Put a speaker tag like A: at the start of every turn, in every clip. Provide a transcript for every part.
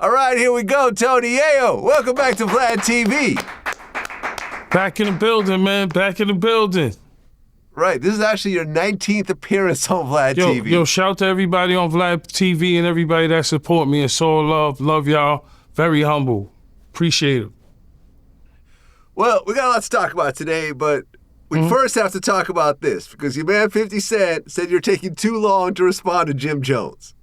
A: All right, here we go, Tony Yayo. Welcome back to VladTV.
B: Back in the building, man. Back in the building.
A: Right, this is actually your 19th appearance on VladTV.
B: Yo, shout out to everybody on VladTV and everybody that support me. It's all love. Love y'all. Very humble. Appreciate it.
A: Well, we got a lot to talk about today, but we first have to talk about this because your man 50 Cent said you're taking too long to respond to Jim Jones.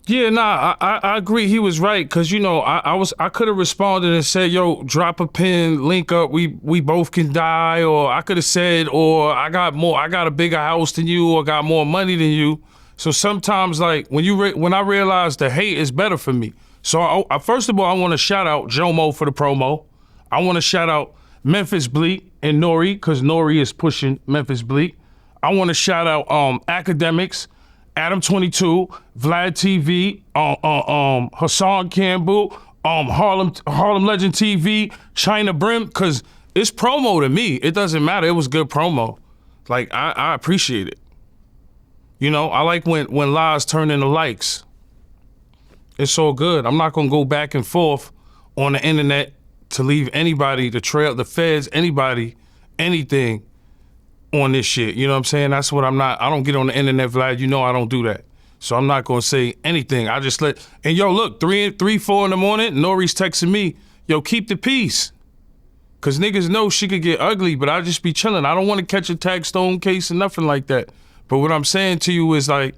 B: Yeah, nah, I agree. He was right because I could have responded and said, "Yo, drop a pin, link up. We both can die," or I could have said, "Or I got a bigger house than you, or got more money than you." So sometimes, like when I realized the hate is better for me. So I first of all, I want to shout out Jomo for the promo. I want to shout out Memphis Bleek and N.O.R.E because N.O.R.E is pushing Memphis Bleek. I want to shout out Akademiks. Adam 22, VladTV, Hassan Campbell, Harlem Legend TV, China Brim, because it's promo to me. It doesn't matter. It was good promo. Like, I appreciate it. You know, I like when lies turn into likes. It's all good. I'm not going to go back and forth on the internet to leave anybody, the feds, anybody, anything on this shit, you know what I'm saying? That's what I'm not. I don't get on the internet, Vlad. You know I don't do that. So I'm not gonna say anything. I just and yo, look, 3, 4 in the morning, N.O.R.E's texting me, yo, keep the peace. Cause niggas know she could get ugly, but I just be chilling. I don't wanna catch a Taxstone case or nothing like that. But what I'm saying to you is like,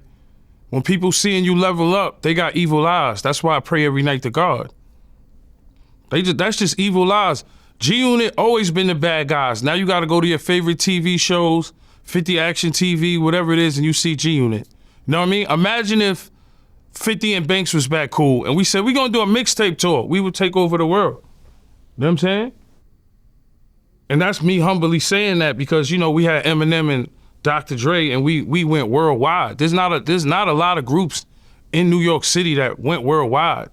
B: when people seeing you level up, they got evil eyes. That's why I pray every night to God. That's just evil eyes. G-Unit always been the bad guys. Now you gotta go to your favorite TV shows, 50 Action TV, whatever it is, and you see G-Unit. You know what I mean? Imagine if 50 and Banks was back cool, and we said, we're gonna do a mixtape tour. We would take over the world. You know what I'm saying? And that's me humbly saying that because, you know, we had Eminem and Dr. Dre, and we went worldwide. There's not a lot of groups in New York City that went worldwide.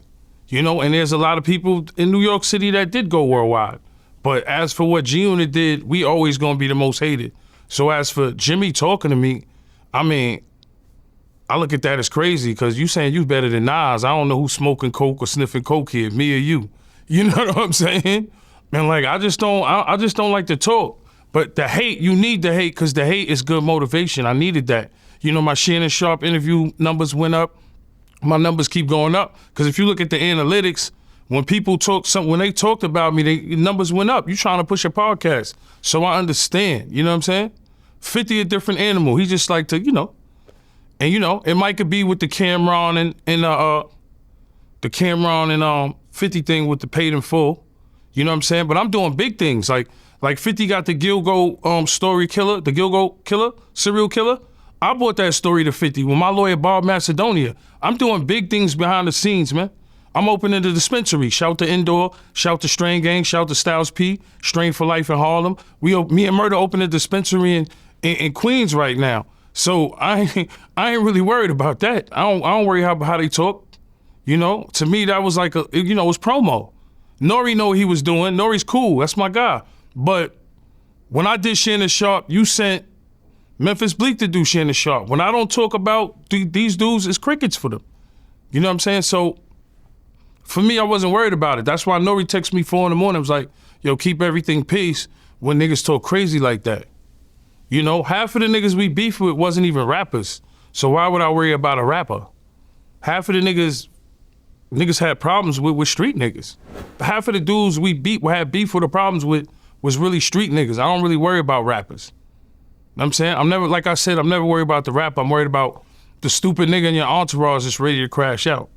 B: You know, and there's a lot of people in New York City that did go worldwide. But as for what G-Unit did, we always gonna be the most hated. So as for Jimmy talking to me, I mean, I look at that as crazy because you saying you better than Nas. I don't know who's smoking coke or sniffing coke here, me or you. You know what I'm saying? And like, I just don't like to talk. But the hate, you need the hate because the hate is good motivation. I needed that. You know, my Shannon Sharp interview numbers went up. My numbers keep going up because if you look at the analytics, when people when they talked about me, the numbers went up. You trying to push a podcast. So I understand, you know what I'm saying? 50 a different animal. He just like to, you know. And you know, it might could be with the Cameron and 50 thing with the paid in full. You know what I'm saying? But I'm doing big things. Like 50 got the Gilgo story killer, the Gilgo killer, serial killer. I brought that story to 50 with my lawyer, Bob Macedonia. I'm doing big things behind the scenes, man. I'm opening the dispensary. Shout to Indoor, shout to Strain Gang, shout to Styles P, Strain for Life in Harlem. Me and Murder opened a dispensary in Queens right now. So I ain't really worried about that. I don't worry how they talk. You know, to me that was like it was promo. N.O.R.E know what he was doing. N.O.R.E's cool. That's my guy. But when I did Shannon Sharp, you sent Memphis Bleek to do Shannon Sharp. When I don't talk about these dudes, it's crickets for them. You know what I'm saying? So for me, I wasn't worried about it. That's why N.O.R.E texted me 4 in the morning. I was like, yo, keep everything peace when niggas talk crazy like that. You know, half of the niggas we beef with wasn't even rappers. So why would I worry about a rapper? Half of the niggas had problems with street niggas. Half of the dudes we had beef with or problems with was really street niggas. I don't really worry about rappers. You know what I'm saying? I'm never worried about the rap. I'm worried about the stupid nigga in your entourage that's ready to crash out.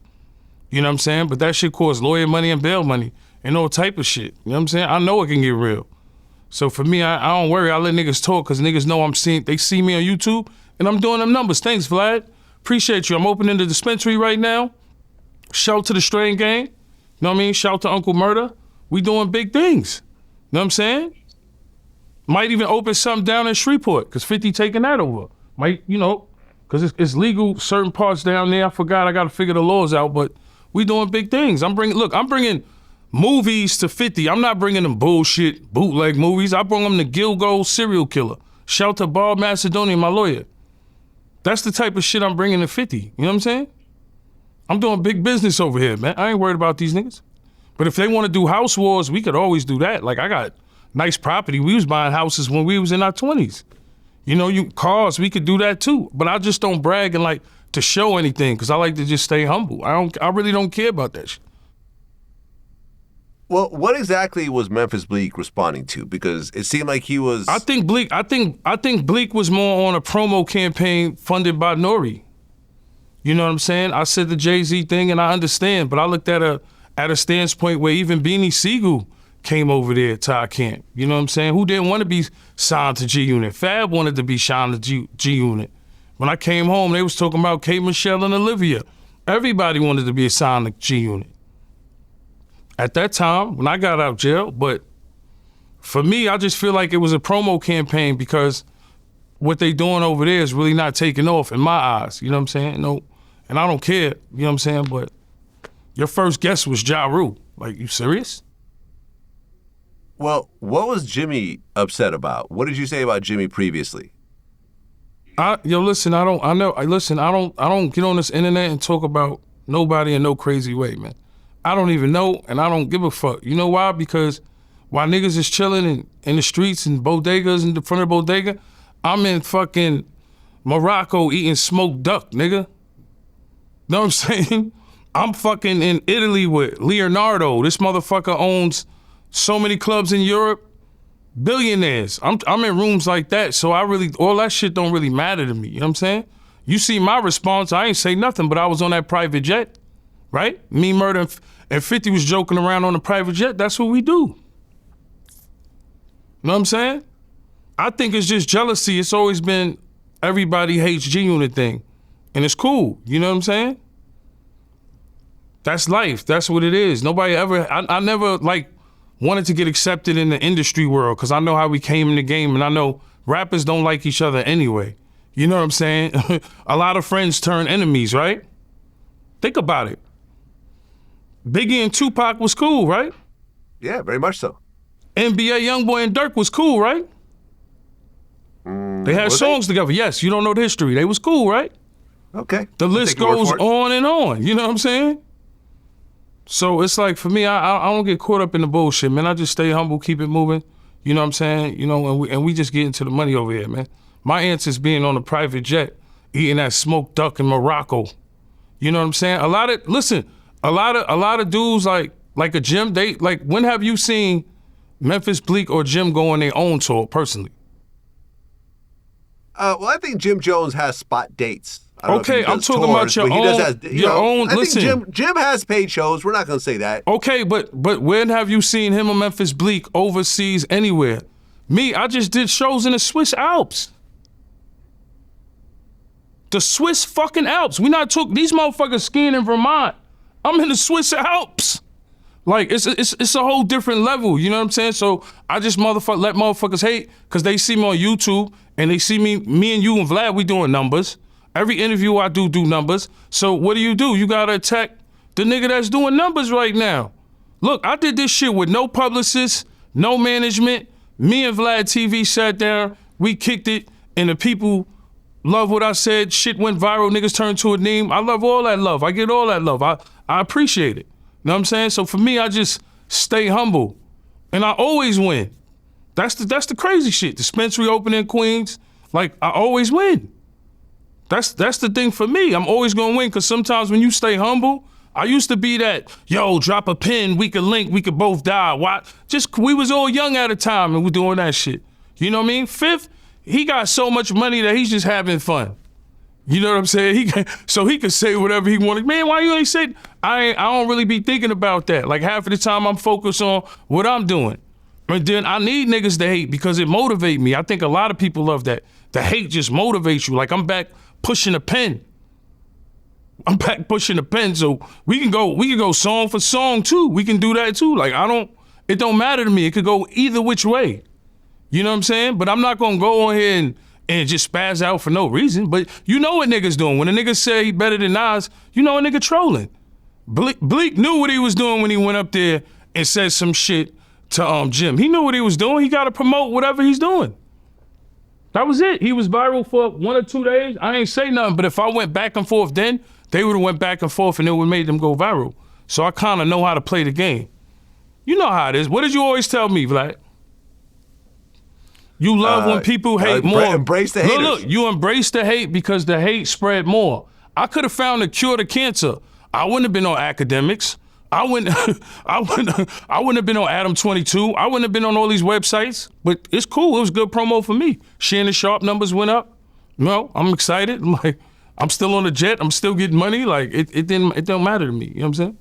B: You know what I'm saying? But that shit costs lawyer money and bail money and all type of shit. You know what I'm saying? I know it can get real. So for me, I don't worry. I let niggas talk because niggas know they see me on YouTube and I'm doing them numbers. Thanks, Vlad. Appreciate you. I'm opening the dispensary right now. Shout to the Strain Gang. You know what I mean? Shout to Uncle Murder. We doing big things. You know what I'm saying? Might even open something down in Shreveport because 50 taking that over. Might, you know, because it's legal certain parts down there. I forgot. I got to figure the laws out, but we doing big things. I'm bringing movies to 50. I'm not bringing them bullshit bootleg movies. I bring them to Gilgo serial killer. Shout to Bob Macedonia, my lawyer. That's the type of shit I'm bringing to 50. You know what I'm saying? I'm doing big business over here, man. I ain't worried about these niggas. But if they want to do house wars, we could always do that. Like, I got nice property. We was buying houses when we was in our 20s. You know, cars, we could do that too. But I just don't brag and like to show anything because I like to just stay humble. I really don't care about that shit.
A: Well, what exactly was Memphis Bleek responding to? Because it seemed like he was.
B: I think Bleek was more on a promo campaign funded by N.O.R.E. You know what I'm saying? I said the Jay-Z thing, and I understand, but I looked at a standpoint where even Beanie Siegel came over there to our camp. You know what I'm saying? Who didn't want to be signed to G-Unit? Fab wanted to be signed to G-Unit. When I came home, they was talking about K. Michelle and Olivia. Everybody wanted to be assigned to G-Unit. At that time, when I got out of jail, but for me, I just feel like it was a promo campaign because what they doing over there is really not taking off in my eyes. You know what I'm saying? No, and I don't care. You know what I'm saying? But your first guest was Ja Rule. Like, you serious?
A: Well, what was Jimmy upset about? What did you say about Jimmy previously?
B: Listen, I don't get on this internet and talk about nobody in no crazy way, man. I don't even know, and I don't give a fuck. You know why? Because while niggas is chilling in the streets and bodegas in the front of the bodega, I'm in fucking Morocco eating smoked duck, nigga. Know what I'm saying? I'm fucking in Italy with Leonardo. This motherfucker owns so many clubs in Europe. Billionaires. I'm in rooms like that, so all that shit don't really matter to me. You know what I'm saying? You see my response, I ain't say nothing, but I was on that private jet, right? Me, Murder, and 50 was joking around on the private jet. That's what we do. You know what I'm saying? I think it's just jealousy. It's always been everybody hates G-Unit thing. And it's cool. You know what I'm saying? That's life. That's what it is. Nobody ever, I never like wanted to get accepted in the industry world because I know how we came in the game and I know rappers don't like each other anyway. You know what I'm saying? A lot of friends turn enemies, right? Think about it. Biggie and Tupac was cool, right?
A: Yeah, very much so.
B: NBA Youngboy and Durk was cool, right? They had songs together. Yes, you don't know the history. They was cool, right?
A: Okay.
B: The list goes on and on. You know what I'm saying? So it's like, for me, I don't get caught up in the bullshit, man. I just stay humble, keep it moving. You know what I'm saying? You know, and we just get into the money over here, man. My answer is being on a private jet, eating that smoked duck in Morocco. You know what I'm saying? A lot of dudes like a Jim, when have you seen Memphis Bleek or Jim go on their own tour personally?
A: Well, I think Jim Jones has spot dates.
B: Okay, I'm talking about your own.
A: I
B: Listen,
A: think Jim has paid shows. We're not going to say that.
B: Okay, but when have you seen him or Memphis Bleek overseas anywhere? Me, I just did shows in the Swiss Alps. The Swiss fucking Alps. These motherfuckers skiing in Vermont. I'm in the Swiss Alps. Like, it's a whole different level, you know what I'm saying? So I just let motherfuckers hate because they see me on YouTube and they see me and you and Vlad, we doing numbers. Every interview I do numbers. So what do? You gotta attack the nigga that's doing numbers right now. Look, I did this shit with no publicist, no management. Me and VladTV sat down, we kicked it, and the people love what I said. Shit went viral, niggas turned to a meme. I love all that love. I get all that love. I appreciate it. You know what I'm saying? So for me, I just stay humble. And I always win. That's the crazy shit. Dispensary opening in Queens, like, I always win. That's the thing for me. I'm always gonna win, because sometimes when you stay humble, I used to be that, yo, drop a pin, we could link, we could both die. Why? We was all young at the time and we doing that shit. You know what I mean? Fifth, he got so much money that he's just having fun. You know what I'm saying? So he could say whatever he wanted. Man, why you ain't say? I don't really be thinking about that. Like, half of the time I'm focused on what I'm doing. And then I need niggas to hate because it motivate me. I think a lot of people love that. The hate just motivates you. Like, I'm back pushing a pen. So we can go song for song too. We can do that too. Like, it don't matter to me. It could go either which way. You know what I'm saying? But I'm not gonna go on here and just spaz out for no reason. But you know what niggas doing. When a nigga say he better than Nas, you know a nigga trolling. Bleek knew what he was doing when he went up there and said some shit to Jim. He knew what he was doing. He gotta promote whatever he's doing. That was it. He was viral for 1 or 2 days. I ain't say nothing, but if I went back and forth then, they would have went back and forth and it would have made them go viral. So I kind of know how to play the game. You know how it is. What did you always tell me, Vlad? You love when people hate more.
A: Embrace the haters.
B: Look, you embrace the hate because the hate spread more. I could have found a cure to cancer. I wouldn't have been on Akademiks. I wouldn't have been on Adam 22. I wouldn't have been on all these websites. But it's cool. It was good promo for me. Shannon Sharp numbers went up. You know, I'm excited. I'm like, I'm still on the jet. I'm still getting money. Like it don't matter to me. You know what I'm saying?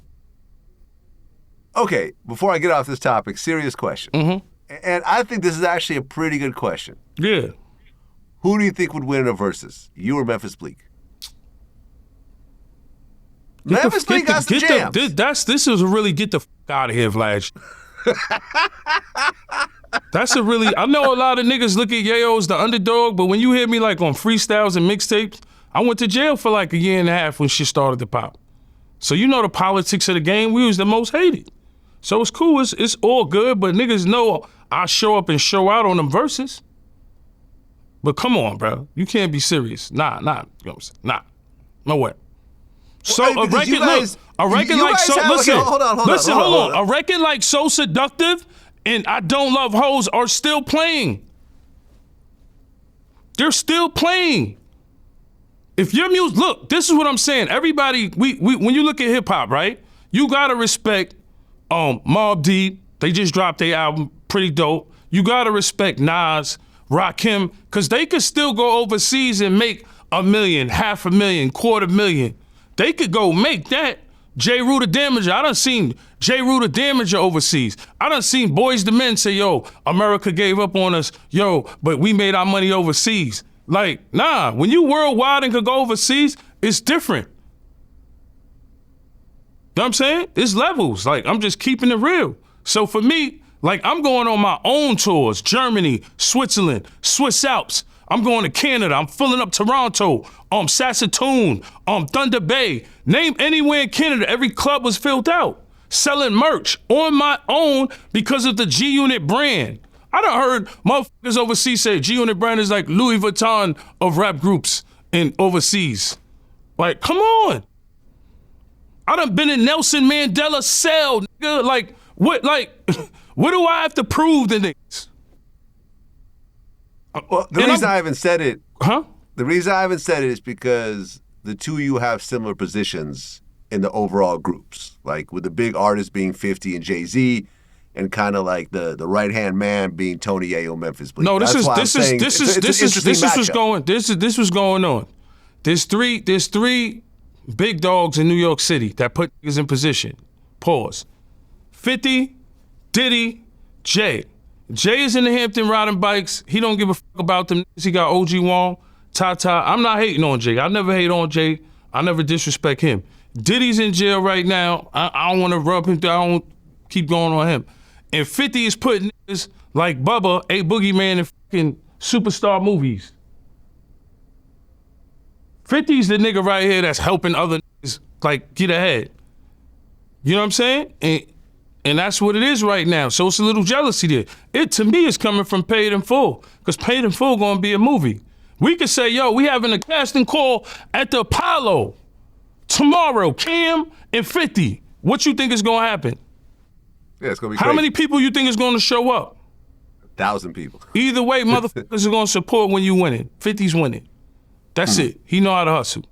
A: Okay, before I get off this topic, serious question.
B: Mm-hmm.
A: And I think this is actually a pretty good question.
B: Yeah.
A: Who do you think would win in a Verzuz? You or Memphis Bleek? Memphis Bleek got some jams.
B: This is a really get the out of here, Vlad. That's a really, I know a lot of niggas look at Yayo as the underdog, but when you hear me like on freestyles and mixtapes, I went to jail for like a year and a half when shit started to pop. So you know the politics of the game, we was the most hated. So it's cool, it's all good, but niggas know I show up and show out on them verses. But come on, bro, you can't be serious. Nah, you know what I'm saying? Nah, no way. So a record, hold on. A record like So Seductive and I Don't Love Hoes are still playing. They're still playing. If your music, look, this is what I'm saying. Everybody, we when you look at hip hop, right? You gotta respect Mobb Deep. They just dropped their album, pretty dope. You gotta respect Nas, Rakim, cause they could still go overseas and make $1 million, $500,000, $250,000. They could go make that. J. Rue the Damager. I done seen J. Rue the Damager overseas. I done seen Boys II Men say, yo, America gave up on us, yo, but we made our money overseas. Like, nah, when you worldwide and could go overseas, it's different. You know what I'm saying? It's levels. Like, I'm just keeping it real. So for me, like, I'm going on my own tours, Germany, Switzerland, Swiss Alps. I'm going to Canada. I'm filling up Toronto, Saskatoon, Thunder Bay. Name anywhere in Canada, every club was filled out. Selling merch on my own because of the G-Unit brand. I done heard motherfuckers overseas say G-Unit brand is like Louis Vuitton of rap groups in overseas. Like, come on. I done been in Nelson Mandela's cell, nigga. Like, what do I have to prove to niggas?
A: Well, the reason I haven't said it, The reason I haven't said it is because the two of you have similar positions in the overall groups. Like with the big artists being 50 and Jay-Z, and kind of like the right-hand man being Tony Yayo, Memphis Bleek.
B: No, this was going on. There's three big dogs in New York City that put niggas in position. Pause. 50, Diddy, Jay. Jay is in the Hampton riding bikes. He don't give a fuck about them niggas. He got OG Wong, Tata. I'm not hating on Jay. I never hate on Jay. I never disrespect him. Diddy's in jail right now. I don't want to rub him. I don't keep going on him. And 50 is putting niggas like Bubba, A Boogeyman, in fucking superstar movies. 50's the nigga right here that's helping other niggas like get ahead. You know what I'm saying? And that's what it is right now. So it's a little jealousy there. It, to me, is coming from Paid in Full, because Paid in Full gonna be a movie. We could say, yo, we having a casting call at the Apollo tomorrow, Cam and 50. What you think is gonna happen?
A: Yeah, it's gonna be
B: How
A: crazy.
B: many people you think is gonna show up?
A: 1,000 people.
B: Either way, motherfuckers are gonna support when you winning. 50's winning. That's it. He know how to hustle.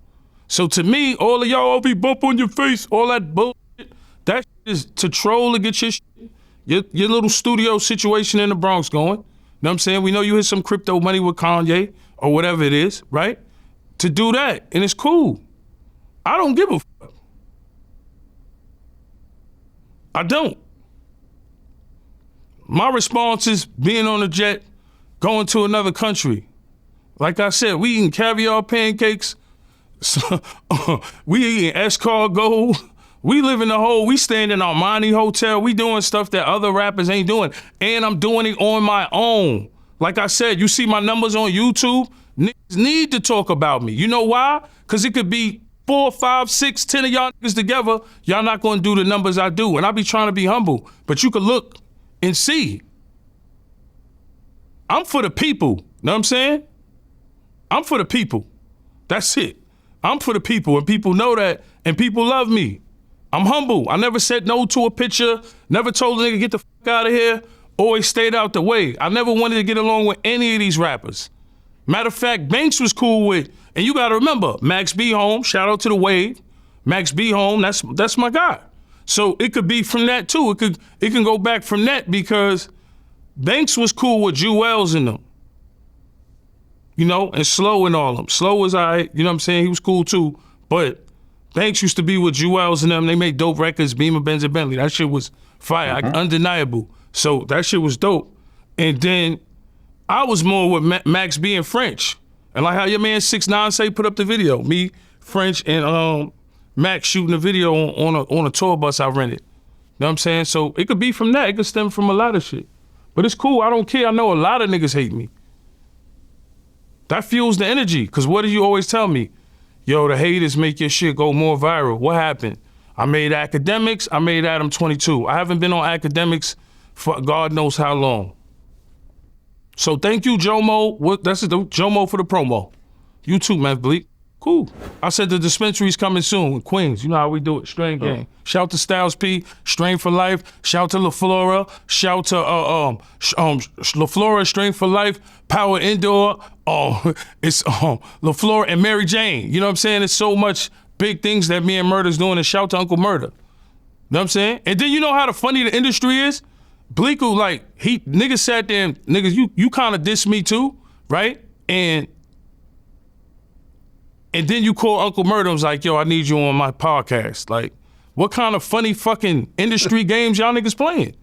B: So to me, all of y'all all be bump on your face, all that bullshit, that is to troll to get your little studio situation in the Bronx going. You know what I'm saying? We know you hit some crypto money with Kanye or whatever it is, right? To do that, and it's cool. I don't give a fuck. I don't. My response is being on a jet, going to another country. Like I said, we eating caviar pancakes. We eating escargot. We live in the hole. We staying in Armani Hotel. We doing stuff that other rappers ain't doing. And I'm doing it on my own. Like I said, you see my numbers on YouTube, niggas need to talk about me. You know why? Because it could be 4, 5, 6, 10 of y'all niggas together. Y'all not going to do the numbers I do. And I be trying to be humble. But you could look and see. I'm for the people. Know what I'm saying? I'm for the people. That's it. I'm for the people, and people know that, and people love me. I'm humble. I never said no to a picture, never told a nigga get the fuck out of here, always stayed out the way. I never wanted to get along with any of these rappers. Matter of fact, Banks was cool with, and you gotta remember, Max B home, shout out to the Wave. Max B home, that's my guy. So it could be from that too. It can go back from that because Banks was cool with Jewels and them. You know, and Slow and all them. Slow was all right, you know what I'm saying? He was cool too. But Banks used to be with Jewels and them. They made dope records, Beamer, Benz, and Bentley. That shit was fire, undeniable. So that shit was dope. And then I was more with Max B and French. And like how your man 6ix9ine say put up the video. Me, French, and Max shooting a video on a tour bus I rented. You know what I'm saying? So it could be from that. It could stem from a lot of shit. But it's cool. I don't care. I know a lot of niggas hate me. That fuels the energy. Because what do you always tell me? Yo, the haters make your shit go more viral. What happened? I made Akademiks. I made Adam 22. I haven't been on Akademiks for God knows how long. So thank you, Jomo. That's the Jomo for the promo. You too, man, Bleek. Cool. I said the Dispensary's coming soon in Queens. You know how we do it, Strain Gang. Shout to Styles P, Strain for Life. Shout to La Flora. Shout to La Flora, Strain for Life, Power Indoor. It's La Flora and Mary Jane. You know what I'm saying? It's so much big things that me and Murder's doing. And shout to Uncle Murder. You know what I'm saying? And then you know how the funny the industry is? Bleek, like, niggas sat there and, niggas, you kind of diss me too, right? And then you call Uncle Murder and was like, yo, I need you on my podcast. Like, what kind of funny fucking industry games y'all niggas playing?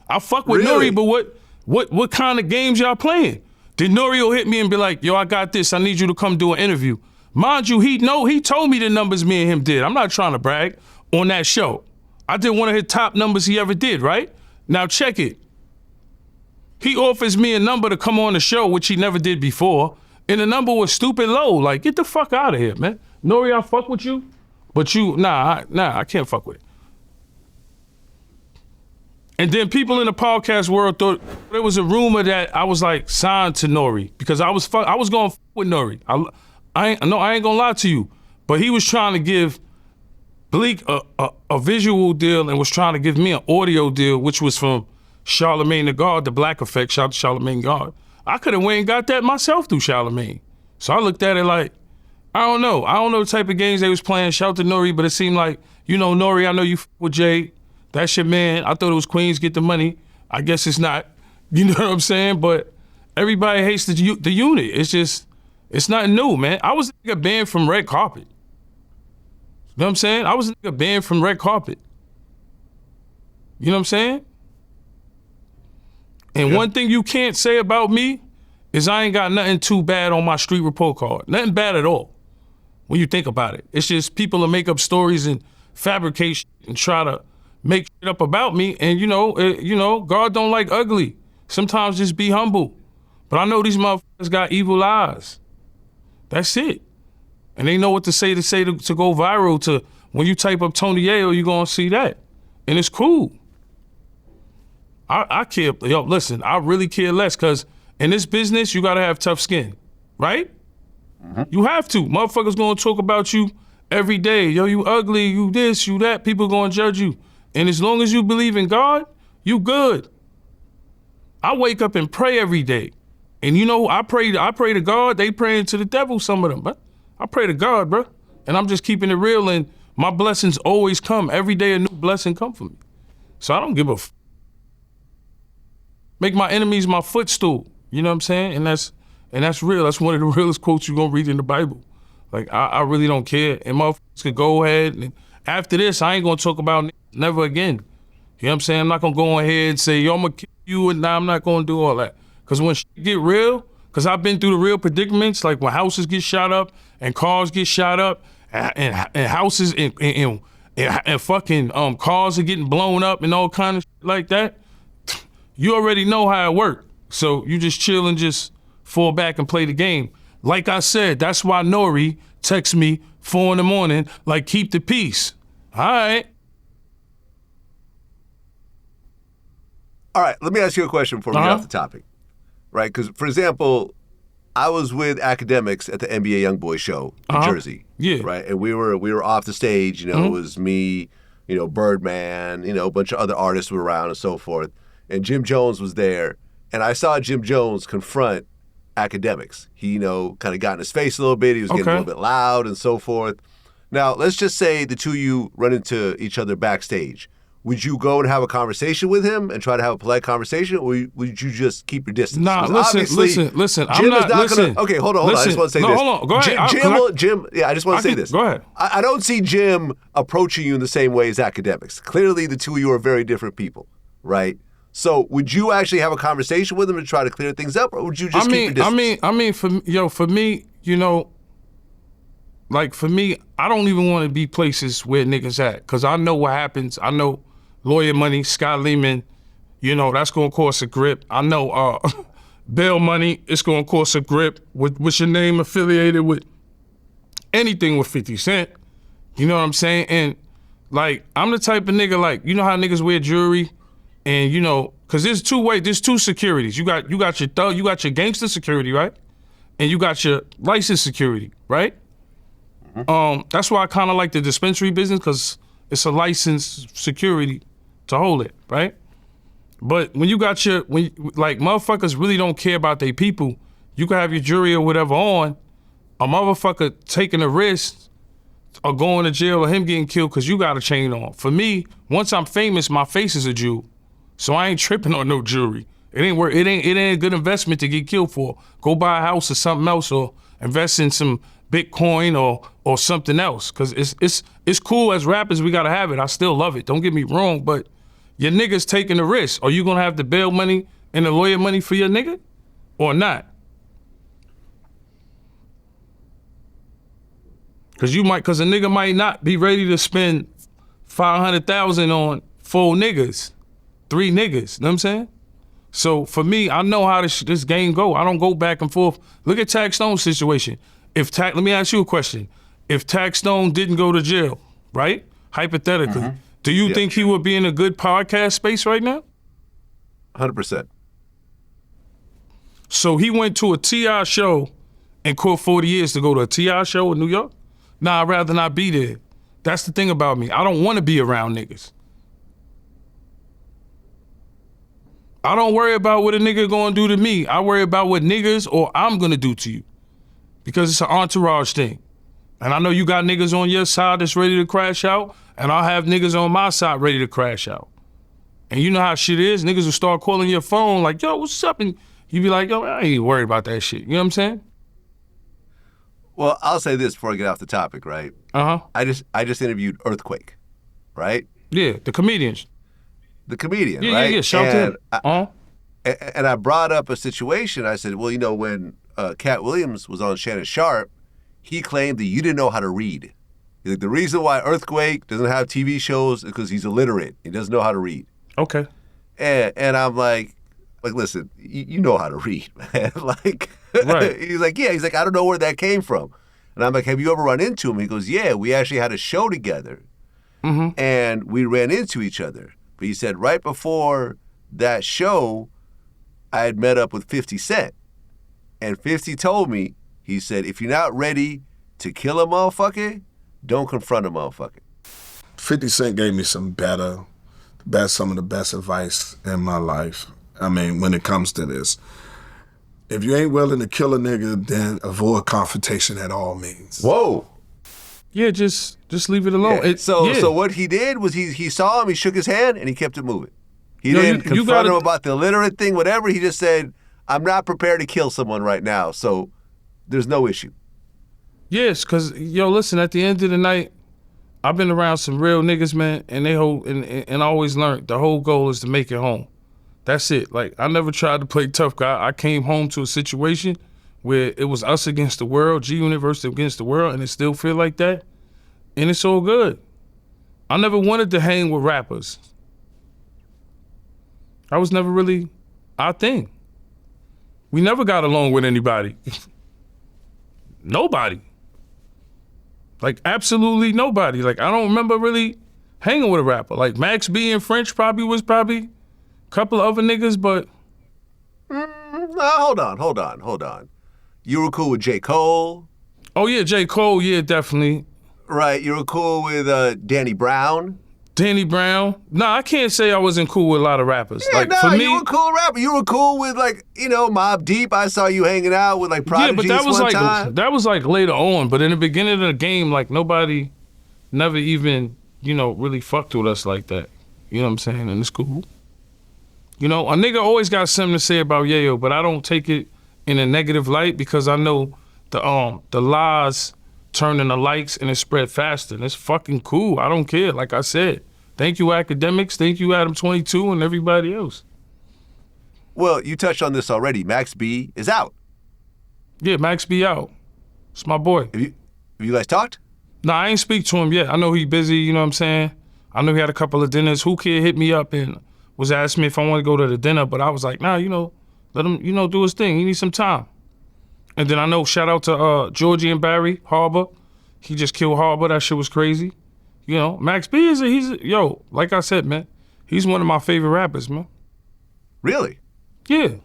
B: I fuck with
A: Really?
B: N.O.R.E, but what kind of games y'all playing? Then N.O.R.E will hit me and be like, yo, I got this. I need you to come do an interview. Mind you, he told me the numbers me and him did. I'm not trying to brag on that show. I did one of his top numbers he ever did, right? Now check it. He offers me a number to come on the show, which he never did before. And the number was stupid low. Like, get the fuck out of here, man. N.O.R.E, I fuck with you, but you, I can't fuck with it. And then people in the podcast world thought there was a rumor that I was like signed to N.O.R.E because I was going with N.O.R.E. I ain't gonna lie to you, but he was trying to give Bleek a visual deal and was trying to give me an audio deal, which was from Charlemagne the God, the Black Effect. Shout out to Charlemagne God. I could have went and got that myself through Charlemagne. So I looked at it like, I don't know the type of games they was playing. Shout out to N.O.R.E, but it seemed like, you know, N.O.R.E, I know you with Jay. That's your man. I thought it was Queens get the money. I guess it's not. You know what I'm saying? But everybody hates the unit. It's just, it's not new, man. I was a nigga banned from red carpet. You know what I'm saying? I was a nigga banned from red carpet. You know what I'm saying? And one thing you can't say about me is I ain't got nothing too bad on my street report card. Nothing bad at all when you think about it. It's just people will make up stories and fabricate shit and try to make shit up about me. And you know, God don't like ugly. Sometimes just be humble. But I know these motherfuckers got evil eyes. That's it. And they know what to say to go viral. To when you type up Tony Yayo, you gonna see that. And it's cool. I care, yo, listen, I really care less because in this business, you gotta have tough skin, right? Mm-hmm. You have to. Motherfuckers gonna talk about you every day. Yo, you ugly, you this, you that. People gonna judge you. And as long as you believe in God, you good. I wake up and pray every day. And you know, I pray to God, they praying to the devil, some of them, but I pray to God, bro. And I'm just keeping it real, and my blessings always come. Every day a new blessing come for me. So I don't give a Make my enemies my footstool. You know what I'm saying? And that's real. That's one of the realest quotes you're gonna read in the Bible. Like, I really don't care. And motherfuckers could go ahead, and after this, I ain't gonna talk about never again. You know what I'm saying? I'm not gonna go on ahead and say, yo, I'm gonna kill you, and nah, I'm not gonna do all that. Cause when shit get real, cause I've been through the real predicaments, like when houses get shot up, and cars get shot up, and houses and fucking cars are getting blown up and all kind of shit like that. You already know how it worked. So you just chill and just fall back and play the game. Like I said, that's why N.O.R.E texts me 4 a.m, like, keep the peace. All right,
A: let me ask you a question before we get off the topic. Right, because, for example, I was with Akademiks at the NBA Youngboy show in Jersey.
B: Yeah.
A: Right. And we were off the stage. You know, it was me, you know, Birdman, you know, a bunch of other artists were around and so forth. And Jim Jones was there. And I saw Jim Jones confront Akademiks. He, you know, kind of got in his face a little bit. He was getting a little bit loud and so forth. Now, let's just say the two of you run into each other backstage. Would you go and have a conversation with him and try to have a polite conversation, or would you just keep your distance?
B: Nah, listen.
A: Jim is not gonna. Okay, hold on. I just want to say this.
B: Hold on. Go ahead.
A: Jim. Yeah, I just want to say this.
B: Go ahead.
A: I don't see Jim approaching you in the same way as Akademiks. Clearly, the two of you are very different people, right? So, would you actually have a conversation with him and try to clear things up, or would you just keep your distance?
B: I mean, for me, you know, like for me, I don't even want to be places where niggas at, because I know what happens. I know lawyer money, Scott Lehman, you know, that's going to cost a grip. I know bail money, it's going to cost a grip. With your name affiliated with anything with 50 Cent, you know what I'm saying? And like, I'm the type of nigga, like, you know how niggas wear jewelry? And you know, cause there's two securities. You got your thug, you got your gangster security, right? And you got your licensed security, right? That's why I kind of like the dispensary business, cause it's a licensed security to hold it, right? But when you got like motherfuckers really don't care about their people, you can have your jury or whatever on, a motherfucker taking a risk of going to jail or him getting killed cause you got a chain on. For me, once I'm famous, my face is a jewel. So I ain't tripping on no jewelry. It ain't a good investment to get killed for. Go buy a house or something else, or invest in some Bitcoin or something else. Cause it's cool as rappers, we gotta have it. I still love it, don't get me wrong, but your niggas taking the risk. Are you gonna have the bail money and the lawyer money for your nigga or not? Cause a nigga might not be ready to spend 500,000 on 4 niggas, 3 niggas, you know what I'm saying? So for me, I know how this game go. I don't go back and forth. Look at Taxstone's situation. Let me ask you a question. If Taxstone didn't go to jail, right? Hypothetically, do you think he would be in a good podcast space right now?
A: 100%.
B: So he went to a T.I. show and caught 40 years to go to a T.I. show in New York? Nah, I'd rather not be there. That's the thing about me. I don't want to be around niggas. I don't worry about what a nigga gonna do to me. I worry about what niggas or I'm gonna do to you. Because it's an entourage thing. And I know you got niggas on your side that's ready to crash out, and I'll have niggas on my side ready to crash out. And you know how shit is, niggas will start calling your phone like, yo, what's up? And you be like, yo, I ain't worried about that shit. You know what I'm saying?
A: Well, I'll say this before I get off the topic, right? I just interviewed Earthquake, right?
B: Yeah, the comedians.
A: The comedian, right?
B: Yeah, shout to him.
A: And I brought up a situation. I said, well, you know, when Cat Williams was on Shannon Sharp, he claimed that you didn't know how to read. He's like, the reason why Earthquake doesn't have TV shows is because he's illiterate. He doesn't know how to read.
B: Okay.
A: And I'm like, listen, you know how to read, man. Like, right. He's like, yeah. He's like, I don't know where that came from. And I'm like, have you ever run into him? He goes, yeah, we actually had a show together. And we ran into each other. But he said right before that show, I had met up with 50 Cent. And 50 told me, he said, if you're not ready to kill a motherfucker, don't confront a motherfucker.
C: 50 Cent gave me some of the best advice in my life. I mean, when it comes to this. If you ain't willing to kill a nigga, then avoid confrontation at all means.
A: Whoa.
B: Yeah, just leave it alone.
A: Yeah. So what he did was he saw him, he shook his hand, and he kept it moving. He didn't confront him about the illiterate thing, whatever. He just said, I'm not prepared to kill someone right now, so there's no issue.
B: Yes, because, yo, listen, at the end of the night, I've been around some real niggas, man, and I always learned the whole goal is to make it home. That's it. Like, I never tried to play tough guy. I came home to a situation where it was us against the world, G-Unit versus against the world, and it still feel like that. And it's all good. I never wanted to hang with rappers. I was never really our thing. We never got along with anybody. Nobody. Like, absolutely nobody. Like, I don't remember really hanging with a rapper. Like, Max B and French was a couple of other niggas, but...
A: Hold on. You were cool with J. Cole.
B: Oh yeah, J. Cole, yeah, definitely.
A: Right, you were cool with Danny Brown.
B: Danny Brown. Nah, I can't say I wasn't cool with a lot of rappers.
A: Yeah,
B: like
A: no,
B: for me,
A: you were a cool rapper. You were cool with Mobb Deep. I saw you hanging out with Prodigy.
B: yeah, but that was
A: one time.
B: that was later on. But in the beginning of the game, nobody never even really fucked with us like that. You know what I'm saying? And it's cool. A nigga always got something to say about Yayo, but I don't take it in a negative light because I know the lies turn into likes and it spread faster. And it's fucking cool. I don't care. Like I said, thank you Akademiks, thank you Adam 22 and everybody else.
A: Well, you touched on this already. Max B is out.
B: Yeah, Max B out. It's my boy.
A: Have you guys talked?
B: Nah, I ain't speak to him yet. I know he busy, you know what I'm saying? I know he had a couple of dinners. Who Kid hit me up and was asking me if I want to go to the dinner, but I was like, nah, let him, do his thing. He needs some time. And then I know, shout out to Georgie and Barry, Harbor. He just killed Harbor. That shit was crazy. Max B like I said, man, he's one of my favorite rappers, man.
A: Really?
B: Yeah.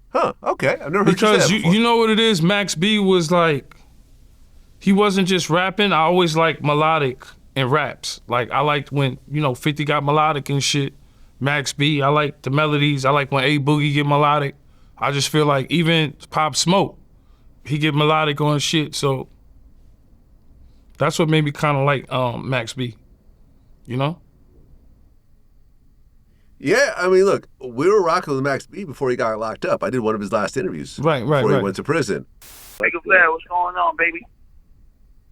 A: Huh, okay. I've never heard you say that before.
B: You know what it is? Max B was he wasn't just rapping. I always liked melodic and raps. I liked when, 50 got melodic and shit. Max B, I like the melodies. I like when A Boogie get melodic. I just feel like even Pop Smoke, he get melodic on shit. So that's what made me kind of like Max B,
A: Yeah, I mean, look, we were rocking with Max B before he got locked up. I did one of his last interviews before he went to prison.
D: Wake up, Vlad, what's going on, baby?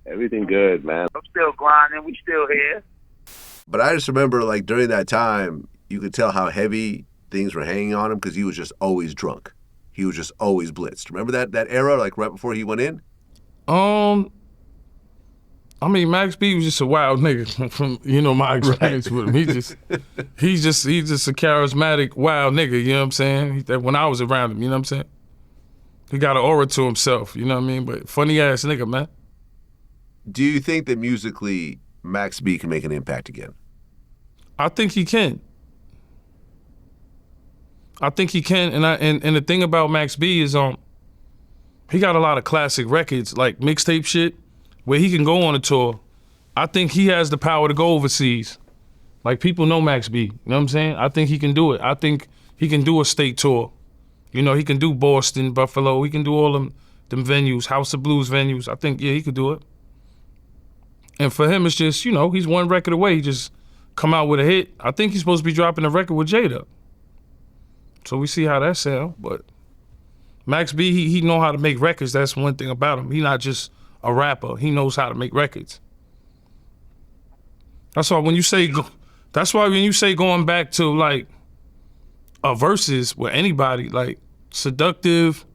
E: Everything good, man.
D: I'm still grinding. We still here.
A: But I just remember, during that time, you could tell how heavy things were hanging on him because he was just always drunk. He was just always blitzed. Remember that era, right before he went in?
B: I mean, Max B was just a wild nigga from, my experience with him. He's just a charismatic, wild nigga, you know what I'm saying? When I was around him, you know what I'm saying? He got an aura to himself, you know what I mean? But funny ass nigga, man.
A: Do you think that musically Max B can make an impact again?
B: I think he can. And the thing about Max B is he got a lot of classic records, like mixtape shit, where he can go on a tour. I think he has the power to go overseas. People know Max B, you know what I'm saying? I think he can do it. I think he can do a state tour. He can do Boston, Buffalo. He can do all them venues, House of Blues venues. I think, yeah, he could do it. And for him, it's just, he's one record away. He just come out with a hit. I think he's supposed to be dropping a record with Jada. So we see how that sound. But Max B, he know how to make records. That's one thing about him. He not just a rapper. He knows how to make records. That's why when you say going back to a Verzuz with anybody, Seductive,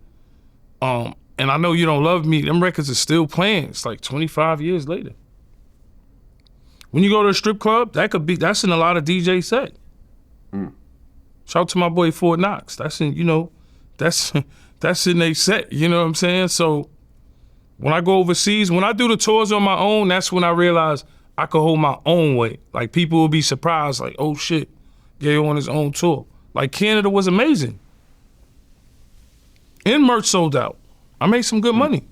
B: and I Know You Don't Love Me, them records are still playing. It's 25 years later. When you go to a strip club, that's in a lot of DJ set. Shout out to my boy Fort Knox. That's in, that's in they set, you know what I'm saying? So when I go overseas, when I do the tours on my own, that's when I realize I could hold my own weight. People will be surprised, oh shit, Yayo on his own tour. Canada was amazing. And merch sold out. I made some good money.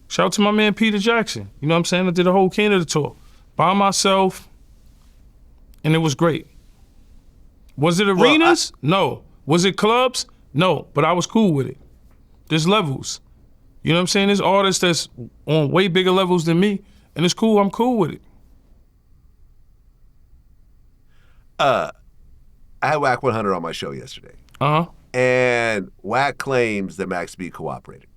B: Shout out to my man Peter Jackson. You know what I'm saying? I did a whole Canada tour by myself, and it was great. Was it arenas? No. Was it clubs? No, but I was cool with it. There's levels. You know what I'm saying? There's artists that's on way bigger levels than me, and it's cool. I'm cool with it.
A: I had Wack 100 on my show yesterday.
B: Uh-huh.
A: And Wack claims that Max B cooperated.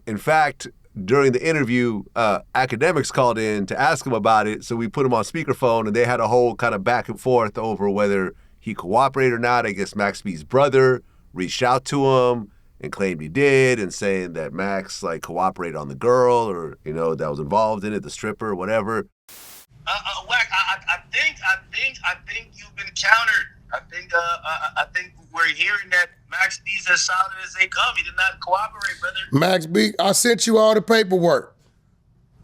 A: In fact, during the interview, Akademiks called in to ask him about it, so we put him on speakerphone, and they had a whole kind of back and forth over whether he cooperated or not. I guess Max B's brother reached out to him and claimed he did, and saying that Max cooperated on the girl or that was involved in it, the stripper or whatever.
D: Wack, I think you've been countered. I think we're hearing that Max B's as solid as they come. He did not cooperate, brother.
F: Max B, I sent you all the paperwork.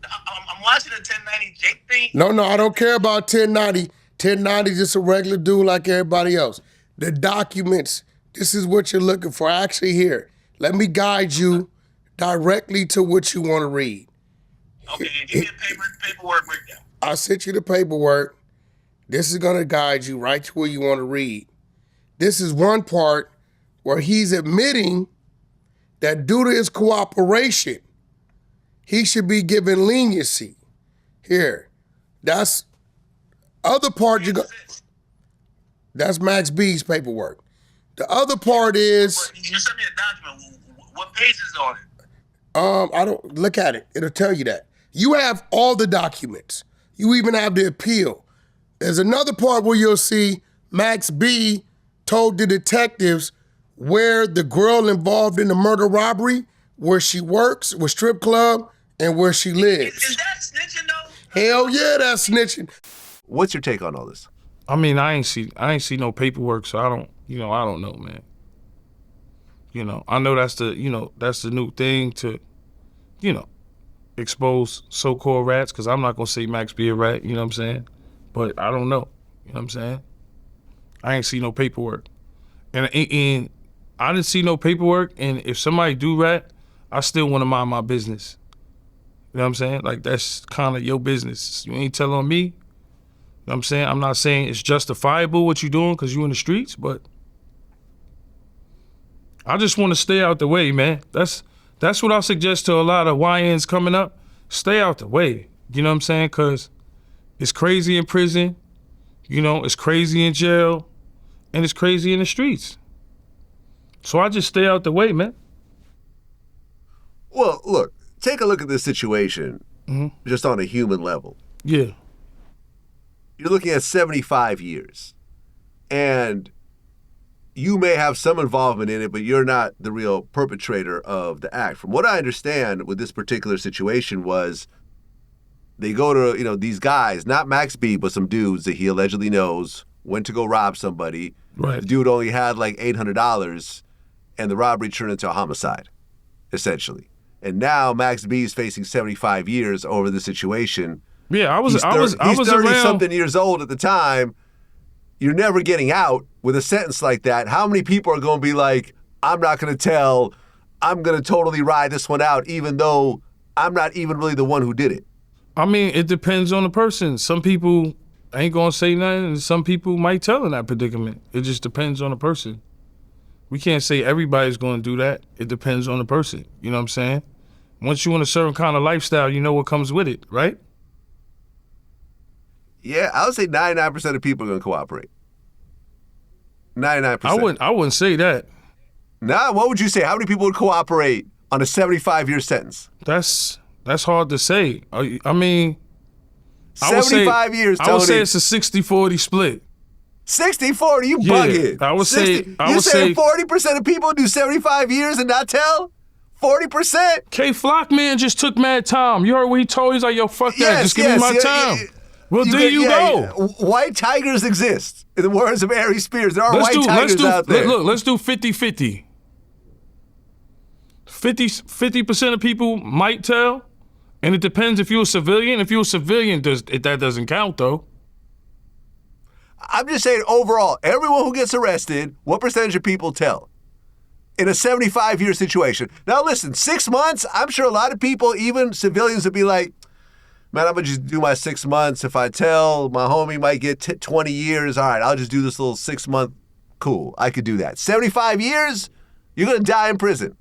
D: I'm watching the 1090 Jake thing.
F: No, I don't care about 1090. 1090 is just a regular dude like everybody else. The documents, this is what you're looking for. Actually, here, let me guide you directly to what you want to read.
D: Okay, give me a paperwork breakdown.
F: I sent you the paperwork. This is gonna guide you right to where you want to read. This is one part where he's admitting that due to his cooperation, he should be given leniency. Here, that's other part you got. That's Max B's paperwork. The other part is.
D: You sent me a document. What page is on it?
F: I don't look at it. It'll tell you that. You have all the documents. You even have the appeal. There's another part where you'll see Max B told the detectives where the girl involved in the murder robbery, where she works, with strip club, and where she lives.
D: Is that snitching though?
F: Hell yeah, that's snitching.
A: What's your take on all this?
B: I mean, I ain't see no paperwork, so I don't know, man. I know that's the new thing to, expose so-called rats, because I'm not gonna say Max be a rat, you know what I'm saying? But I don't know, you know what I'm saying? I ain't see no paperwork. And I didn't see no paperwork, and if somebody do rat, I still wanna mind my business. You know what I'm saying? Like, that's kind of your business. You ain't telling on me. You know what I'm saying? I'm not saying it's justifiable what you're doing because you in the streets, but I just want to stay out the way, man. That's what I suggest to a lot of YNs coming up. Stay out the way. You know what I'm saying? Because it's crazy in prison. It's crazy in jail. And it's crazy in the streets. So I just stay out the way, man.
A: Well, look, take a look at this situation just on a human level.
B: Yeah.
A: You're looking at 75 years. And you may have some involvement in it, but you're not the real perpetrator of the act. From what I understand with this particular situation was they go to, these guys, not Max B, but some dudes that he allegedly knows, went to go rob somebody.
B: Right.
A: The dude only had like $800, and the robbery turned into a homicide, essentially. And now Max B is facing 75 years over the situation.
B: Yeah, I was
A: He's
B: around.
A: 30-something years old at the time. You're never getting out with a sentence like that. How many people are going to be like, I'm not going to tell, I'm going to totally ride this one out, even though I'm not even really the one who did it?
B: I mean, it depends on the person. Some people ain't going to say nothing, and some people might tell in that predicament. It just depends on the person. We can't say everybody's going to do that. It depends on the person. You know what I'm saying? Once you're in a certain kind of lifestyle, you know what comes with it, right?
A: Yeah, I would say 99% of people are going to cooperate. 99%.
B: I wouldn't say that.
A: Nah, what would you say? How many people would cooperate on a 75-year sentence?
B: That's hard to say. I mean,
A: 75 years, Tony.
B: I would say it's a 60-40 split.
A: 60-40, you bugging.
B: I would say
A: 40% of people do 75 years and not tell? 40%?
B: K-Flock man just took mad time. You heard what he told? He's like, yo, fuck that. Just give me my time. Well, there you go.
A: White tigers exist. In the words of Ari Spears, there are white tigers out there.
B: Look, let's do 50-50. 50% of people might tell, and it depends if you're a civilian. If you're a civilian, that doesn't count, though.
A: I'm just saying, overall, everyone who gets arrested, what percentage of people tell? In a 75-year situation. Now, listen, 6 months, I'm sure a lot of people, even civilians, would be like, man, I'm going to just do my 6 months. If I tell, my homie might get 20 years. All right, I'll just do this little 6 month. Cool, I could do that. 75 years, you're going to die in prison.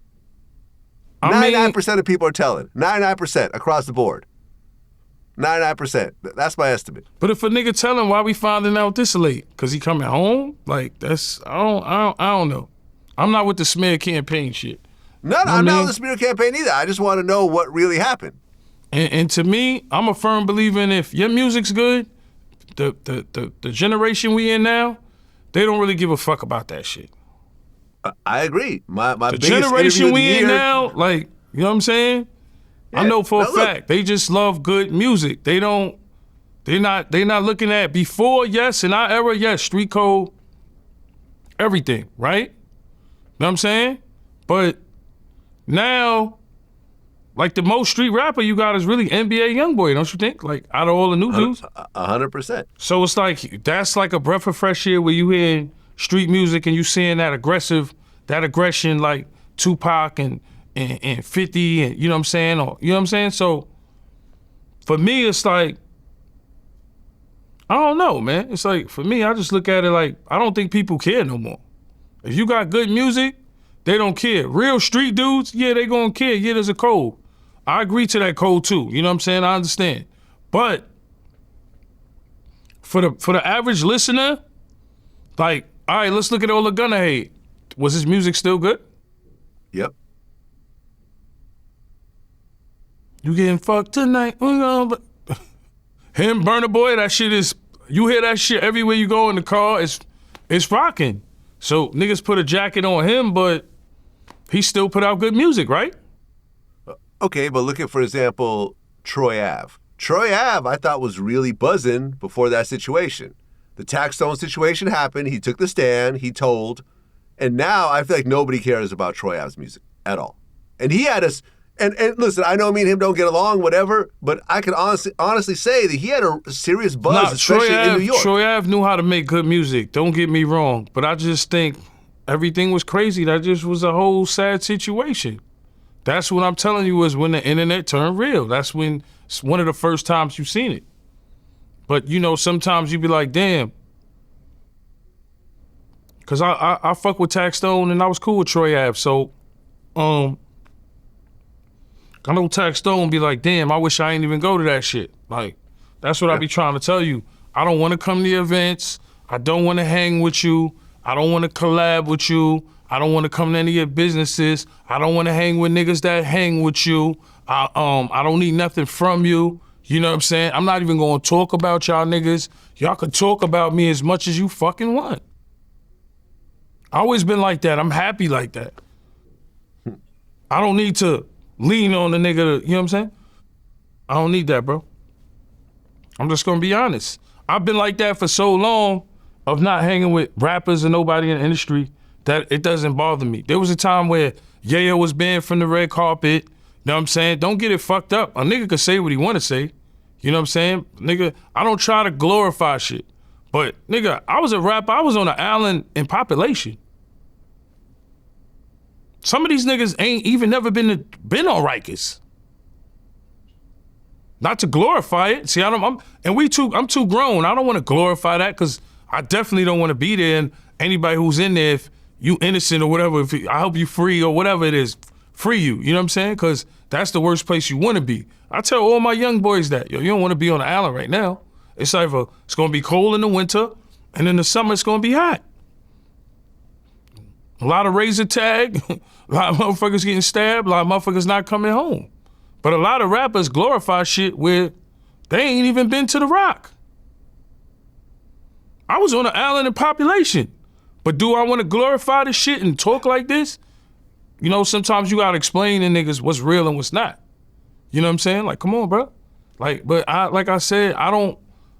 A: 99% of people are telling. 99% across the board. 99%. That's my estimate.
B: But if a nigga telling, why we finding out this late? Because he coming home? Like, that's, I don't know. I'm not with the smear campaign shit.
A: No, I'm not with the smear campaign either. I just want to know what really happened.
B: And to me, I'm a firm believer in if your music's good, the generation we in now, they don't really give a fuck about that shit.
A: I agree. My
B: the
A: biggest
B: generation we in
A: year,
B: now, like, you know what I'm saying? Yeah. I know for a fact they just love good music. They're not looking at before, yes, in our era, yes, street code, everything, right? Know what I'm saying? But now, like, the most street rapper you got is really NBA YoungBoy, don't you think? Like, out of all the new dudes.
A: 100%.
B: So it's like, that's like a breath of fresh air where you hearing street music and you seeing that aggression like Tupac and 50 and, you know what I'm saying? Or, you know what I'm saying? So for me, it's like, I don't know, man. It's like, for me, I just look at it like, I don't think people care no more. If you got good music, they don't care. Real street dudes, yeah, they gonna care. Yeah, there's a code. I agree to that code too. You know what I'm saying? I understand. But for the average listener, like, all right, let's look at all the Gunna hate. Was his music still good?
A: Yep.
B: You getting fucked tonight? Him, Burna Boy, that shit is, you hear that shit everywhere you go in the car, it's rocking. So niggas put a jacket on him, but he still put out good music, right?
A: Okay, but look at, for example, Troy Ave. Troy Ave, I thought, was really buzzing before that situation. The Taxstone situation happened. He took the stand. He told. And now I feel like nobody cares about Troy Ave's music at all. And he had us. And listen, I know me and him don't get along, whatever, but I can honestly say that he had a serious buzz, especially in New York.
B: Troy Ave knew how to make good music. Don't get me wrong. But I just think everything was crazy. That just was a whole sad situation. That's what I'm telling you is when the internet turned real. That's when it's one of the first times you've seen it. But, you know, sometimes you be like, damn. Because I fuck with Taxstone and I was cool with Troy Ave. So, I know Taxstone be like, damn, I wish I ain't even go to that shit. Like, that's what I be trying to tell you. I don't want to come to the events. I don't want to hang with you. I don't want to collab with you. I don't want to come to any of your businesses. I don't want to hang with niggas that hang with you. I don't need nothing from you. You know what I'm saying? I'm not even going to talk about y'all niggas. Y'all can talk about me as much as you fucking want. I always been like that. I'm happy like that. I don't need to lean on the nigga, you know what I'm saying? I don't need that, bro. I'm just gonna be honest. I've been like that for so long of not hanging with rappers and nobody in the industry that it doesn't bother me. There was a time where Yayo was banned from the red carpet, you know what I'm saying? Don't get it fucked up. A nigga could say what he wanna say, you know what I'm saying? Nigga, I don't try to glorify shit, but nigga, I was a rapper, I was on an island in population. Some of these niggas ain't even never been on Rikers. Not to glorify it. See, I'm too grown. I don't want to glorify that because I definitely don't want to be there. And anybody who's in there, if you innocent or whatever, I hope you free or whatever it is, free you. You know what I'm saying? Because that's the worst place you want to be. I tell all my young boys that, yo, you don't want to be on the island right now. It's either it's going to be cold in the winter, and in the summer it's going to be hot. A lot of razor tag, a lot of motherfuckers getting stabbed, a lot of motherfuckers not coming home. But a lot of rappers glorify shit where they ain't even been to the Rock. I was on an island in population. But do I want to glorify this shit and talk like this? You know, sometimes you gotta explain to niggas what's real and what's not. You know what I'm saying? Like, come on, bro. Like I said, I don't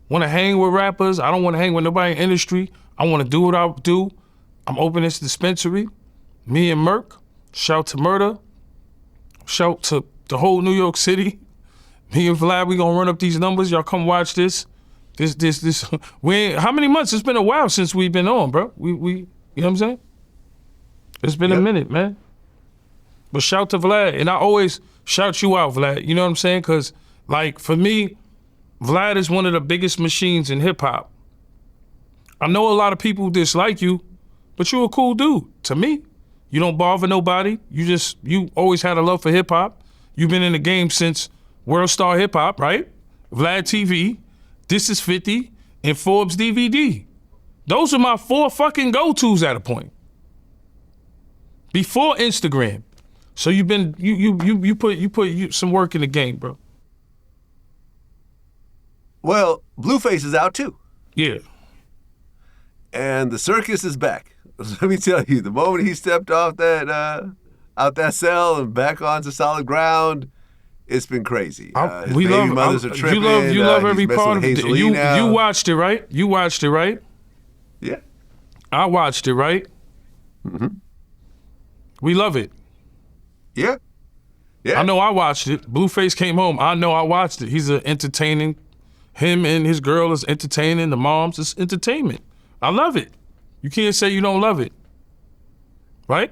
B: want to hang with rappers. I don't want to hang with nobody in the industry. I want to do what I do. I'm opening this dispensary. Me and Merc. Shout to Murder. Shout to the whole New York City. Me and Vlad, we gonna run up these numbers. Y'all come watch this. This. How many months? It's been a while since we've been on, bro. We you know what I'm saying? It's been a minute, man. But shout to Vlad. And I always shout you out, Vlad. You know what I'm saying? Because, like, for me, Vlad is one of the biggest machines in hip-hop. I know a lot of people dislike you, but you a cool dude. To me, you don't bother nobody. You always had a love for hip hop. You've been in the game since World Star Hip Hop, right? VladTV, This Is 50, and Forbes DVD. Those are my 4 fucking go-tos at a point. Before Instagram. So you put some work in the game, bro.
A: Well, Blueface is out too.
B: Yeah.
A: And the circus is back. Let me tell you, the moment he stepped off that cell and back onto solid ground, it's been crazy. His baby mothers are tripping.
B: You love every part of it. You watched it, right? You watched it, right?
A: Yeah.
B: I watched it, right?
A: Mm-hmm.
B: We love it.
A: Yeah. Yeah.
B: I know I watched it. Blueface came home. I know I watched it. He's entertaining. Him and his girl is entertaining. The moms is entertainment. I love it. You can't say you don't love it, right?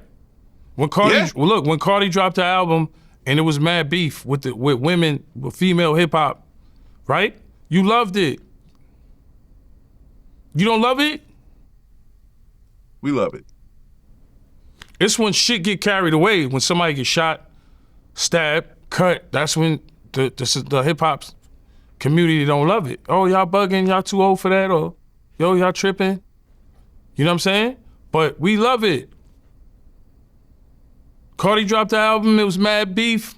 B: When Cardi dropped the album and it was mad beef with women, with female hip hop, right? You loved it. You don't love it?
A: We love it.
B: It's when shit get carried away, when somebody gets shot, stabbed, cut. That's when the hip hop community don't love it. Oh, y'all bugging, y'all too old for that, or yo, y'all tripping. You know what I'm saying? But we love it. Cardi dropped the album, it was mad beef.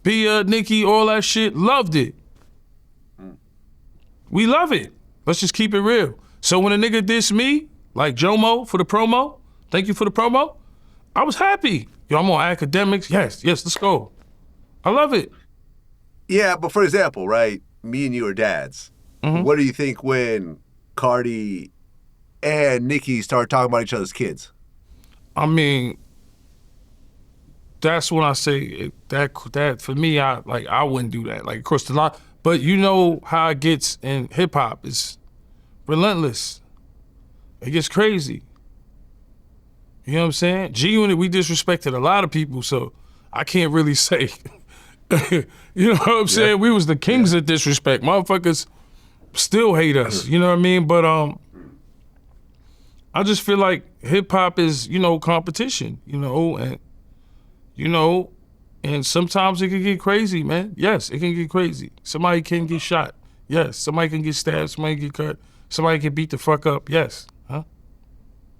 B: Bia, Nicki, all that shit, loved it. We love it. Let's just keep it real. So when a nigga diss me, like Jomo for the promo, thank you for the promo, I was happy. Yo, I'm on Akademiks. Yes, let's go. I love it.
A: Yeah, but for example, right, me and you are dads.
B: Mm-hmm.
A: What do you think when Cardi and Nicki start talking about each other's kids?
B: I mean, that's when I say that for me, I wouldn't do that. Like, across the line. But you know how it gets in hip hop. It's relentless. It gets crazy. You know what I'm saying? G-Unit, we disrespected a lot of people, so I can't really say. You know what I'm saying? We was the kings of disrespect. Motherfuckers still hate us. You know what I mean? But I just feel like hip hop is, competition. And sometimes it can get crazy, man. Yes, it can get crazy. Somebody can get shot. Yes, somebody can get stabbed. Somebody can get cut. Somebody can beat the fuck up. Yes. Huh?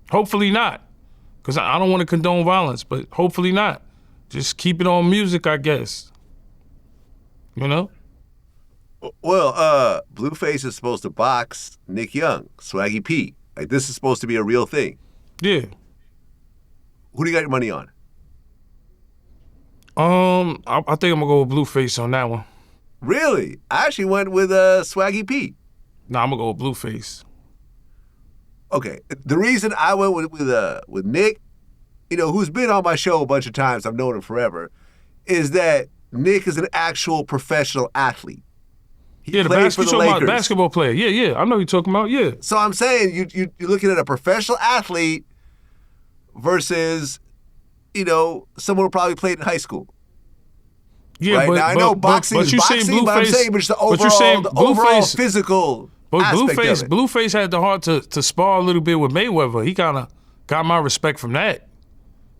B: Hopefully not. Because I don't want to condone violence, but hopefully not. Just keep it on music, I guess. You know?
A: Well, Blueface is supposed to box Nick Young, Swaggy P. Like, this is supposed to be a real thing.
B: Yeah.
A: Who do you got your money on?
B: I think I'm gonna go with Blueface on that one.
A: Really? I actually went with Swaggy P.
B: Nah, I'm gonna go with Blueface.
A: Okay. The reason I went with Nick, who's been on my show a bunch of times, I've known him forever, is that Nick is an actual professional athlete. He played for the Lakers.
B: Basketball player. Yeah. I know who you're talking about. Yeah.
A: So I'm saying you're looking at a professional athlete versus, someone who probably played in high school.
B: Yeah,
A: right? Now I know boxing is boxing, but I'm saying just the overall physical aspect of it.
B: Blueface had the heart to spar a little bit with Mayweather. He kind of got my respect from that.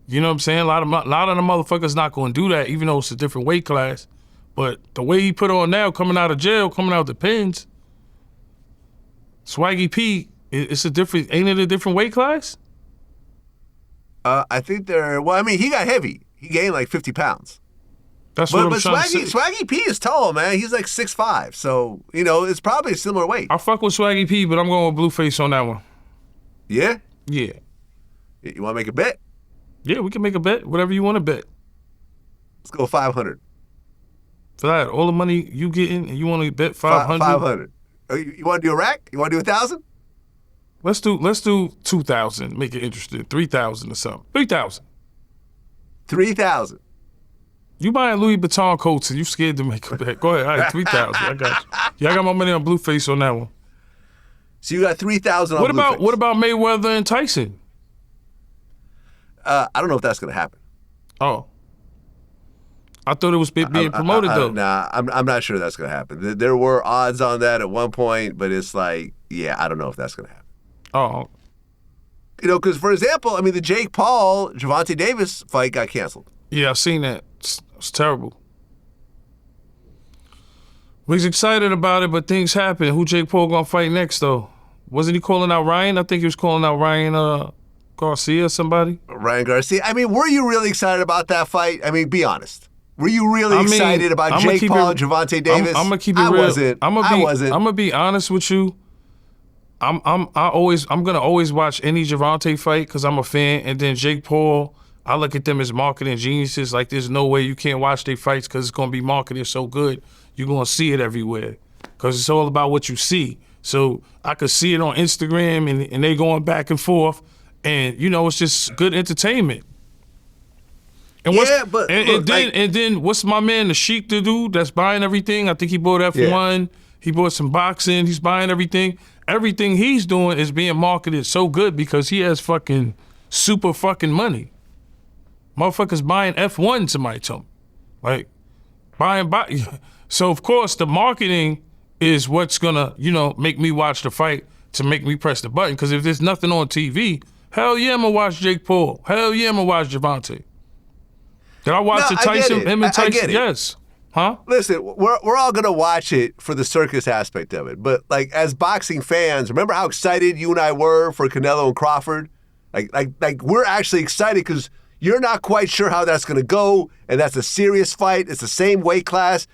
B: You know what I'm saying? A lot of the motherfuckers not going to do that, even though it's a different weight class. But the way he put on now, coming out of jail, coming out the pins, Swaggy P, ain't it a different weight class?
A: I think he got heavy. He gained like 50 pounds.
B: That's what I'm trying to say.
A: Swaggy P is tall, man. He's like 6'5", so, it's probably a similar weight.
B: I fuck with Swaggy P, but I'm going with Blueface on that one.
A: Yeah?
B: Yeah.
A: You want to make a bet?
B: Yeah, we can make a bet. Whatever you want to bet.
A: Let's go 500.
B: For that, all the money you getting, and you want to bet 500?
A: 500. You want to do a rack? You want to do 1,000?
B: Let's do 2,000. Make it interesting. 3,000 or something. 3,000.
A: 3,000.
B: You buying Louis Vuitton coats and you scared to make a bet. Go ahead. All right, 3,000. I got you. Yeah, I got my money on Blueface on that one.
A: So you got 3,000 on Blueface.
B: What about Mayweather and Tyson?
A: I don't know if that's going to happen.
B: Oh. I thought it was being promoted, though.
A: Nah, I'm not sure that's going to happen. There were odds on that at one point, but it's like, I don't know if that's going to happen.
B: Oh.
A: Because, for example, the Jake Paul, Gervonta Davis fight got canceled.
B: Yeah, I've seen that. It's terrible. We was excited about it, but things happen. Who Jake Paul gonna fight next, though? Wasn't he calling out Ryan? I think he was calling out Ryan Garcia or somebody.
A: Ryan Garcia. Were you really excited about that fight? Be honest. Were you really excited about Jake Paul and Gervonta Davis?
B: I'm gonna keep it real. I wasn't. I'm gonna be honest with you. I'm gonna always watch any Gervonta fight because I'm a fan, and then Jake Paul, I look at them as marketing geniuses. Like, there's no way you can't watch their fights because it's gonna be marketed so good. You're gonna see it everywhere because it's all about what you see. So I could see it on Instagram and they going back and forth, and it's just good entertainment. And then what's my man, the Sheik, the dude that's buying everything? I think he bought F1. Yeah. He bought some boxing. He's buying everything. Everything he's doing is being marketed so good because he has fucking super fucking money. Motherfuckers buying F1, somebody told me. Like, buying. So, of course, the marketing is what's gonna, make me watch the fight to make me press the button. Because if there's nothing on TV, hell yeah, I'm gonna watch Jake Paul. Hell yeah, I'm gonna watch Gervonta. Did I watch the Tyson? Him and Tyson?
A: I get it.
B: Yes. Huh?
A: Listen, we're all gonna watch it for the circus aspect of it, but like as boxing fans, remember how excited you and I were for Canelo and Crawford? Like we're actually excited because you're not quite sure how that's gonna go, and that's a serious fight. It's the same weight class.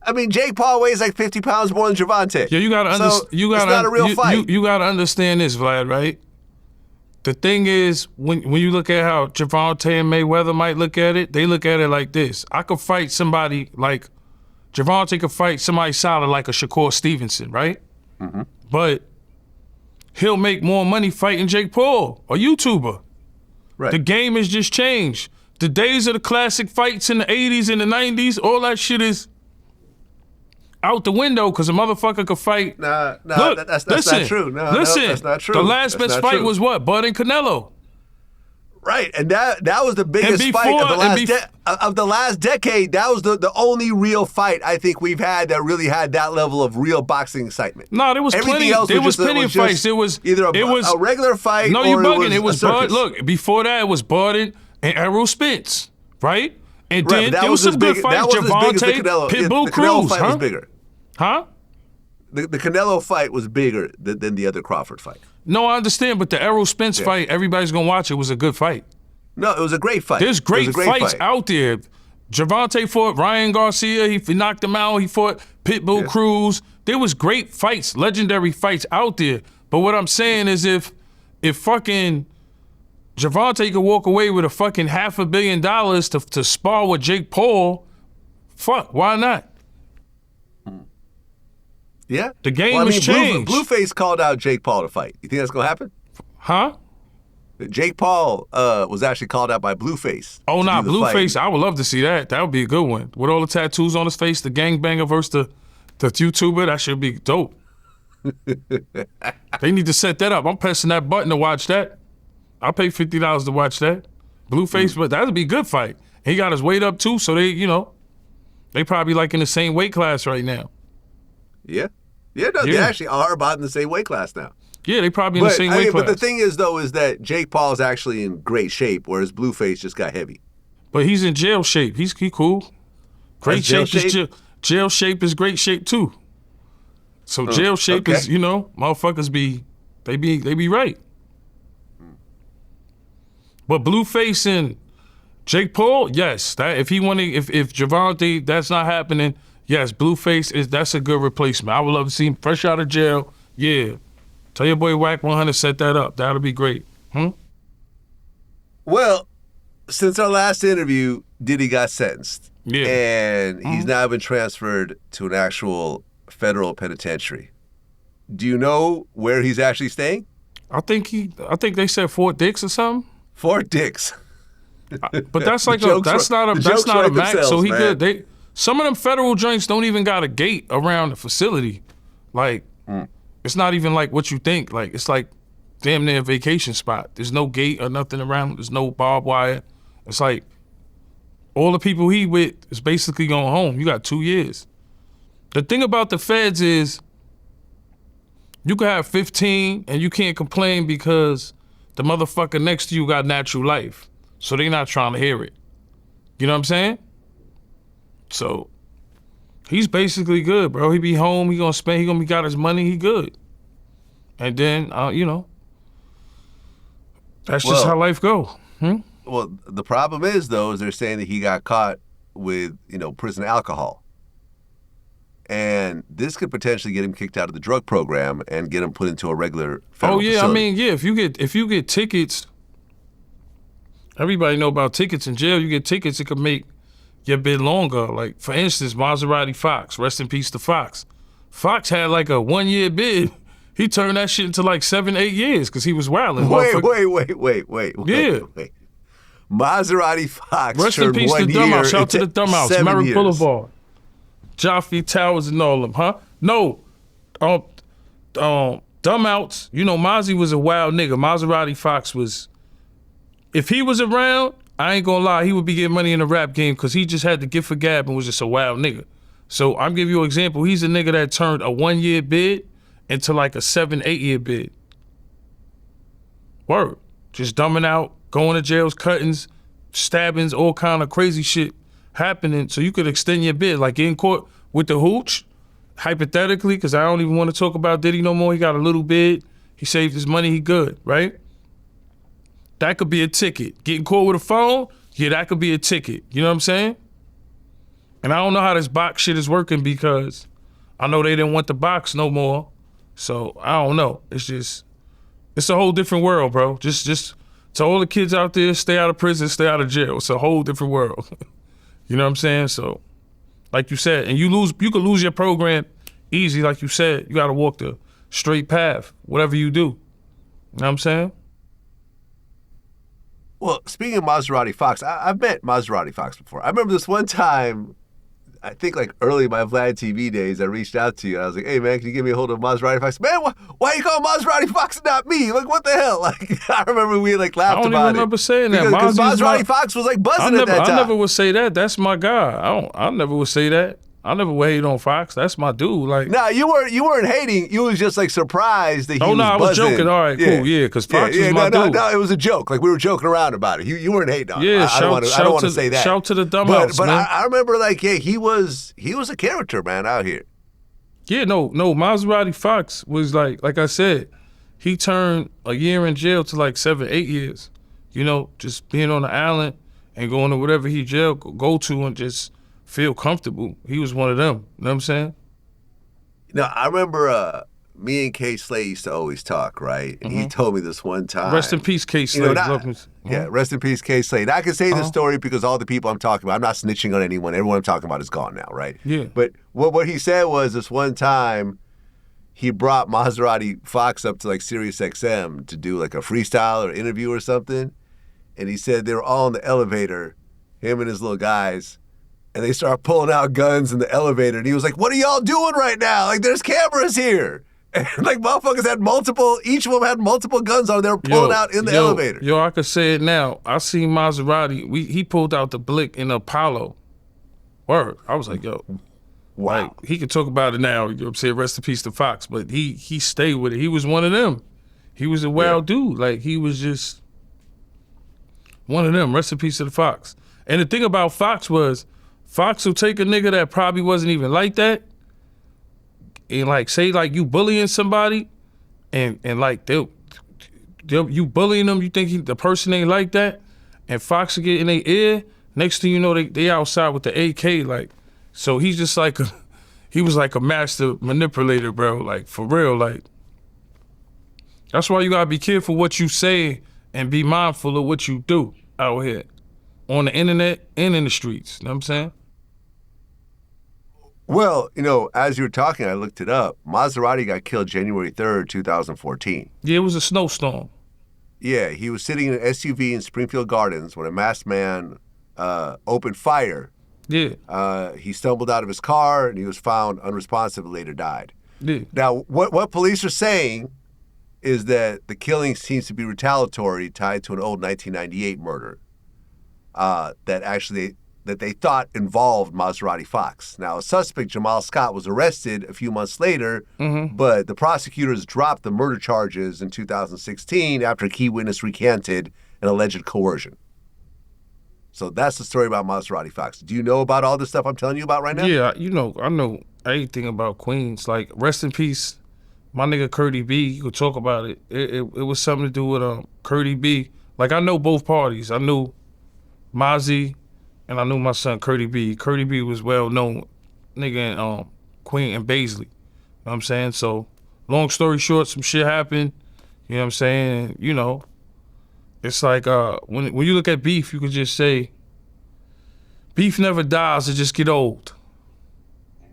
A: I mean, Jake Paul weighs like 50 pounds more than Gervonta.
B: Yeah, you gotta understand. It's
A: not a real fight.
B: You gotta understand this, Vlad. Right? The thing is, when you look at how Gervonta and Mayweather might look at it, they look at it like this. I could fight somebody like Gervonta could fight somebody solid like a Shakur Stevenson, right? Mm-hmm. But he'll make more money fighting Jake Paul, a YouTuber. Right. The game has just changed. The days of the classic fights in the 80s and the 90s, all that shit is out the window because a motherfucker could fight.
A: Look, that's not true. Listen, that's not true.
B: The last best fight was what? Bud and Canelo.
A: Right, and that was the biggest fight of the last decade. That was the only real fight I think we've had that really had that level of real boxing excitement.
B: No, there was plenty. There was plenty of fights. It was
A: either a regular fight.
B: No,
A: or
B: you bugging.
A: It was
B: Bud. Look, before that it was Bud and Errol Spence, right? And
A: then
B: there was some good fights. Gervonta, Pitbull, Cruz.
A: The Canelo fight was bigger.
B: Huh?
A: The Canelo fight was bigger than the other Crawford fight.
B: No, I understand, but the Errol Spence fight, everybody's going to watch it, was a good fight.
A: No, it was a great fight.
B: There's great fights out there. Gervonta fought Ryan Garcia. He knocked him out. He fought Pitbull Cruz. There was great fights, legendary fights out there. But what I'm saying is if fucking Gervonta could walk away with a fucking $500 million to spar with Jake Paul, fuck, why not?
A: Yeah.
B: The game has changed.
A: Blueface called out Jake Paul to fight. You think that's going to happen?
B: Huh?
A: Jake Paul was actually called out by Blueface.
B: Oh, nah, Blueface, I would love to see that. That would be a good one. With all the tattoos on his face, the gangbanger versus the YouTuber, that should be dope. They need to set that up. I'm pressing that button to watch that. I'll pay $50 to watch that. Blueface, but that would be a good fight. He got his weight up too, so they probably like in the same weight class right now.
A: Yeah. Yeah, no, they actually are about in the same weight class now.
B: Yeah, they probably in the same weight class.
A: But the thing is, though, is that Jake Paul is actually in great shape, whereas Blueface just got heavy.
B: But he's in jail shape. He cool. Great shape is jail shape is great shape too. So jail shape is, motherfuckers be right. But Blueface and Jake Paul, yes. That if Gervonta, that's not happening. Yes, Blueface that's a good replacement. I would love to see him fresh out of jail. Yeah. Tell your boy Wack 100 set that up. That'll be great.
A: Well, since our last interview, Diddy got sentenced.
B: Yeah.
A: And he's now been transferred to an actual federal penitentiary. Do you know where he's actually staying?
B: I think they said Fort Dix or something.
A: Fort Dix.
B: But that's like that's not a max, so he good. Some of them federal joints don't even got a gate around the facility. Like, it's not even like what you think. Like, it's like damn near a vacation spot. There's no gate or nothing around. There's no barbed wire. It's like all the people he with is basically going home. You got 2 years. The thing about the feds is you could have 15 and you can't complain because the motherfucker next to you got natural life. So they not trying to hear it. You know what I'm saying? So he's basically good, bro. He be home. He gonna got his money. He good. And then that's just how life go.
A: Well, the problem is though, is they're saying that he got caught with prison alcohol, and this could potentially get him kicked out of the drug program and get him put into a regular federal facility.
B: I mean, yeah. If you get tickets, everybody know about tickets in jail. You get tickets, it could make your bid longer. Like, for instance, Maserati Fox, rest in peace to Fox. Fox had like a 1-year bid. He turned that shit into like 7-8 years because he was wilding.
A: Wait.
B: Yeah.
A: Maserati Fox.
B: Rest in peace to Dumbhouse. Shout out to the Dumbhouse. Merrick Boulevard. Joffrey Towers and all of them, huh? No. Dumbouts, Mozzie was a wild nigga. Maserati Fox was, if he was around, I ain't gonna lie, he would be getting money in the rap game because he just had the gift for gab and was just a wild nigga. So I'm giving you an example. He's a nigga that turned a 1-year bid into like a 7-8 year bid. Word. Just dumbing out, going to jails, cuttings, stabbings, all kind of crazy shit happening. So you could extend your bid. Like in court with the Hooch, hypothetically, because I don't even want to talk about Diddy no more. He got a little bid. He saved his money. He good, right? That could be a ticket. Getting caught with a phone, yeah, that could be a ticket. You know what I'm saying? And I don't know how this box shit is working because I know they didn't want the box no more. So I don't know. It's a whole different world, bro. Just to all the kids out there, stay out of prison, stay out of jail. It's a whole different world. You know what I'm saying? So, like you said, and you could lose your program easy, like you said. You gotta walk the straight path, whatever you do. You know what I'm saying?
A: Well, speaking of Maserati Fox, I've met Maserati Fox before. I remember this one time, I think like early in my VladTV days, I reached out to you and I was like, hey man, can you give me a hold of Maserati Fox? Man, why you call Maserati Fox and not me? Like, what the hell? Like, I remember we like laughed about it.
B: I don't even remember saying that.
A: Because Maserati Fox was like buzzing at that time.
B: I never would say that. That's my guy. I never would say that. I never would hate on Fox. That's my dude. Like,
A: nah, you weren't hating. You was just like surprised that he was buzzing.
B: I was joking. All right, cool. Yeah, because Fox was my dude.
A: No, it was a joke. Like we were joking around about it. You weren't hating on it.
B: Yeah,
A: I don't want to say that.
B: Shout to the dumbouts,
A: but
B: man.
A: I remember like, yeah, he was a character, man, out here.
B: Yeah, no, Maserati Fox was like I said, he turned a year in jail to like 7-8 years. You know, just being on the island and going to whatever he jail go to and just feel comfortable. He was one of them. You know what I'm saying?
A: Now, I remember me and K Slay used to always talk, right? And he told me this one time.
B: Rest in peace, K Slay.
A: Yeah, rest in peace, K Slay. Now, I can say this story because all the people I'm talking about, I'm not snitching on anyone. Everyone I'm talking about is gone now, right?
B: Yeah.
A: But what he said was this one time, he brought Maserati Fox up to like Sirius XM to do like a freestyle or interview or something. And he said they were all in the elevator, him and his little guys, and they started pulling out guns in the elevator. And he was like, what are y'all doing right now? Like, there's cameras here. And like motherfuckers had each of them had multiple guns on. They were pulling out in the elevator.
B: Yo, I could say it now. I seen Maserati. He pulled out the Bleek in Apollo. Word. I was like, yo.
A: Wow.
B: Like, he could talk about it now. You know what I'm saying? Rest in peace to Fox. But he stayed with it. He was one of them. He was a wild dude. Like, he was just one of them. Rest in peace to the Fox. And the thing about Fox was, Fox will take a nigga that probably wasn't even like that and like say like you bullying somebody and like you bullying them, you think the person ain't like that, and Fox will get in their ear. Next thing you know, they outside with the AK. Like, so he's just like he was like a master manipulator, bro. Like, for real. Like, that's why you gotta be careful what you say and be mindful of what you do out here on the internet and in the streets. You know what I'm saying?
A: Well, you know, as you were talking, I looked it up. Maserati got killed January 3rd, 2014.
B: Yeah, it was a snowstorm.
A: Yeah, he was sitting in an SUV in Springfield Gardens when a masked man opened fire.
B: Yeah.
A: He stumbled out of his car and he was found unresponsive and later died.
B: Yeah.
A: Now, what police are saying is that the killing seems to be retaliatory, tied to an old 1998 murder that they thought involved Maserati Fox. Now, a suspect, Jamal Scott, was arrested a few months later, but the prosecutors dropped the murder charges in 2016 after a key witness recanted an alleged coercion. So that's the story about Maserati Fox. Do you know about all this stuff I'm telling you about right now?
B: Yeah, you know, I know everything about Queens. Like, rest in peace, my nigga Curdy B. You could talk about it. It was something to do with Curdy B. Like, I know both parties. I knew Mozzie, and I knew my son Curdy B. Curdy B was well known nigga in Queen and Baisley. You know what I'm saying? So, long story short, some shit happened. You know what I'm saying? You know, it's like when you look at beef, you could just say, beef never dies, it just get old. You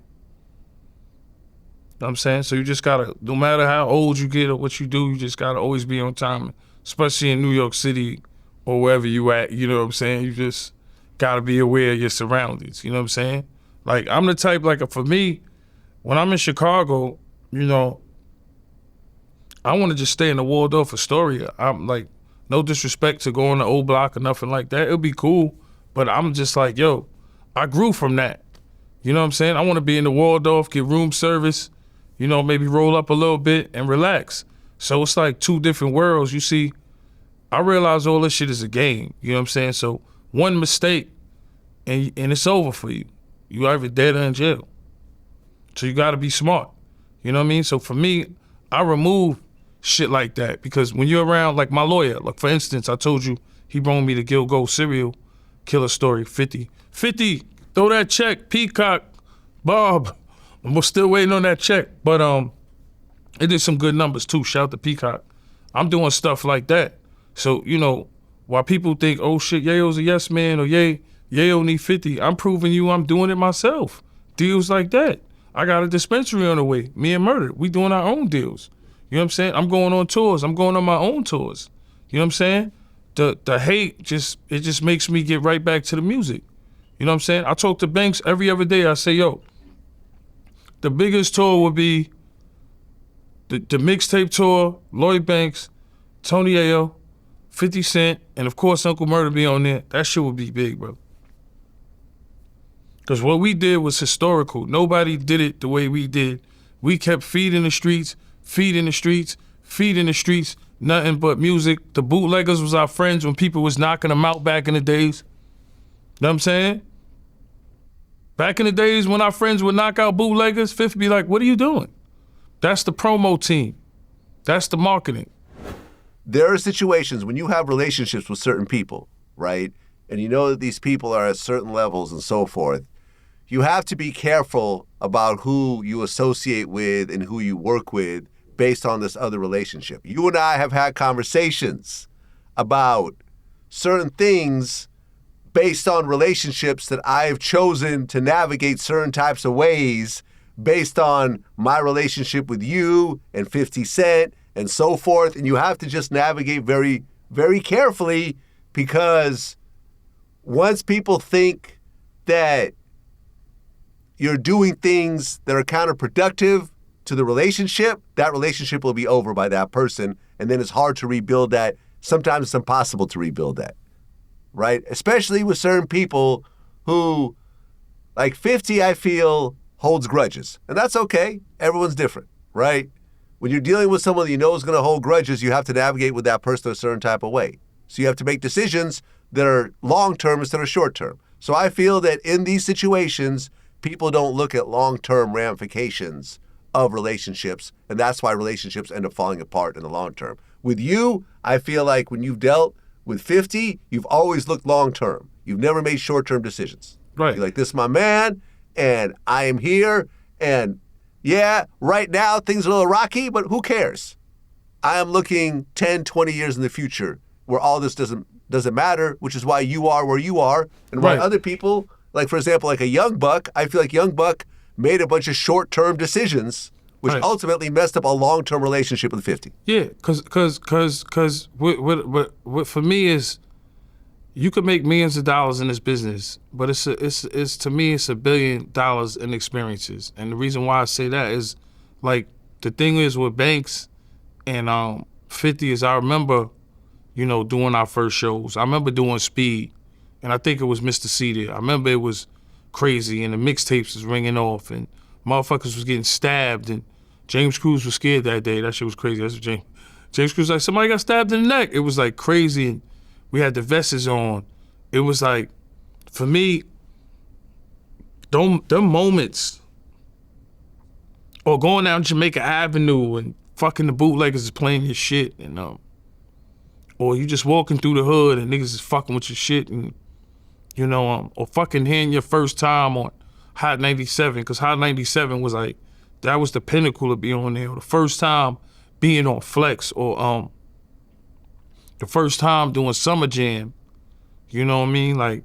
B: know what I'm saying? So you just gotta, no matter how old you get or what you do, you just gotta always be on time, especially in New York City or wherever you at, you know what I'm saying? You just gotta be aware of your surroundings, you know what I'm saying? Like, I'm the type, like, for me, when I'm in Chicago, you know, I wanna just stay in the Waldorf Astoria. I'm like, no disrespect to going to Old Block or nothing like that. It'll be cool, but I'm just like, yo, I grew from that. You know what I'm saying? I want to be in the Waldorf, get room service, you know, maybe roll up a little bit and relax. So it's like two different worlds. You see, I realize all this shit is a game. You know what I'm saying? So one mistake and it's over for you. You either dead or in jail. So you got to be smart. You know what I mean? So for me, I remove shit like that because when you're around, like my lawyer, like for instance, I told you he brought me the Gilgo serial killer story, 50. 50, throw that check, Peacock, Bob. We're still waiting on that check. But it did some good numbers too. Shout out to Peacock. I'm doing stuff like that. So, you know, while people think, oh shit, Yayo's a yes man or Yayo need 50, I'm proving you I'm doing it myself. Deals like that. I got a dispensary on the way. Me and Murder, we doing our own deals. You know what I'm saying? I'm going on tours. I'm going on my own tours. You know what I'm saying? The hate just makes me get right back to the music. You know what I'm saying? I talk to Banks every other day. I say, yo, the biggest tour would be the mixtape tour, Lloyd Banks, Tony Yayo, 50 Cent, and of course Uncle Murder be on there. That shit would be big, bro. Because what we did was historical. Nobody did it the way we did. We kept feeding the streets, nothing but music. The bootleggers was our friends when people was knocking them out back in the days. Know what I'm saying? Back in the days when our friends would knock out bootleggers, Fifth be like, what are you doing? That's the promo team. That's the marketing.
A: There are situations when you have relationships with certain people, right? And you know that these people are at certain levels and so forth. You have to be careful about who you associate with and who you work with based on this other relationship. You and I have had conversations about certain things based on relationships that I've chosen to navigate certain types of ways based on my relationship with you and 50 Cent and so forth. And you have to just navigate very, very carefully because once people think that you're doing things that are counterproductive to the relationship, that relationship will be over by that person. And then it's hard to rebuild that. Sometimes it's impossible to rebuild that, right? Especially with certain people who, like 50, I feel, holds grudges. And that's okay. Everyone's different, right? When you're dealing with someone that you know is going to hold grudges, you have to navigate with that person a certain type of way. So you have to make decisions that are long-term instead of short-term. So I feel that in these situations, people don't look at long-term ramifications of relationships, and that's why relationships end up falling apart in the long term. With you, I feel like when you've dealt with 50, you've always looked long-term. You've never made short-term decisions.
B: Right.
A: You're like, this is my man, and I am here, and yeah, right now things are a little rocky, but who cares? I am looking 10, 20 years in the future where all this doesn't matter, which is why you are where you are, and why other people, like for example, like a Young Buck, I feel like Young Buck made a bunch of short-term decisions, which ultimately messed up a long-term relationship with 50.
B: Yeah, cause what for me is, you could make millions of dollars in this business, but it's to me it's $1 billion in experiences, and the reason why I say that is, like, the thing is with Banks and 50 is I remember, you know, doing our first shows. I remember doing Speed, and I think it was Mr. C there. I remember it was crazy, and the mixtapes was ringing off, and motherfuckers was getting stabbed, and James Cruz was scared that day. That shit was crazy. That's what James Cruz was like, somebody got stabbed in the neck. It was like crazy, and we had the vests on. It was like, for me, them moments, or going down Jamaica Avenue and fucking the bootleggers is playing your shit, and or you just walking through the hood and niggas is fucking with your shit, and you know, or fucking hearing your first time on Hot 97, because Hot 97 was like, that was the pinnacle of being on there. Or the first time being on Flex, or the first time doing Summer Jam. You know what I mean? Like,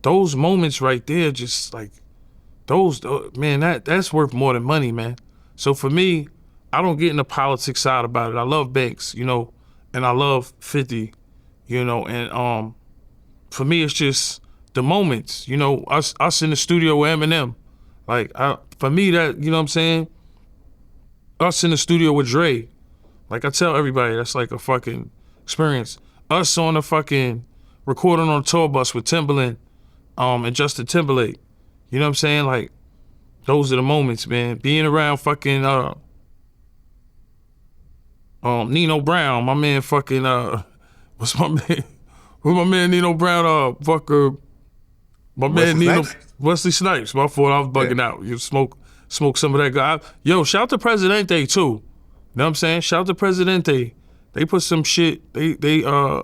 B: those moments right there, just like, those, man, that's worth more than money, man. So for me, I don't get in the politics side about it. I love Banks, you know, and I love 50, you know, and for me, it's just the moments, you know, us in the studio with Eminem. Like, for me, that, you know what I'm saying? Us in the studio with Dre. Like, I tell everybody, that's like a fucking experience. Us on the fucking recording on a tour bus with Timbaland and Justin Timberlake. You know what I'm saying? Like, Those are the moments, man. Being around fucking Nino Brown, my man fucking what's my man? Who's my man Nino Brown? My man Nino Wesley Snipes. My fault, I was bugging out. You smoke some of that guy. Yo, shout to Presidente too. You know what I'm saying? Shout to Presidente. They put some shit. I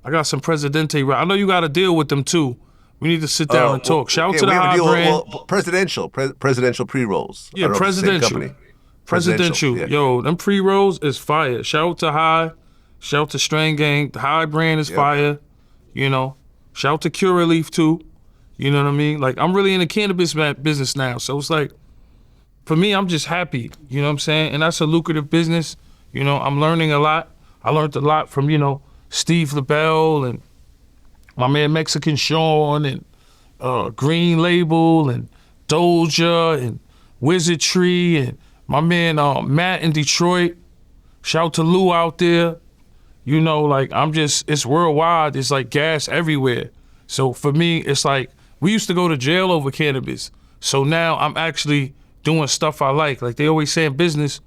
B: got some Presidente. I know you got to deal with them too. We need to sit down and talk. Shout out to the high brand.
A: Presidential pre-rolls.
B: Yeah, Presidential.
A: Yeah.
B: Yo, them pre-rolls is fire. Shout out to High. Shout out to Strain Gang. The High brand is fire. You know. Shout out to Cure Relief too. You know what I mean? Like, I'm really in the cannabis business now. So it's like, for me, I'm just happy. You know what I'm saying? And that's a lucrative business. You know, I'm learning a lot. I learned a lot from, you know, Steve LaBelle and my man Mexican Sean and Green Label and Doja and Wizardry and my man Matt in Detroit. Shout out to Lou out there. You know, like, it's worldwide. It's like gas everywhere. So for me, it's like, we used to go to jail over cannabis. So now I'm actually doing stuff I like. Like they always say in business,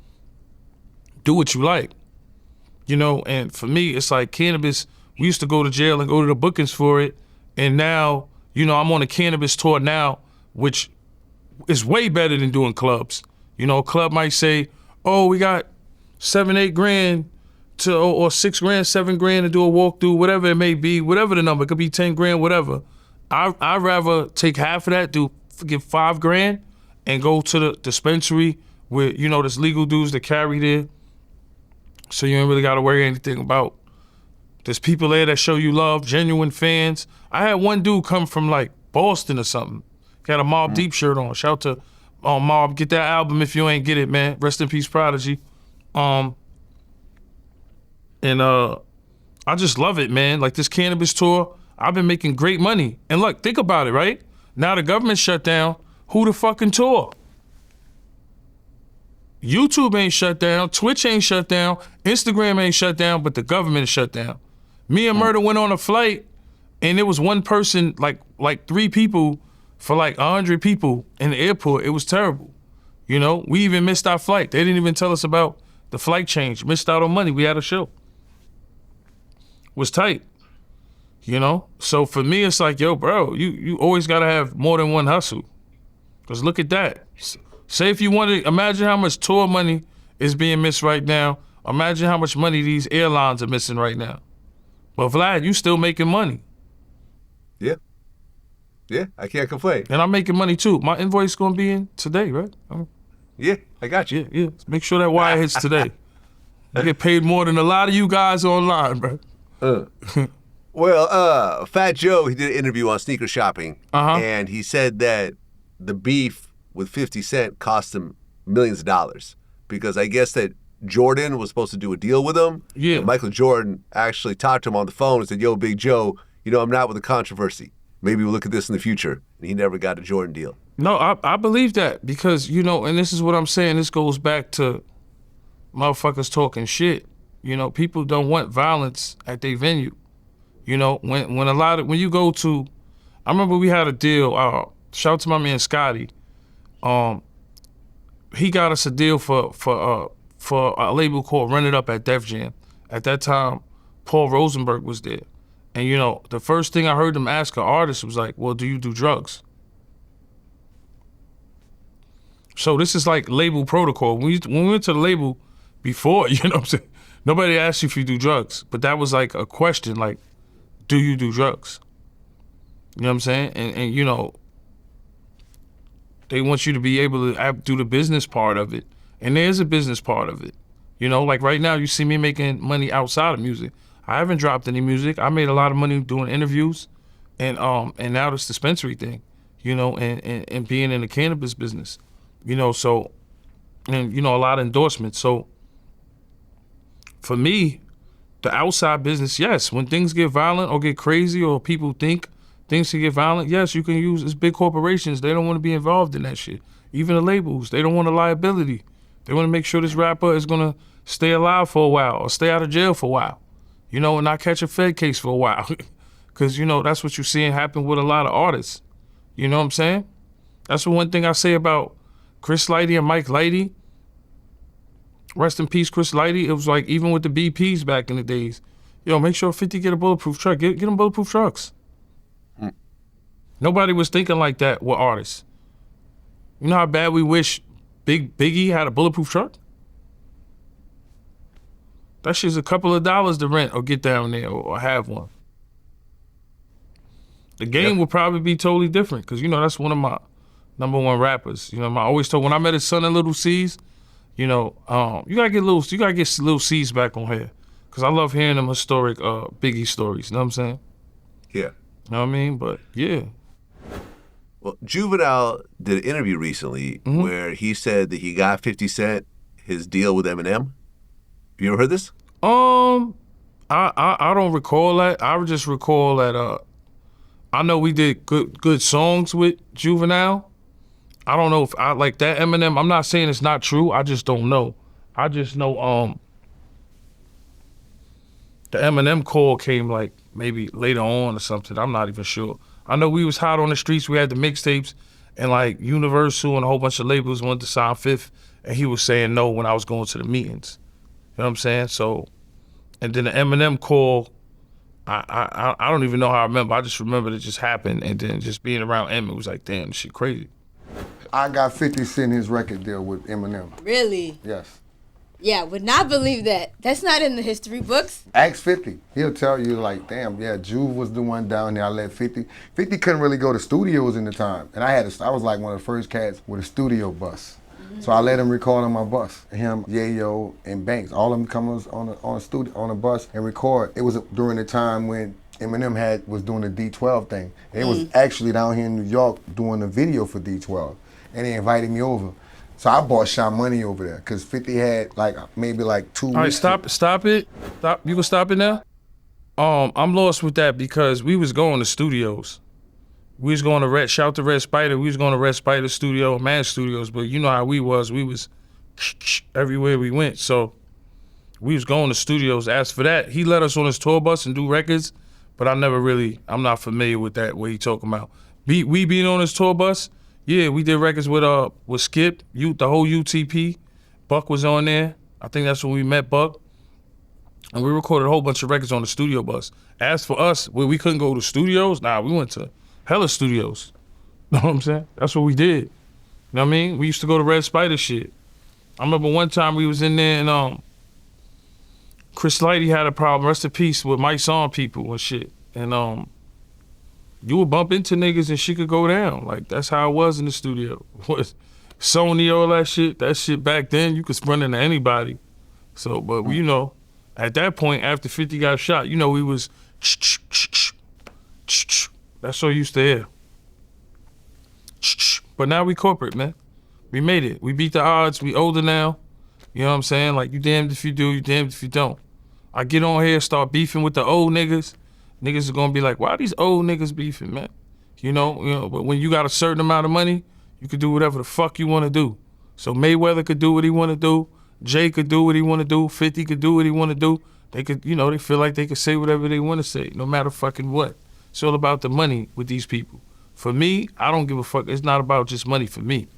B: do what you like. You know, and for me, it's like cannabis, we used to go to jail and go to the bookings for it. And now, you know, I'm on a cannabis tour now, which is way better than doing clubs. You know, a club might say, oh, we got $7-8 grand or $6 grand, $7 grand to do a walkthrough, whatever it may be, whatever the number, it could be 10 grand, whatever. I'd rather take half of that, give $5 grand and go to the dispensary where, you know, there's legal dudes that carry there. So you ain't really got to worry anything about. There's people there that show you love, genuine fans. I had one dude come from like Boston or something. He had a Mobb Deep shirt on. Shout out to Mobb, get that album if you ain't get it, man. Rest in peace, Prodigy. And I just love it, man. Like this cannabis tour, I've been making great money. And look, think about it, right? Now the government shut down, who the fucking tour? YouTube ain't shut down, Twitch ain't shut down, Instagram ain't shut down, but the government is shut down. Me and Murder went on a flight, and there was one person, like 3 people for like 100 people in the airport. It was terrible. You know, we even missed our flight. They didn't even tell us about the flight change. Missed out on money. We had a show. Was tight. You know? So for me, it's like, yo, bro, you always gotta have more than one hustle. Cause look at that. Say if you want to, imagine how much tour money is being missed right now. Imagine how much money these airlines are missing right now. But Vlad, you still making money.
A: Yeah. Yeah, I can't complain.
B: And I'm making money too. My invoice gonna be in today, right?
A: Yeah, I got you.
B: Yeah. Make sure that wire hits today. I get paid more than a lot of you guys online, bro.
A: Well, Fat Joe, he did an interview on Sneaker Shopping, and he said that the beef with 50 Cent cost him millions of dollars because I guess that Jordan was supposed to do a deal with him.
B: Yeah.
A: And Michael Jordan actually talked to him on the phone and said, yo, Big Joe, you know, I'm not with the controversy. Maybe we'll look at this in the future. And he never got a Jordan deal.
B: No, I believe that because, you know, and this is what I'm saying, this goes back to motherfuckers talking shit. You know, people don't want violence at their venue. You know, when you go to, I remember we had a deal, shout out to my man Scotty. He got us a deal for a label called Run It Up at Def Jam. At that time, Paul Rosenberg was there. And you know, the first thing I heard them ask an artist was like, well, do you do drugs? So this is like label protocol. When we went to the label before, you know what I'm saying? Nobody asked you if you do drugs, but that was like a question, like, do you do drugs? You know what I'm saying? And you know, they want you to be able to do the business part of it. And there's a business part of it. You know, like right now, you see me making money outside of music. I haven't dropped any music. I made a lot of money doing interviews and now this dispensary thing, you know, and being in the cannabis business, you know, so, and, you know, a lot of endorsements. So for me, the outside business, yes, when things get violent or get crazy or people think things can get violent, yes, you can use, it's big corporations. They don't want to be involved in that shit. Even the labels, they don't want a liability. They want to make sure this rapper is going to stay alive for a while or stay out of jail for a while, you know, and not catch a Fed case for a while. Because, you know, that's what you're seeing happen with a lot of artists. You know what I'm saying? That's the one thing I say about Chris Lighty and Mike Lighty. Rest in peace, Chris Lighty. It was like, even with the BPs back in the days, yo, make sure 50 get a bulletproof truck. Get them bulletproof trucks. Nobody was thinking like that with artists. You know how bad we wish Biggie had a bulletproof truck? That shit's a couple of dollars to rent or get down there or have one. The game would probably be totally different because, you know, that's one of my #1 rappers. You know, I always told, when I met his son in Little C's, you know, you gotta get Little C's back on here because I love hearing them historic Biggie stories. You know what I'm saying?
A: Yeah.
B: You know what I mean? But yeah.
A: Well, Juvenile did an interview recently where he said that he got 50 Cent his deal with Eminem. You ever heard this?
B: I don't recall that. I would just recall that I know we did good songs with Juvenile. I don't know if I like that Eminem. I'm not saying it's not true. I just don't know. I just know the Eminem call came like maybe later on or something. I'm not even sure. I know we was hot on the streets. We had the mixtapes and like Universal and a whole bunch of labels wanted to sign Fifth, and he was saying no when I was going to the meetings. You know what I'm saying? So, and then the Eminem call, I don't even know how I remember. I just remember it just happened, and then just being around Em, it was like, damn, this shit crazy.
F: I got 50 Cent his record deal with Eminem.
G: Really?
F: Yes.
G: Yeah, would not believe that. That's not in the history books.
F: Ask 50. He'll tell you like, damn, yeah, Juve was the one down there. I let 50. 50 couldn't really go to studios in the time. And I was like one of the first cats with a studio bus. So I let him record on my bus. Him, Yayo, and Banks. All of them come on a bus and record. It was during the time when Eminem was doing the D12 thing. They was actually down here in New York doing a video for D12. And they invited me over. So I bought Sha Money over there because 50 had maybe 2 weeks.
B: All right, stop it. Stop. You can stop it now? I'm lost with that because we was going to studios. We was going to shout to Red Spider. We was going to Red Spider Studio, Mad Studios, but you know how we was everywhere we went. So we was going to studios. As for that, he let us on his tour bus and do records, but I'm not familiar with that, what he talking about. We being on his tour bus, yeah, we did records with Skip, the whole UTP. Buck was on there. I think that's when we met Buck. And we recorded a whole bunch of records on the studio bus. As for us, where we couldn't go to studios, we went to hella studios. You know what I'm saying? That's what we did. You know what I mean? We used to go to Red Spider shit. I remember one time we was in there and Chris Lighty had a problem, rest in peace, with Mike's On people and shit. And you would bump into niggas and shit could go down. Like, that's how it was in the studio. Sony, all that shit back then, you could run into anybody. So, but you know, at that point, after 50 got shot, you know, we was that's all you used to hear. But now we corporate, man. We made it. We beat the odds. We older now. You know what I'm saying? Like, you damned if you do, you damned if you don't. I get on here, start beefing with the old niggas. Niggas are gonna be like, why are these old niggas beefing, man? You know, but when you got a certain amount of money, you can do whatever the fuck you wanna do. So Mayweather could do what he wanna do. Jay could do what he wanna do. 50 could do what he wanna do. They could, you know, they feel like they could say whatever they wanna say, no matter fucking what. It's all about the money with these people. For me, I don't give a fuck. It's not about just money for me. You know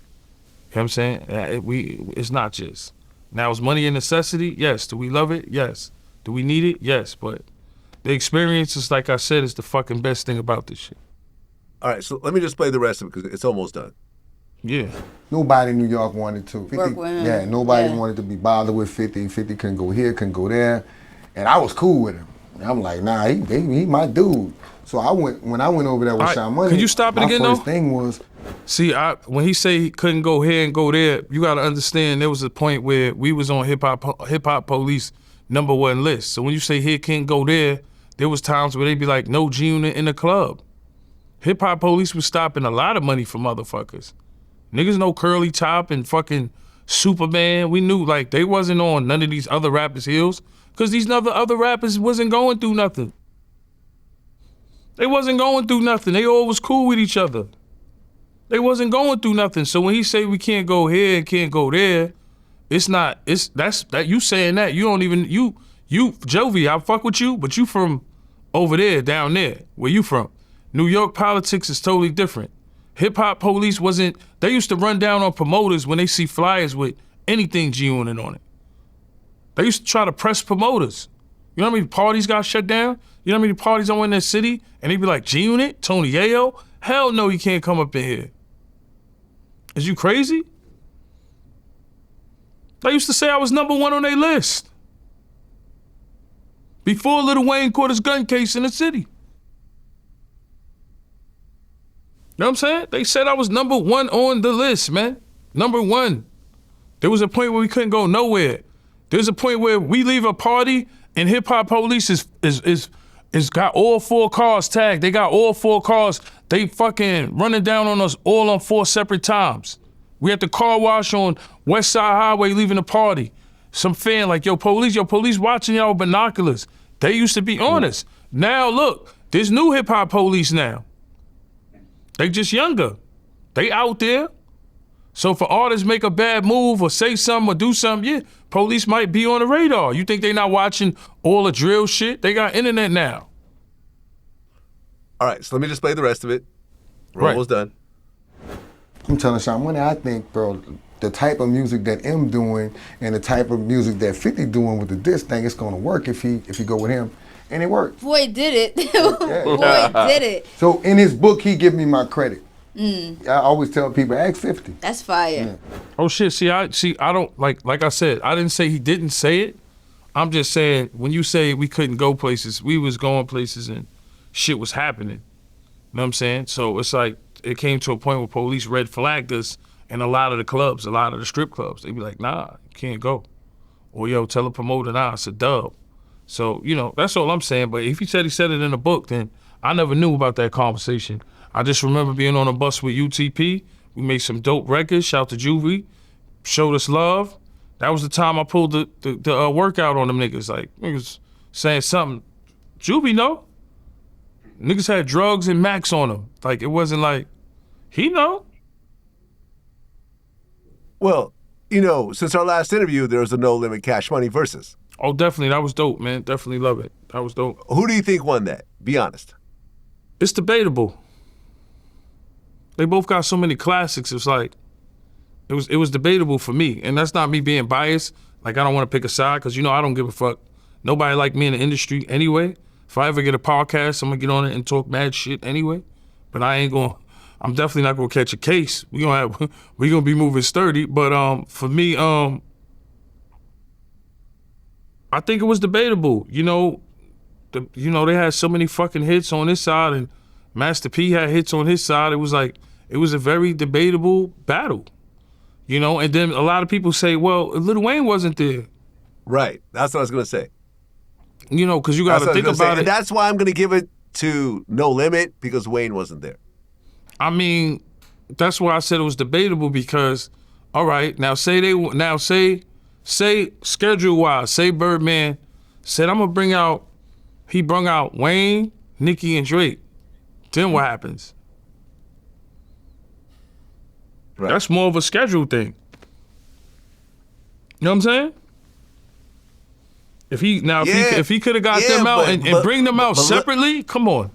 B: what I'm saying? It's not just. Now, is money a necessity? Yes. Do we love it? Yes. Do we need it? Yes. But the experience is, like I said, is the fucking best thing about this shit.
A: All right, so let me just play the rest of it because it's almost done.
B: Yeah.
F: Nobody in New York wanted to. 50,
G: work with him.
F: Yeah, nobody wanted to be bothered with 50. 50 couldn't go here, couldn't go there. And I was cool with him. And I'm like, nah, he my dude. So when I went over there with Sha Money,
B: can you stop it again, though?
F: my first thing was...
B: See, when he say he couldn't go here and go there, you got to understand there was a point where we was on hip hop police #1 list. So when you say here can't go there was times where they'd be like, no G-Unit in the club. Hip hop police was stopping a lot of money from motherfuckers. Niggas know Curly Top and fucking Superman. We knew like they wasn't on none of these other rappers' heels because these other rappers wasn't going through nothing. They wasn't going through nothing. They all was cool with each other. They wasn't going through nothing. So when he say we can't go here and can't go there, that's you saying that. You don't even, you Jovi, I fuck with you, but you from over there, down there. Where you from? New York politics is totally different. Hip hop police wasn't. They used to run down on promoters when they see flyers with anything G-Unit on it. They used to try to press promoters. You know how many parties got shut down? You know how many parties I went in that city? And they'd be like, G-Unit, Tony Yayo? Hell no, he can't come up in here. Is you crazy? They used to say I was number 1 on their list. Before Lil Wayne caught his gun case in the city. You know what I'm saying? They said I was number 1 on the list, man. Number 1. There was a point where we couldn't go nowhere. There's a point where we leave a party and hip hop police is got all 4 cars tagged. They got all 4 cars. They fucking running down on us all on 4 separate times. We at the car wash on West Side Highway leaving the party. Some fan like, yo, police watching y'all with binoculars. They used to be on us. Now look, there's new hip hop police now. They just younger. They out there. So if artists make a bad move or say something or do something, yeah, police might be on the radar. You think they not watching all the drill shit? They got internet now.
A: All right, so let me just play the rest of it. We're almost done.
H: I'm telling Sean Money, I think, bro, the type of music that M doing and the type of music that 50 doing with the diss thing, it's gonna work if he go with him. And it worked.
G: Boy did it. Boy did it.
H: So in his book, he give me my credit. I always tell people, ask 50.
G: That's fire.
B: Yeah. Oh shit, I don't like I said, I didn't say he didn't say it. I'm just saying when you say we couldn't go places, we was going places and shit was happening. You know what I'm saying? So it's like it came to a point where police red flagged us in a lot of the clubs, a lot of the strip clubs. They'd be like, nah, you can't go. Or yo, tell a promoter, nah, it's a dub. So, you know, that's all I'm saying. But if he said it in a book, then I never knew about that conversation. I just remember being on a bus with UTP. We made some dope records. Shout out to Juvie. Showed us love. That was the time I pulled the workout on them niggas. Like, niggas saying something. Juvie, no. Niggas had drugs and Max on them. Like, it wasn't like, he know.
A: Well, you know, since our last interview, there was a No Limit Cash Money Verzuz.
B: Oh, definitely. That was dope, man. Definitely love it. That was dope.
A: Who do you think won that? Be honest.
B: It's debatable. They both got so many classics. It's like, it was debatable for me. And that's not me being biased. Like, I don't want to pick a side because, you know, I don't give a fuck. Nobody like me in the industry anyway. If I ever get a podcast, I'm going to get on it and talk mad shit anyway. But I'm definitely not going to catch a case. We going to be moving sturdy. But for me, I think it was debatable. You know, they had so many fucking hits on this side and Master P had hits on his side. It was like, it was a very debatable battle. You know, and then a lot of people say, well, Lil Wayne wasn't there.
A: Right. That's what I was going to say.
B: You know, because you got to think about it.
A: And that's why I'm going to give it to No Limit, because Wayne wasn't there.
B: I mean, that's why I said it was debatable because, all right, now say schedule-wise, say Birdman said, I'm going to bring out, he brung out Wayne, Nicki, and Drake. Then what happens? Right. That's more of a schedule thing. You know what I'm saying? If he could have got them out and bring them out separately, come on.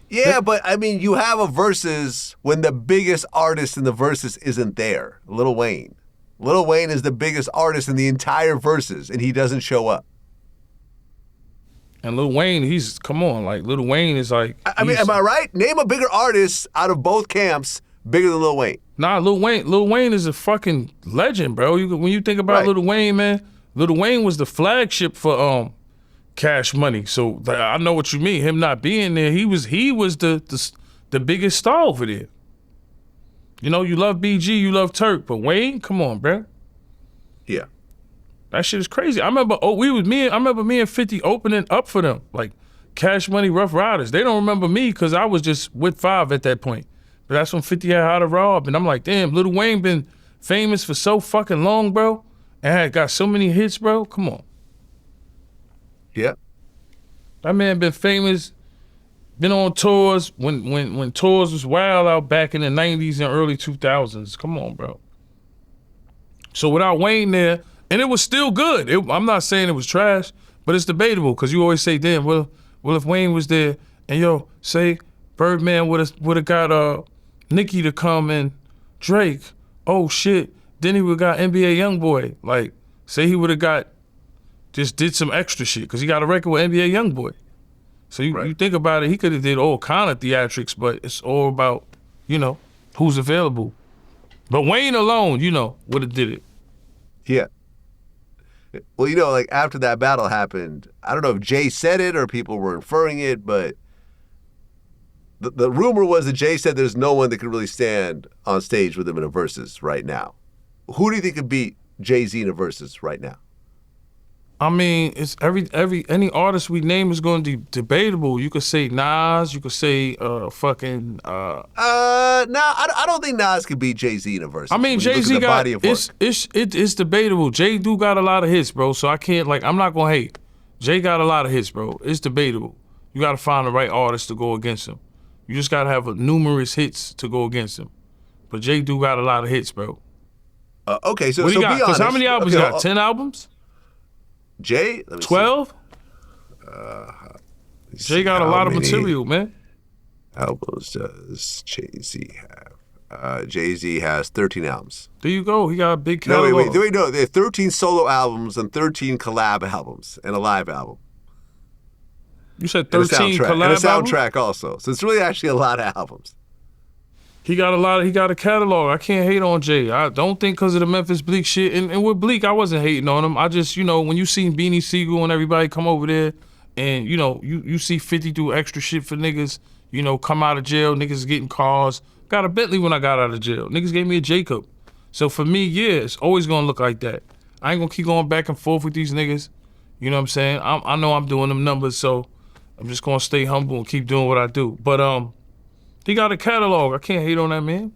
A: Yeah, but I mean, you have a Verzuz when the biggest artist in the Verzuz isn't there, Lil Wayne. Lil Wayne is the biggest artist in the entire Verzuz, and he doesn't show up.
B: And Lil Wayne, Lil Wayne is like...
A: I mean, am I right? Name a bigger artist out of both camps bigger than Lil Wayne.
B: Nah, Lil Wayne is a fucking legend, bro. When you think about Lil Wayne, man, Lil Wayne was the flagship for Cash Money. So I know what you mean. Him not being there, he was the biggest star over there. You know, you love BG, you love Turk, but Wayne, come on, bro.
A: Yeah.
B: That shit is crazy. I remember me and 50 opening up for them, like Cash Money, Rough Riders. They don't remember me because I was just with 5 at that point. But that's when 50 had How to Rob, and I'm like, damn, Lil Wayne been famous for so fucking long, bro, and had got so many hits, bro. Come on.
A: Yeah.
B: That man been famous, been on tours when tours was wild out back in the 90s and early 2000s. Come on, bro. So without Wayne there, and it was still good. I'm not saying it was trash, but it's debatable because you always say, damn, well, if Wayne was there and say Birdman would have got Nicki to come and Drake, oh shit, then he would've got NBA Youngboy. Like, say he would've just did some extra shit, because he got a record with NBA Youngboy. So you think about it, he could've did all kind of theatrics, but it's all about, who's available. But Wayne alone, would've did it.
A: Yeah. Well, like after that battle happened, I don't know if Jay said it or people were inferring it, but the rumor was that Jay said there's no one that could really stand on stage with him in a Verzuz right now. Who do you think could beat Jay-Z in a Verzuz right now?
B: I mean, it's any artist we name is going to be debatable. You could say Nas, you could say fucking.
A: I don't think Nas could beat Jay-Z in a Verzuz.
B: I mean, Jay-Z got it's debatable. Jay do got a lot of hits, bro. So I can't I'm not gonna hate. Jay got a lot of hits, bro. It's debatable. You got to find the right artist to go against him. You just got to have numerous hits to go against him. But Jay do got a lot of hits, bro.
A: Okay, so
B: what do you
A: be
B: got?
A: honest.
B: How many albums you got? 10 albums?
A: Jay?
B: 12? Jay got a lot of material, man.
A: Albums does Jay-Z have? Jay-Z has 13 albums.
B: There you go. He got a big catalog.
A: No, there are 13 solo albums and 13 collab albums and a live album.
B: You said 13 collab albums?
A: And a soundtrack also. So it's really actually a lot of albums.
B: He got a catalog. I can't hate on Jay. I don't think because of the Memphis Bleek shit. And with Bleek, I wasn't hating on him. I just, when you seen Beanie Siegel and everybody come over there and, you see 50 do extra shit for niggas, come out of jail, niggas getting cars. Got a Bentley when I got out of jail. Niggas gave me a Jacob. So for me, yeah, it's always going to look like that. I ain't going to keep going back and forth with these niggas. You know what I'm saying? I know I'm doing them numbers, so I'm just going to stay humble and keep doing what I do. But, he got a catalog. I can't hate on that man.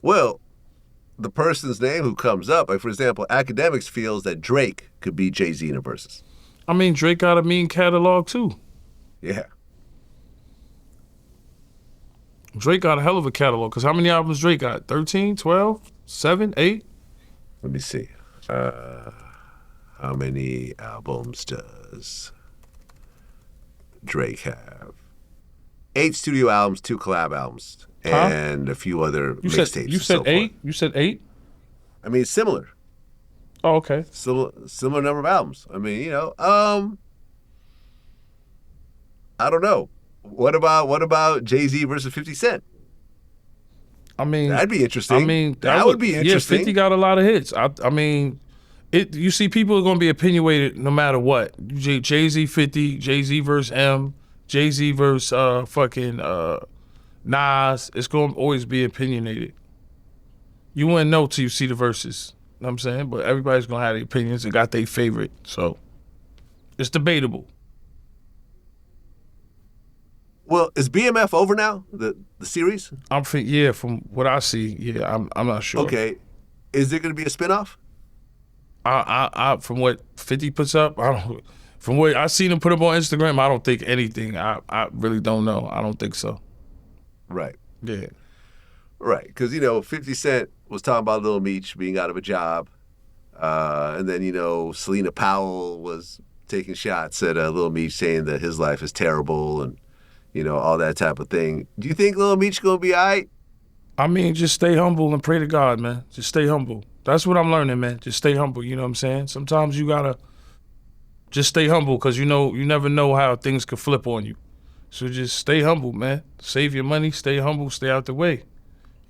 A: Well, the person's name who comes up, like for example, Akademiks feels that Drake could beat Jay-Z in a Verzuz.
B: I mean, Drake got a mean catalog too.
A: Yeah.
B: Drake got a hell of a catalog, because how many albums Drake got? 13, 12, 7, 8?
A: Let me see. How many albums does Drake have? 8 studio albums, 2 collab albums, and a few other mixtapes.
B: You said 8? You said 8?
A: I mean, similar.
B: Oh, okay.
A: Similar number of albums. I mean, I don't know. What about Jay-Z versus 50 Cent?
B: I mean,
A: that'd be interesting.
B: I mean,
A: that would be interesting.
B: Yeah, 50 got a lot of hits. I mean, you see, people are gonna be opinionated no matter what. Jay-Z 50, Jay-Z versus M. Jay-Z versus Nas, it's going to always be opinionated. You wouldn't know till you see the verses. You know what I'm saying? But everybody's going to have their opinions and got their favorite. So it's debatable.
A: Well, is BMF over now, the series?
B: From what I see, yeah, I'm not sure.
A: Okay. Is there going to be a spinoff?
B: I from what 50 puts up, from what I seen him put up on Instagram, I don't think anything. I really don't know. I don't think so.
A: Right.
B: Yeah.
A: Right. Because, 50 Cent was talking about Lil Meech being out of a job. And then, Selena Powell was taking shots at Lil Meech saying that his life is terrible and, all that type of thing. Do you think Lil Meech going to be all right?
B: I mean, just stay humble and pray to God, man. Just stay humble. That's what I'm learning, man. Just stay humble. You know what I'm saying? Sometimes you got to just stay humble, because you never know how things could flip on you. So just stay humble, man. Save your money, stay humble, stay out the way.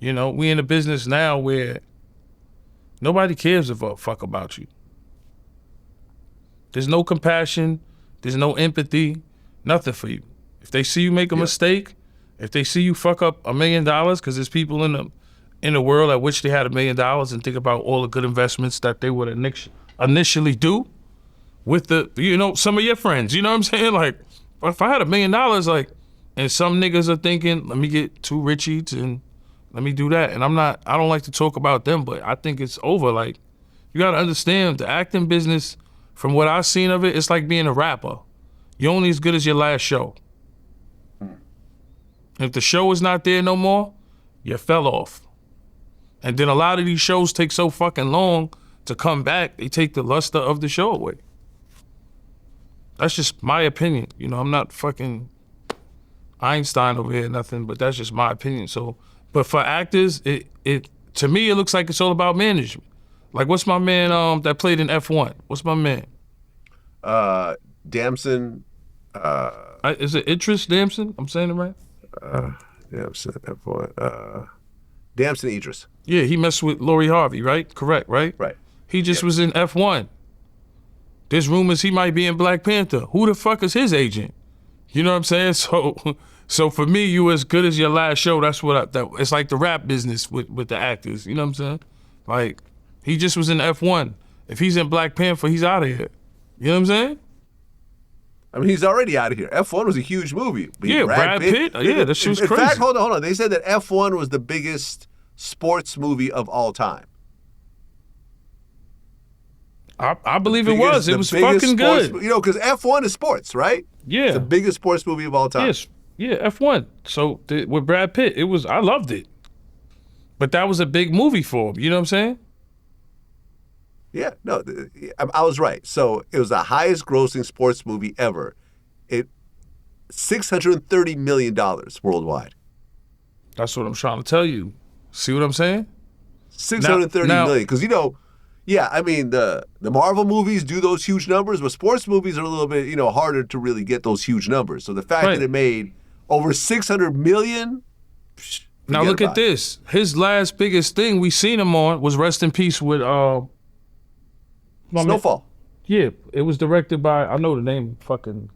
B: We in a business now where nobody cares a fuck about you. There's no compassion, there's no empathy, nothing for you. If they see you make a mistake, if they see you fuck up $1 million, because there's people in the world that wish they had $1 million and think about all the good investments that they would initially do with some of your friends, you know what I'm saying? Like, if I had $1 million, and some niggas are thinking, let me get 2 Richies and let me do that. And I don't like to talk about them, but I think it's over. Like, you gotta understand, the acting business, from what I've seen of it, it's like being a rapper. You're only as good as your last show. If the show is not there no more, you fell off. And then a lot of these shows take so fucking long to come back, they take the luster of the show away. That's just my opinion. I'm not fucking Einstein over here, nothing, but that's just my opinion. So, but for actors, it to me, it looks like it's all about management. Like, what's my man that played in F1? What's my man?
A: Damson.
B: Is it Idris Damson? I'm saying it right?
A: Damson, F1. Damson Idris.
B: Yeah, he messed with Lori Harvey, right? Correct, right?
A: Right.
B: He just was in F1. There's rumors he might be in Black Panther. Who the fuck is his agent? You know what I'm saying? So for me, you as good as your last show. That's what it's like the rap business with the actors. You know what I'm saying? Like, he just was in F1. If he's in Black Panther, he's out of here. You know what I'm saying?
A: I mean, he's already out of here. F1 was a huge movie.
B: Yeah, Brad Pitt. Yeah, that shit was crazy.
A: In fact, hold on. They said that F1 was the biggest sports movie of all time.
B: I believe it was. It was fucking good.
A: You know, because F1 is sports, right?
B: Yeah.
A: It's the biggest sports movie of all time.
B: Yes. Yeah, F1. So with Brad Pitt, I loved it. But that was a big movie for him. You know what I'm saying?
A: Yeah, no, I was right. So it was the highest grossing sports movie ever. $630 million worldwide.
B: That's what I'm trying to tell you. See what I'm saying?
A: $630 million. Because, you know, yeah, I mean, the Marvel movies do those huge numbers, but sports movies are a little bit, harder to really get those huge numbers. So the fact that it made over $600 million.
B: Now look at this. His last biggest thing we seen him on was Rest in Peace with
A: Snowfall.
B: Yeah, it was directed by, I know the name, fucking.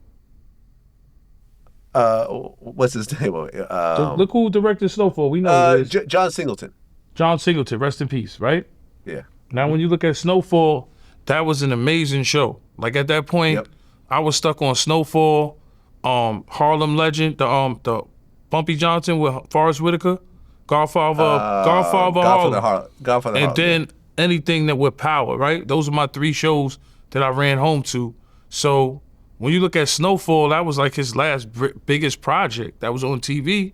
A: What's his name?
B: Look who directed Snowfall. We know it is.
A: John Singleton.
B: John Singleton, rest in peace, right?
A: Yeah.
B: Now, when you look at Snowfall, that was an amazing show. Like, at that point, I was stuck on Snowfall, Harlem Legend, the Bumpy Johnson with Forrest Whitaker, Godfather Harlem. And then anything that with Power, right? Those are my three shows that I ran home to. So when you look at Snowfall, that was like his last biggest project that was on TV.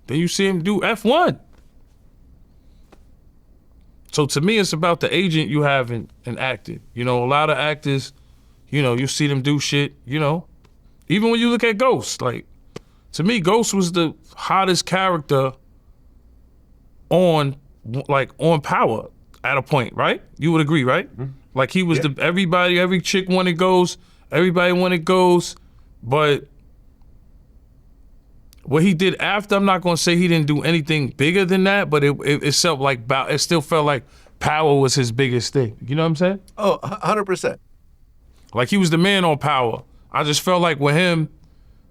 B: Then you see him do F1. So to me, it's about the agent you have in acting. A lot of actors, you see them do shit, Even when you look at Ghost, like, to me, Ghost was the hottest character on Power at a point, right? You would agree, right? Mm-hmm. Like, he was every chick wanted Ghost, everybody wanted Ghost, but what he did after, I'm not gonna say he didn't do anything bigger than that, but it still felt like Power was his biggest thing. You know what I'm saying?
A: Oh, 100%.
B: Like, he was the man on Power. I just felt like with him,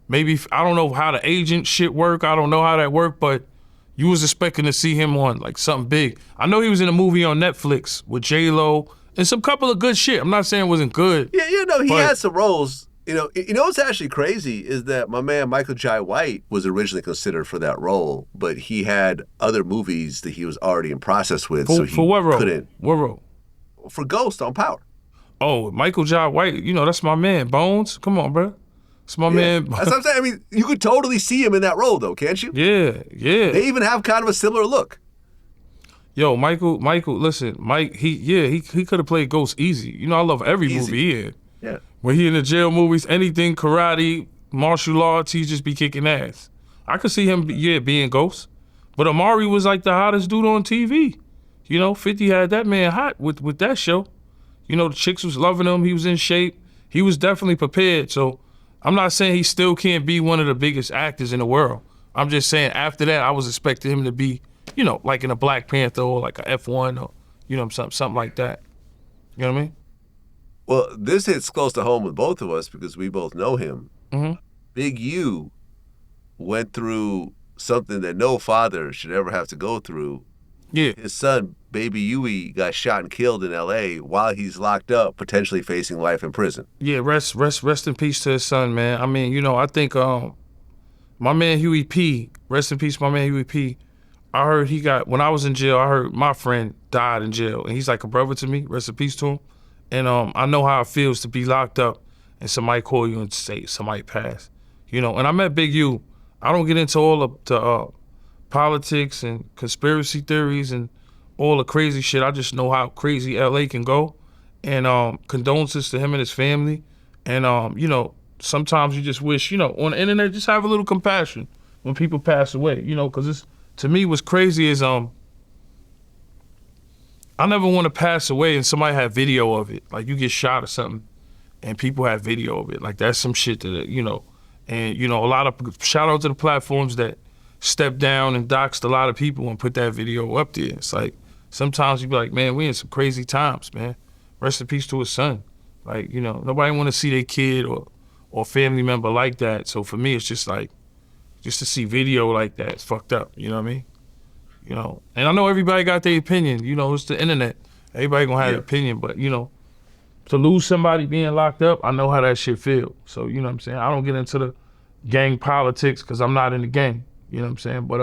B: maybe, I don't know how the agent shit work, I don't know how that worked, but you was expecting to see him on like something big. I know he was in a movie on Netflix with J-Lo and some couple of good shit. I'm not saying it wasn't good.
A: Yeah, he had some roles. What's actually crazy is that my man Michael Jai White was originally considered for that role, but he had other movies that he was already in process with, so he
B: for what role?
A: couldn't.
B: What role?
A: For Ghost on Power.
B: Oh, Michael Jai White, that's my man. Bones, come on, bro. It's my man.
A: That's what I'm saying. I mean, you could totally see him in that role, though, can't you?
B: Yeah. They
A: even have kind of a similar look.
B: Yo, Michael, listen, Mike, he could have played Ghost easy. I love every movie he had.
A: Yeah.
B: When he in the jail movies, anything, karate, martial arts, he just be kicking ass. I could see him, being Ghost. But Amari was like the hottest dude on TV. 50 had that man hot with that show. The chicks was loving him. He was in shape. He was definitely prepared. So I'm not saying he still can't be one of the biggest actors in the world. I'm just saying after that, I was expecting him to be, like in a Black Panther or like a F1 or, something like that. You know what I mean?
A: Well, this hits close to home with both of us because we both know him.
B: Mm-hmm.
A: Big U went through something that no father should ever have to go through.
B: Yeah.
A: His son, Baby Huey, got shot and killed in L.A. while he's locked up, potentially facing life in prison.
B: Yeah, rest in peace to his son, man. I mean, I think my man Huey P, rest in peace, my man Huey P, I heard when I was in jail, I heard my friend died in jail, and he's like a brother to me, rest in peace to him. And I know how it feels to be locked up and somebody call you and say somebody passed. And I met Big U. I don't get into all of the politics and conspiracy theories and all the crazy shit. I just know how crazy LA can go. And condolences to him and his family. And, sometimes you just wish, on the internet, just have a little compassion. when people pass away, you know, because to me what's crazy is I never want to pass away and somebody have video of it. Like you get shot or something and people have video of it. Like that's some shit that, you know, and you know, a lot of shout out to the platforms that step down and doxed a lot of people and put that video up there. It's like, sometimes you be like, man, we in some crazy times, man. Rest in peace to his son. Like, you know, nobody want to see their kid or family member like that. So for me, it's just like, just to see video like that, it's fucked up. You know what I mean? You know, and I know everybody got their opinion. You know, it's the internet. Everybody gonna have an opinion, but you know, to lose somebody being locked up, I know how that shit feel. So you know what I'm saying? I don't get into the gang politics because I'm not in the gang. You know what I'm saying? But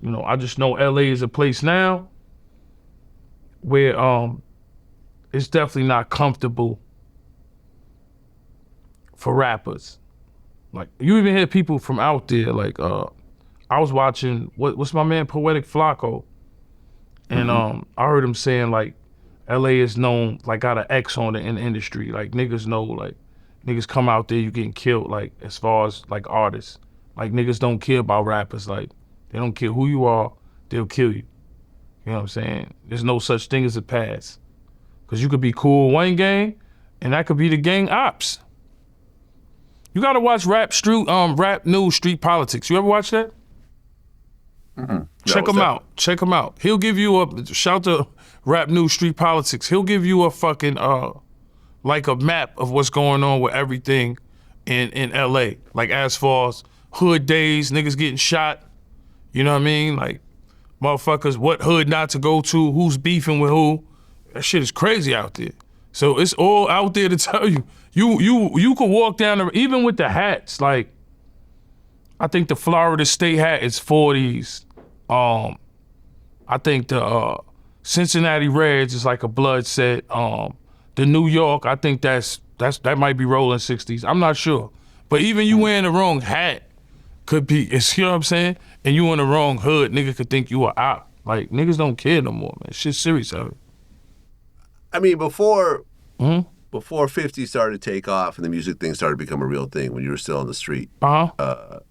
B: you know, I just know LA is a place now where it's definitely not comfortable for rappers. Like you even hear people from out there, like I was watching what's my man Poetic Flacco, and I heard him saying like LA is known, like got an X on it in the industry. Like niggas know, like niggas come out there, you getting killed, like as far as like artists. Like niggas don't care about rappers, like they don't care who you are, they'll kill you. You know what I'm saying? There's no such thing as a pass. Cause you could be cool one gang and that could be the gang ops. You gotta watch Rap News Street Politics. You ever watch that? Check him out. Check him out. He'll give you a shout to Rap News Street Politics. He'll give you a fucking like a map of what's going on with everything in LA. Like as far as hood days, niggas getting shot. You know what I mean? Like motherfuckers, what hood not to go to, who's beefing with who. That shit is crazy out there. So it's all out there to tell you. You could walk down there, even with the hats, like I think the Florida State hat is 40s. I think the Cincinnati Reds is like a blood set. The New York, I think that might be rolling 60s. I'm not sure. But even you wearing the wrong hat could be, you know what I'm saying? And you in the wrong hood, nigga could think you a op. Like niggas don't care no more, man. Shit's serious out here.
A: I mean, before 50 started to take off and the music thing started to become a real thing when you were still on the street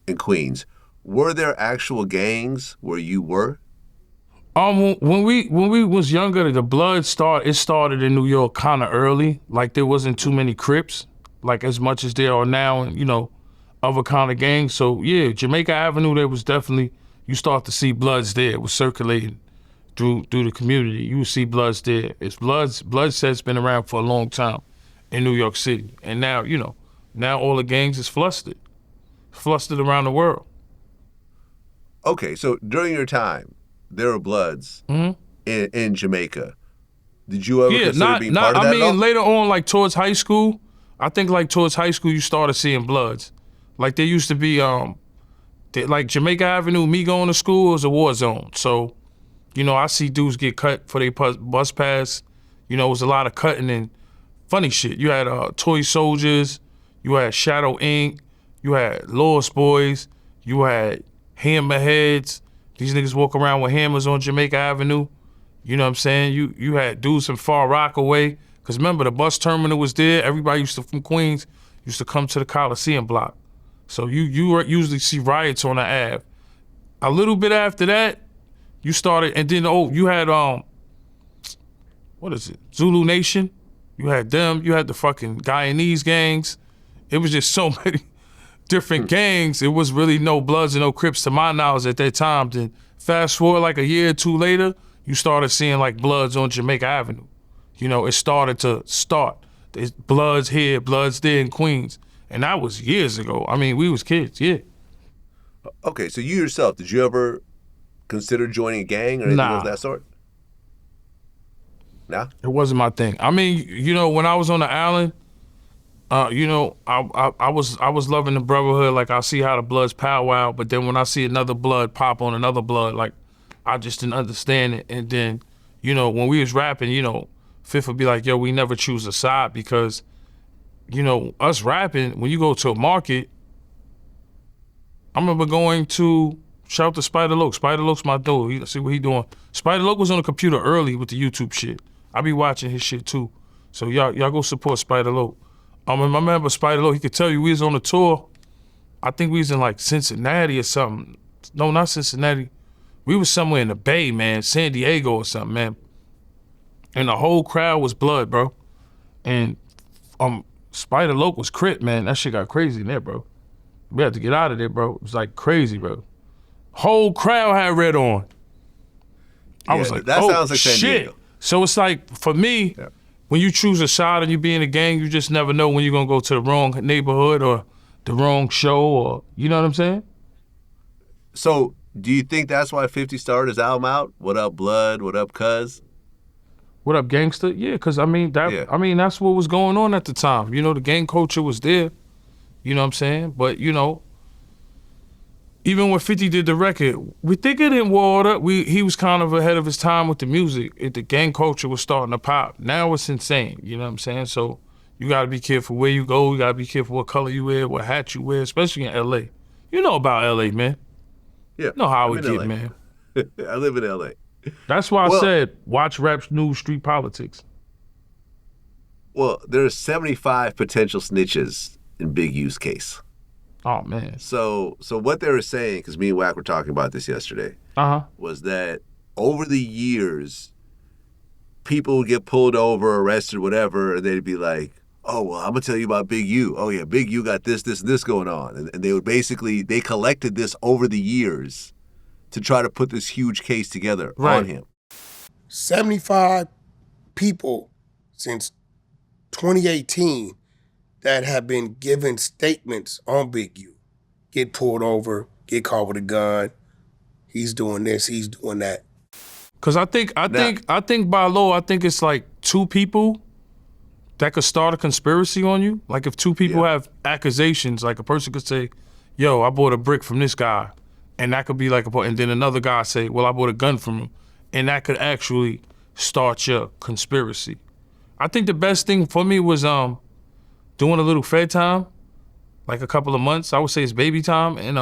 A: in Queens, were there actual gangs where you were?
B: When we was younger, the blood started in New York kind of early. Like there wasn't too many Crips, like as much as there are now, and you know, other kind of gangs. So yeah, Jamaica Avenue, there was definitely, you start to see bloods there. It was circulating through the community. You would see bloods there. It's blood set's been around for a long time in New York City. And now, you know, now all the gangs is flustered around the world.
A: Okay, so during your time, there were bloods in Jamaica. Did you ever consider being part of that? I mean,
B: later on, like towards high school, I think like towards high school, you started seeing bloods. Like there used to be, like Jamaica Avenue, me going to school was a war zone. So, you know, I see dudes get cut for their bus pass. You know, it was a lot of cutting and funny shit. You had Toy Soldiers, you had Shadow Inc., you had Lost Boys, you had Hammerheads. These niggas walk around with hammers on Jamaica Avenue. You know what I'm saying? You had dudes from Far Rockaway. Because remember, the bus terminal was there. Everybody from Queens used to come to the Coliseum block. So you usually see riots on the Ave. A little bit after that, you started, and then you had what is it? Zulu Nation. You had them. You had the fucking Guyanese gangs. It was just so many different gangs. It was really no Bloods and no Crips to my knowledge at that time. Then fast forward like a year or two later, you started seeing like Bloods on Jamaica Avenue. You know, it started to start. There's Bloods here, Bloods there in Queens. And that was years ago. I mean, we was kids, yeah.
A: Okay, so you yourself, did you ever consider joining a gang or anything of that sort? Nah?
B: It wasn't my thing. I mean, you know, when I was on the island, you know, I was loving the brotherhood. Like, I see how the Bloods powwow, but then when I see another blood pop on another blood, like, I just didn't understand it. And then, you know, when we was rapping, you know, Fifth would be like, yo, we never choose a side because, you know, us rapping, when you go to a market, I remember going to, shout out to Spider Loke. Spider Loke's my dude. See what he doing. Spider Loke was on the computer early with the YouTube shit. I be watching his shit too. So y'all go support Spider Loke. I remember Spider Loke, he could tell you we was on a tour. I think we was in like Cincinnati or something. No, not Cincinnati. We was somewhere in the Bay, man, San Diego or something, man. And the whole crowd was blood, bro. And Spider Loc was Crit, man. That shit got crazy in there, bro. We had to get out of there, bro. It was like crazy, bro. Whole crowd had red on. I was like,
A: that
B: oh,
A: sounds like San
B: shit.
A: Diego.
B: So it's like, for me, when you choose a side and you be in a gang, you just never know when you're gonna go to the wrong neighborhood or the wrong show, or, you know what I'm saying?
A: So, do you think that's why 50 started his album out? What up, Blood? What up, Cuz?
B: What up, gangster? Yeah, because I mean that's what was going on at the time. You know, the gang culture was there. You know what I'm saying? But, you know, even when 50 did the record, we think it in water. He was kind of ahead of his time with the music. The gang culture was starting to pop. Now it's insane. You know what I'm saying? So you got to be careful where you go. You got to be careful what color you wear, what hat you wear, especially in L.A. You know about L.A., man.
A: Yeah.
B: You know how
A: I'm
B: it
A: in
B: get,
A: LA.
B: man.
A: I live in L.A.
B: That's why I said watch Rap's new street politics.
A: Well, there are 75 potential snitches in Big U's case.
B: Oh, man.
A: So what they were saying, because me and Wack were talking about this yesterday, was that over the years, people would get pulled over, arrested, whatever, and they'd be like, oh, well, I'm going to tell you about Big U. Oh, yeah, Big U got this, this, and this going on. And they would basically, they collected this over the years to try to put this huge case together on him.
F: 75 people since 2018 that have been given statements on Big U. Get pulled over, get caught with a gun. He's doing this, he's doing that.
B: Cause I think by law, I think it's like 2 people that could start a conspiracy on you. Like if 2 people have accusations, like a person could say, yo, I bought a brick from this guy. And that could be like and then another guy say, well, I bought a gun from him. And that could actually start your conspiracy. I think the best thing for me was doing a little Fed time, like a couple of months. I would say it's baby time, and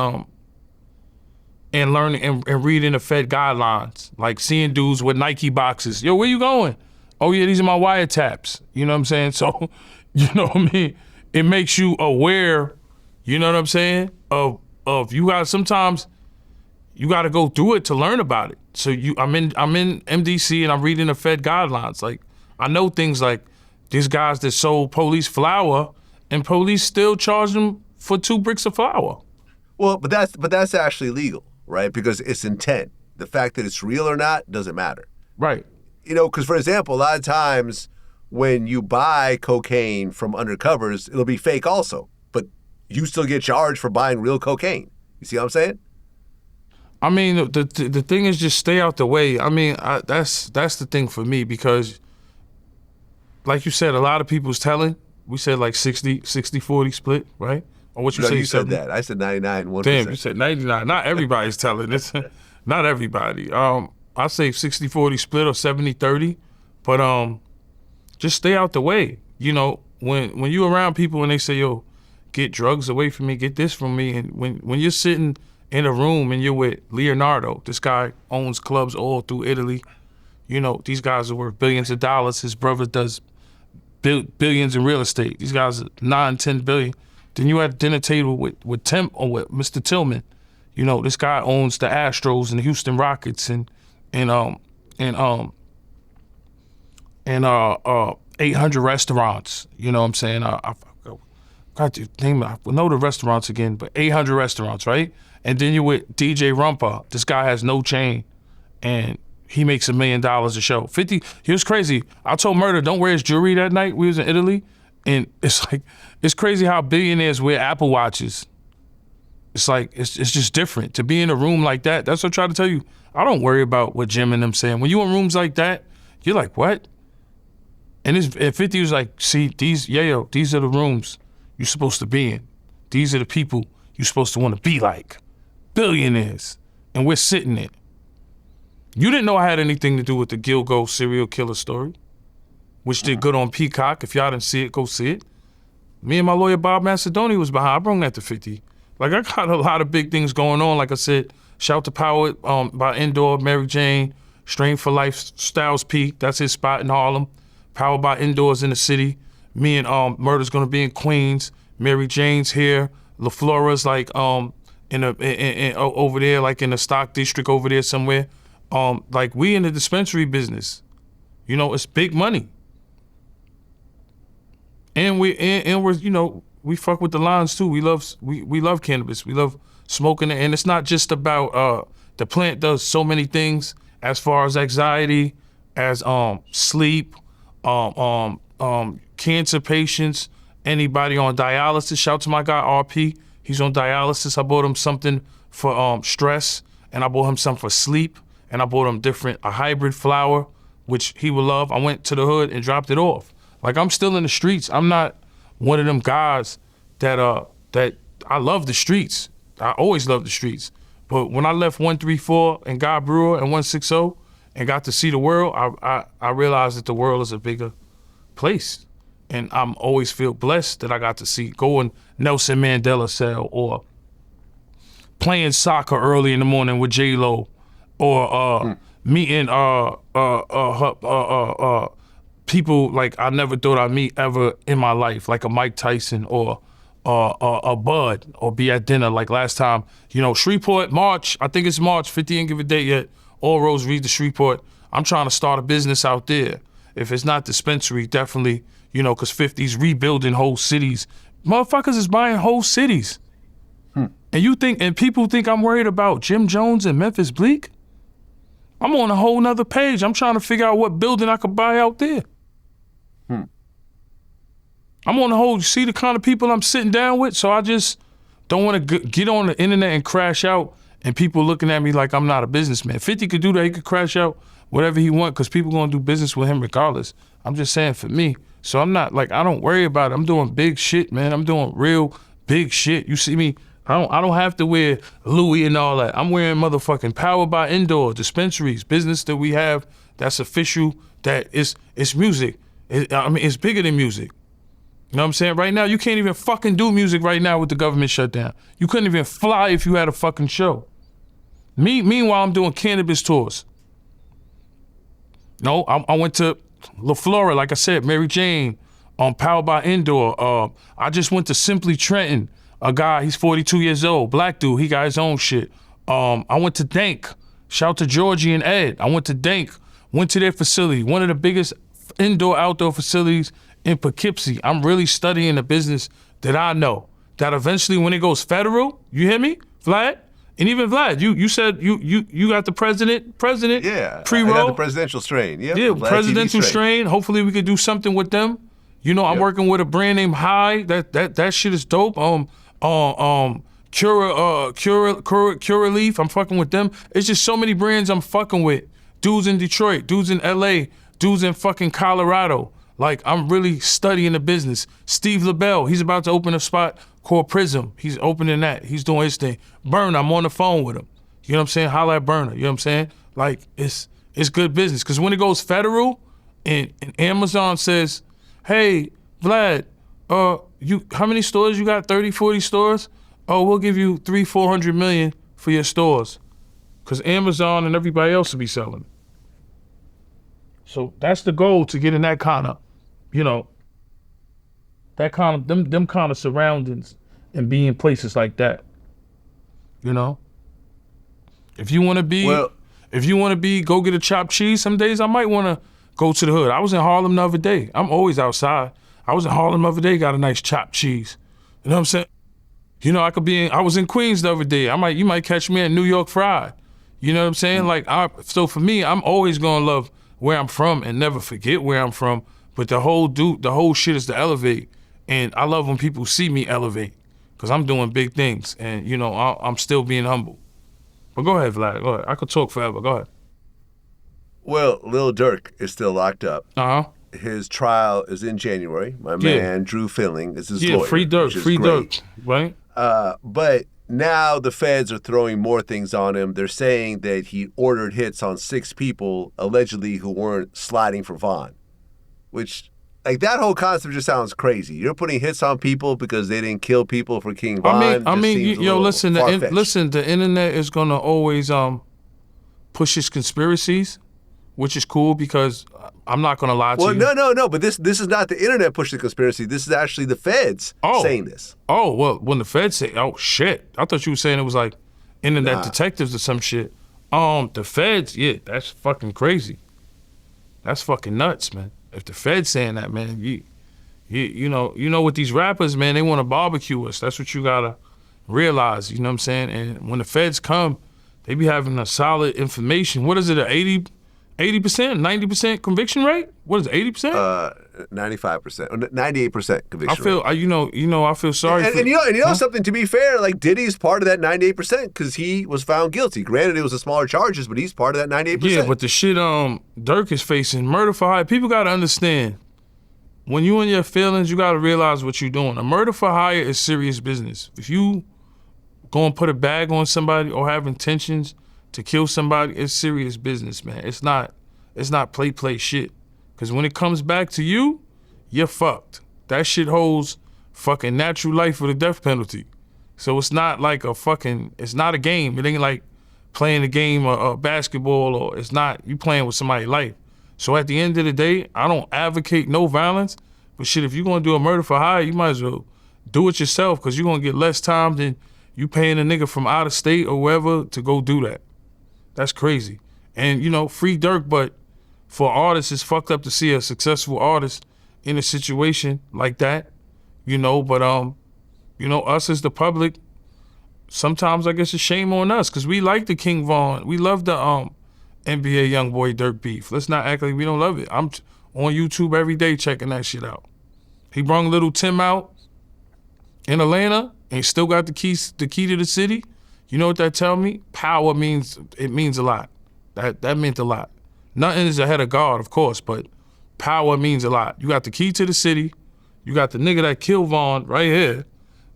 B: learning and reading the Fed guidelines, like seeing dudes with Nike boxes. Yo, where you going? Oh yeah, these are my wiretaps. You know what I'm saying? So, you know what I mean? It makes you aware, you know what I'm saying? Of you guys sometimes you got to go through it to learn about it. So I'm in MDC and I'm reading the Fed guidelines. Like I know things like these guys that sold police flour and police still charge them for 2 bricks of flour.
A: Well, but that's actually legal, right? Because it's intent. The fact that it's real or not doesn't matter.
B: Right.
A: You know, because for example, a lot of times when you buy cocaine from undercovers, it'll be fake also, but you still get charged for buying real cocaine. You see what I'm saying?
B: I mean, the thing is just stay out the way. I mean, that's the thing for me because, like you said, a lot of people's telling. We said like 60-40 split, right? Or what you say?
A: You said that. I said 99, 1%.
B: Damn, you said 99. Not everybody's telling. It's not everybody. I say 60-40 split or 70-30, but just stay out the way. You know, when you around people and they say, yo, get drugs away from me, get this from me, and when you're sitting in a room and you're with Leonardo, this guy owns clubs all through Italy. You know, these guys are worth billions of dollars. His brother does billions in real estate. These guys are 9-10 billion. Then you at a dinner table with Tim or with Mr. Tillman. You know, this guy owns the Astros and the Houston Rockets and 800 restaurants. You know what I'm saying? I got to name. I know the restaurants again, but 800 restaurants, right? And then you're with DJ Rumpa. This guy has no chain, and he makes $1 million a show. 50. He was crazy. I told Murder, don't wear his jewelry that night. We was in Italy, and it's crazy how billionaires wear Apple Watches. It's like it's just different to be in a room like that. That's what I try to tell you. I don't worry about what Jim and them saying. When you in rooms like that, you're like, what? And 50 was like, see, Yayo, these are the rooms you're supposed to be in. These are the people you're supposed to want to be like. Billionaires. And we're sitting there. You didn't know I had anything to do with the Gilgo serial killer story, which did good on Peacock. If y'all didn't see it, go see it. Me and my lawyer, Bob Macedonia, was behind. I brought that to 50. Like, I got a lot of big things going on. Like I said, Shout to Power by N.O.R.E, Mary Jane, Strain for Life, Styles P. That's his spot in Harlem. Powered by N.O.R.E's in the city. Me and Murder's gonna be in Queens. Mary Jane's here. La Flora's like over there, like in the stock district over there somewhere. Like we in the dispensary business. You know, it's big money. And we're you know, we fuck with the lines too. We love cannabis. We love smoking it. And it's not just about the plant does so many things as far as anxiety, as sleep, cancer patients, anybody on dialysis. Shout out to my guy RP. He's on dialysis. I bought him something for stress, and I bought him something for sleep, and I bought him a hybrid flower, which he would love. I went to the hood and dropped it off. Like, I'm still in the streets. I'm not one of them guys that I love the streets. I always love the streets. But when I left 134 and God Brewer and 160 and got to see the world, I realized that the world is a bigger place. And I'm always feel blessed that I got to go in Nelson Mandela cell, or playing soccer early in the morning with J-Lo, or meeting people like I never thought I'd meet ever in my life, like a Mike Tyson or a Bud, or be at dinner like last time. You know, Shreveport, March, I think it's March, 50 ain't give a date yet. All roads lead to Shreveport. I'm trying to start a business out there. If it's not dispensary, definitely, you know, because 50's rebuilding whole cities. Motherfuckers is buying whole cities. And people think I'm worried about Jim Jones and Memphis Bleek? I'm on a whole nother page. I'm trying to figure out what building I could buy out there. I'm on the whole, see the kind of people I'm sitting down with, so I just don't want to get on the internet and crash out and people looking at me like I'm not a businessman. 50 could do that. He could crash out whatever he want because people going to do business with him regardless. I'm just saying for me. So I'm not, like, I don't worry about it. I'm doing big shit, man. I'm doing real big shit. You see me? I don't have to wear Louis and all that. I'm wearing motherfucking Powered by Indoor, Dispensaries, business that we have that's official, that it's music. It's bigger than music. You know what I'm saying? Right now, you can't even fucking do music right now with the government shut down. You couldn't even fly if you had a fucking show. Meanwhile, I'm doing cannabis tours. No, I went to La Flora, like I said, Mary Jane, on Powered by Indoor. I just went to Simply Trenton. A guy, he's 42 years old, black dude, he got his own shit. I went to Dank. Shout out to Georgie and Ed. I went to Dank, went to their facility, one of the biggest indoor-outdoor facilities in Poughkeepsie. I'm really studying the business that I know, that eventually when it goes federal, you hear me, Vlad? And even Vlad, you said you got the president pre-roll.
A: I got the presidential strain.
B: Yeah, presidential strain. Hopefully we could do something with them. You know, I'm working with a brand named High. That shit is dope. Cure Relief. I'm fucking with them. It's just so many brands I'm fucking with. Dudes in Detroit, dudes in LA, dudes in fucking Colorado. Like, I'm really studying the business. Steve LaBelle, he's about to open a spot called Prism. He's opening that. He's doing his thing. Burner, I'm on the phone with him. You know what I'm saying? Holla at Burner. You know what I'm saying? Like, it's good business. Because when it goes federal and Amazon says, hey, Vlad, how many stores you got? 30, 40 stores? Oh, we'll give you $300-400 million for your stores. Because Amazon and everybody else will be selling. So that's the goal, to get in that kind of, you know, that kind of, them kind of surroundings and be in places like that. You know? If you want to be, go get a chopped cheese, some days I might want to go to the hood. I was in Harlem the other day. I'm always outside. I was in Harlem the other day, got a nice chopped cheese. You know what I'm saying? You know, I was in Queens the other day. You might catch me at New York Fried. You know what I'm saying? Like, so for me, I'm always gonna love where I'm from and never forget where I'm from. But the whole shit is to elevate. And I love when people see me elevate, because I'm doing big things. And, you know, I'm still being humble. But go ahead, Vlad, go ahead. I could talk forever, go ahead.
A: Well, Lil Durk is still locked up.
B: Uh-huh.
A: His trial is in January. My man, Drew Filling, is his lawyer.
B: Yeah, free Durk, right?
A: But now the feds are throwing more things on him. They're saying that he ordered hits on 6 people, allegedly, who weren't sliding for Vaughn. Which, like, that whole concept just sounds crazy. You're putting hits on people because they didn't kill people for King Von.
B: Listen, the internet is gonna always push its conspiracies. which is cool because I'm not gonna lie to you.
A: Well, no. But this is not the internet pushing the conspiracy. This is actually the feds saying this.
B: Oh, well, when the feds say, oh shit, I thought you were saying it was like internet detectives or some shit. The feds, yeah, that's fucking crazy. That's fucking nuts, man. If the feds saying that, man, you know with these rappers, man, they want to barbecue us. That's what you gotta realize. You know what I'm saying? And when the feds come, they be having a solid information. What is it? 80%, 90% conviction rate? What is it? 80%?
A: 95%, 98% conviction.
B: I feel,
A: rate.
B: I feel sorry.
A: And you know something. To be fair, like Diddy's part of that 98% because he was found guilty. Granted, it was a smaller charges, but he's part of that 98%.
B: Yeah, but the shit Durk is facing, murder for hire. People gotta understand. When you in your feelings, you gotta realize what you're doing. A murder for hire is serious business. If you go and put a bag on somebody or have intentions to kill somebody, it's serious business, man. It's not play shit. Cause when it comes back to you, you're fucked. That shit holds fucking natural life with a death penalty. So it's not like it's not a game. It ain't like playing a game of basketball or it's not, you playing with somebody's life. So at the end of the day, I don't advocate no violence, but shit, if you're gonna do a murder for hire, you might as well do it yourself cause you're gonna get less time than you paying a nigga from out of state or wherever to go do that. That's crazy. And free Durk, but for artists, it's fucked up to see a successful artist in a situation like that, but us as the public, sometimes I guess it's shame on us because we like the King Von. We love the NBA YoungBoy Durk beef. Let's not act like we don't love it. I'm on YouTube every day checking that shit out. He brung Little Tim out in Atlanta and he still got the key to the city. You know what that tell me? Power means a lot. That meant a lot. Nothing is ahead of God, of course, but power means a lot. You got the key to the city. You got the nigga that killed Vaughn right here.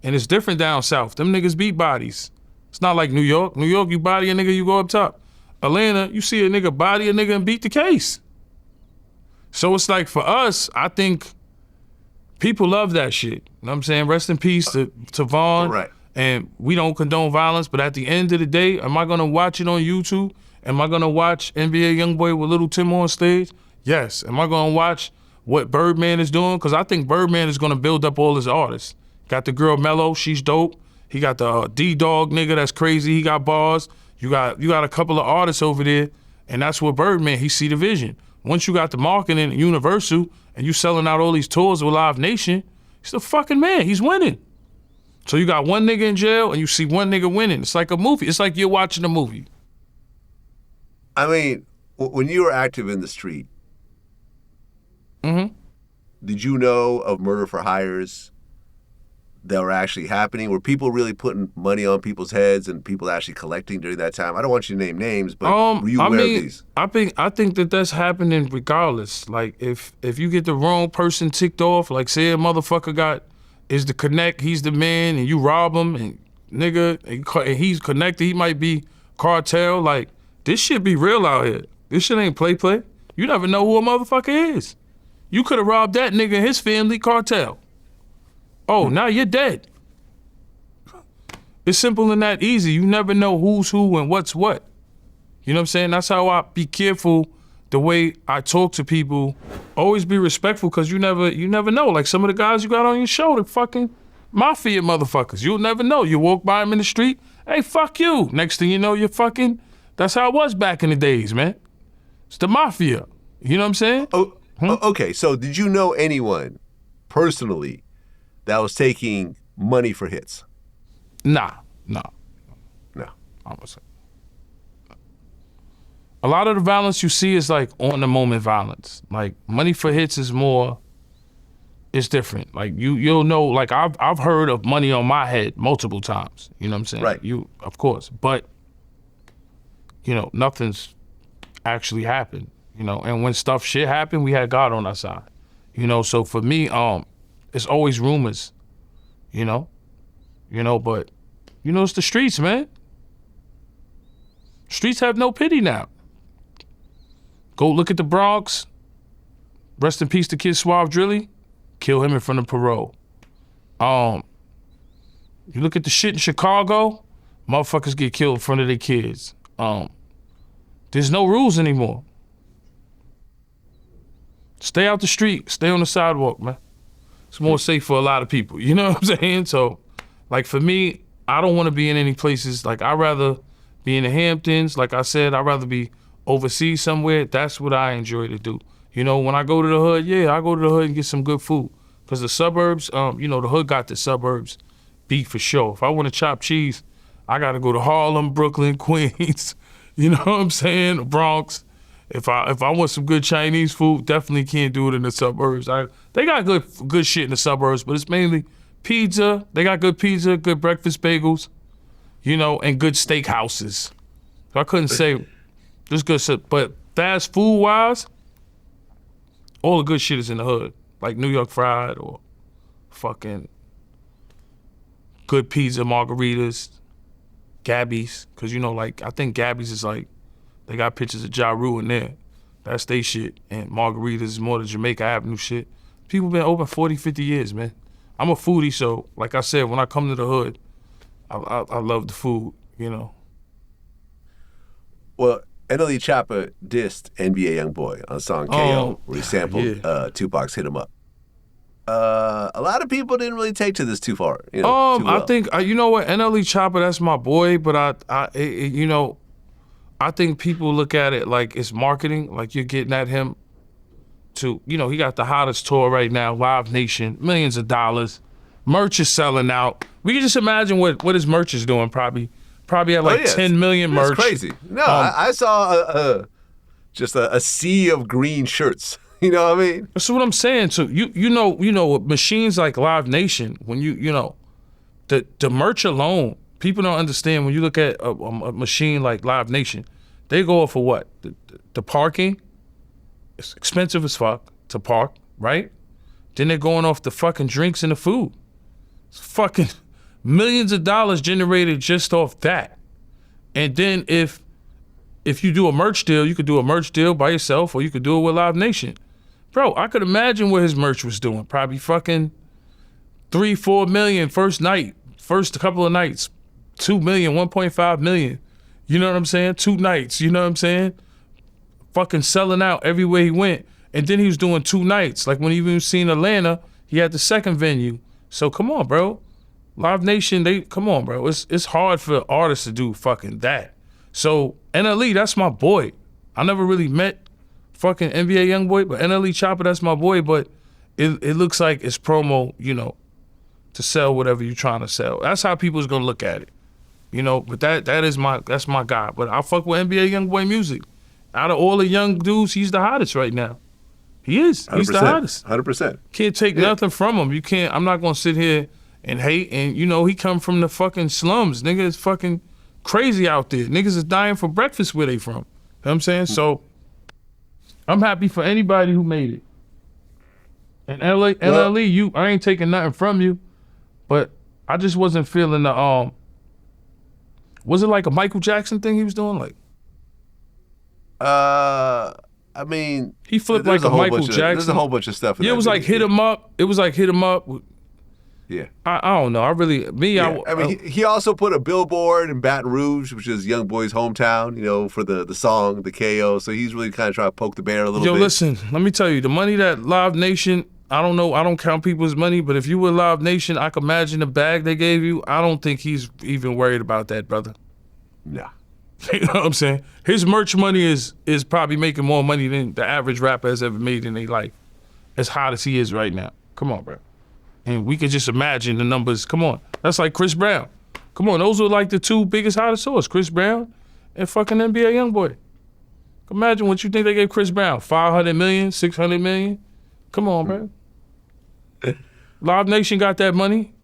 B: And it's different down south. Them niggas beat bodies. It's not like New York. New York, you body a nigga, you go up top. Atlanta, you see a nigga body a nigga and beat the case. So it's like for us, I think people love that shit. You know what I'm saying? Rest in peace to Vaughn.
A: Right.
B: And we don't condone violence, but at the end of the day, am I gonna watch it on YouTube? Am I gonna watch NBA YoungBoy with Little Tim on stage? Yes. Am I gonna watch what Birdman is doing? Because I think Birdman is gonna build up all his artists. Got the girl Mello, she's dope. He got the D-Dog nigga that's crazy, he got bars. You got a couple of artists over there, and that's what Birdman, he see the vision. Once you got the marketing at Universal and you selling out all these tours with Live Nation, he's the fucking man, he's winning. So you got one nigga in jail and you see one nigga winning. It's like a movie. It's like you're watching a movie.
A: I mean, when you were active in the street, did you know of murder for hires that were actually happening? Were people really putting money on people's heads and people actually collecting during that time? I don't want you to name names, but were you aware of these?
B: I think that's happening regardless. Like if you get the wrong person ticked off, like say a motherfucker is the connect, he's the man, and you rob him, and nigga, and he's connected, he might be cartel, like this shit be real out here. This shit ain't play. You never know who a motherfucker is. You could have robbed that nigga and his family, cartel. Oh, now you're dead. It's simple and that easy. You never know who's who and what's what. You know what I'm saying? That's how I be careful the way I talk to people. Always be respectful because you never know. Like some of the guys you got on your show, the fucking mafia motherfuckers. You'll never know. You walk by them in the street, hey, fuck you. Next thing you know, you're fucking, that's how it was back in the days, man. It's the mafia. You know what I'm saying?
A: Okay, so did you know anyone personally that was taking money for hits?
B: Nah.
A: No.
B: I'm gonna say. A lot of the violence you see is like on the moment violence. Like money for hits is more, it's different. Like you'll know, like I've heard of money on my head multiple times. You know what I'm saying?
A: Right.
B: You, of course, but nothing's actually happened. And when shit happened, we had God on our side. So for me, it's always rumors. But it's the streets, man. Streets have no pity now. Go look at the Bronx. Rest in peace to Kid Suave Drilly. Kill him in front of parole. You look at the shit in Chicago, motherfuckers get killed in front of their kids. There's no rules anymore. Stay out the street. Stay on the sidewalk, man. It's more safe for a lot of people. You know what I'm saying? So, like for me, I don't want to be in any places. Like I'd rather be in the Hamptons. Like I said, I'd rather be overseas somewhere. That's what I enjoy to do. You know, when I go to the hood, I go to the hood and get some good food. Because the suburbs, you know, the hood got the suburbs beat for sure. If I want to chop cheese, I got to go to Harlem, Brooklyn, Queens. You know what I'm saying? Bronx. If I want some good Chinese food, definitely can't do it in the suburbs. They got good shit in the suburbs, but it's mainly pizza. They got good pizza, good breakfast bagels, you know, and good steak houses. So I couldn't say there's good shit, but fast food wise, all the good shit is in the hood, like New York Fried or fucking good pizza, margaritas, Gabby's, because you know, like I think Gabby's is like. They got pictures of Ja Rule in there. That's they shit. And margaritas is more the Jamaica Avenue shit. People been open 40, 50 years, man. I'm a foodie, so like I said, when I come to the hood, I love the food, you know.
A: Well, N.O.R.E. Chopper dissed NBA Youngboy on song KO, where he sampled Tupac's Hit 'Em Up. A lot of people didn't really take to this too far. You know,
B: I think, you know what, N.O.R.E. Chopper, that's my boy, but you know, I think people look at it like it's marketing, like you're getting at him to, you know, he got the hottest tour right now, Live Nation, millions of dollars. Merch is selling out. We can just imagine what his merch is doing, probably at like 10 million merch.
A: It's crazy. No, I saw just a sea of green shirts. You know what I mean?
B: That's what I'm saying. So you know machines like Live Nation, when you know, the merch alone, people don't understand when you look at a machine like Live Nation, they go off for what? The parking, it's expensive as fuck to park, right? Then they're going off the fucking drinks and the food. It's fucking millions of dollars generated just off that. And then if you do a merch deal, you could do a merch deal by yourself or you could do it with Live Nation. Bro, I could imagine what his merch was doing. Probably fucking 3-4 million first night, first couple of nights. 2 million, 1.5 million. You know what I'm saying? 2 nights, you know what I'm saying? Fucking selling out everywhere he went. And then he was doing 2 nights. Like when he even seen Atlanta, he had the second venue. So come on, bro. Live Nation, come on, bro. It's hard for artists to do fucking that. So N.O.R.E., that's my boy. I never really met fucking NBA Youngboy, but N.O.R.E. Chopper, that's my boy. But it looks like it's promo, you know, to sell whatever you're trying to sell. That's how people's gonna look at it. You know, but that's my guy. But I fuck with NBA Youngboy music. Out of all the young dudes, he's the hottest right now. He is. He's the hottest.
A: 100%.
B: Can't take nothing from him. You can't. I'm not gonna sit here and hate. And you know, he come from the fucking slums. Nigga is fucking crazy out there. Niggas is dying for breakfast where they from. You know what I'm saying? So I'm happy for anybody who made it. And N.O.R.E., I ain't taking nothing from you, but I just wasn't feeling the was it like a Michael Jackson thing he was doing? Like,
A: I mean,
B: he flipped like a Michael Jackson.
A: There's a whole bunch of stuff.
B: Yeah, it was like Hit 'Em Up. It was like Hit 'Em Up.
A: Yeah.
B: I don't know. I mean,
A: he also put a billboard in Baton Rouge, which is Youngboy's hometown, you know, for the song, the KO. So he's really kind of trying to poke the bear a little bit.
B: Yo, listen, let me tell you, the money that Live Nation, I don't know, I don't count people's money, but if you were Live Nation, I could imagine the bag they gave you. I don't think he's even worried about that, brother.
A: Nah.
B: You know what I'm saying? His merch money is probably making more money than the average rapper has ever made in their life. As hot as he is right now. Come on, bro. And we can just imagine the numbers. Come on. That's like Chris Brown. Come on, those are like the 2 biggest, hottest stores. Chris Brown and fucking NBA Youngboy. Imagine what you think they gave Chris Brown. 500 million, 600 million? Come on, bro. Live Nation got that money.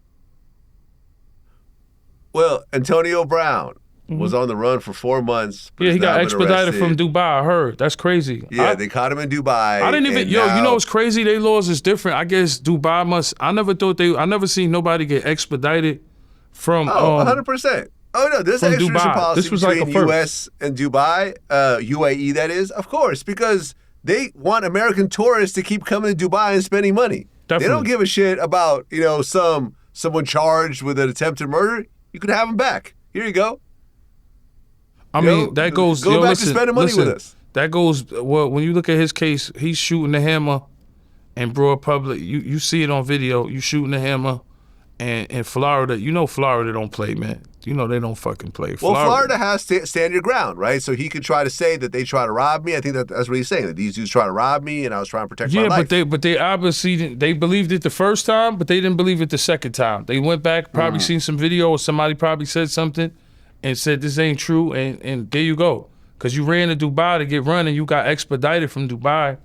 A: Well, Antonio Brown was on the run for 4 months.
B: Yeah, he got expedited from Dubai, I heard. That's crazy.
A: Yeah, they caught him in Dubai.
B: I didn't even, you know what's crazy? Their laws is different. I guess Dubai I never seen nobody get expedited from
A: 100%. Oh, no, there's an extradition policy
B: this was
A: between
B: like a
A: U.S. and Dubai, UAE that is, of course, because they want American tourists to keep coming to Dubai and spending money. Definitely. They don't give a shit about, you know, someone charged with an attempted murder. You could have them back. Here you go.
B: I mean, that goes...
A: Go back to spending money with us.
B: That goes... Well, when you look at his case, he's shooting the hammer in broad public. You see it on video. You shooting a hammer, and in Florida, Florida don't play, man. They don't fucking play.
A: Well, Florida has to stand your ground, right? So he could try to say that they try to rob me. I think that's what he's saying, that these dudes try to rob me and I was trying to protect my life.
B: Yeah, but they obviously didn't, they believed it the first time, but they didn't believe it the second time. They went back, probably seen some video or somebody probably said something and said this ain't true, and there you go. Because you ran to Dubai to get run and you got expedited from Dubai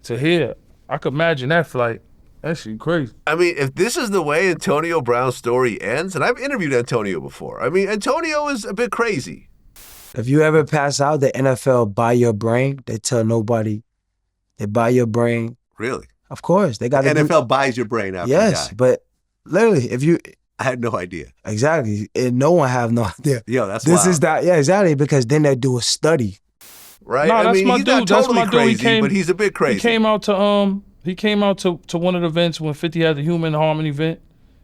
B: to here. I could imagine that flight. That shit crazy.
A: I mean, if this is the way Antonio Brown's story ends, and I've interviewed Antonio before, I mean, Antonio is a bit crazy.
I: If you ever pass out, the NFL buy your brain. They tell nobody. They buy your brain.
A: Really?
I: Of course. They got
A: the NFL buys your brain after you die.
I: But literally, if you...
A: I had no idea.
I: Exactly. And no one have no idea.
A: Yo, that's
I: This
A: wild.
I: is that. Yeah, exactly. Because then they do a study.
A: Right?
B: No, that's my
A: he's
B: dude.
A: not totally
B: That's my dude.
A: crazy, but he's a bit crazy.
B: He came out to one of the events when 50 had the Human Harmony event.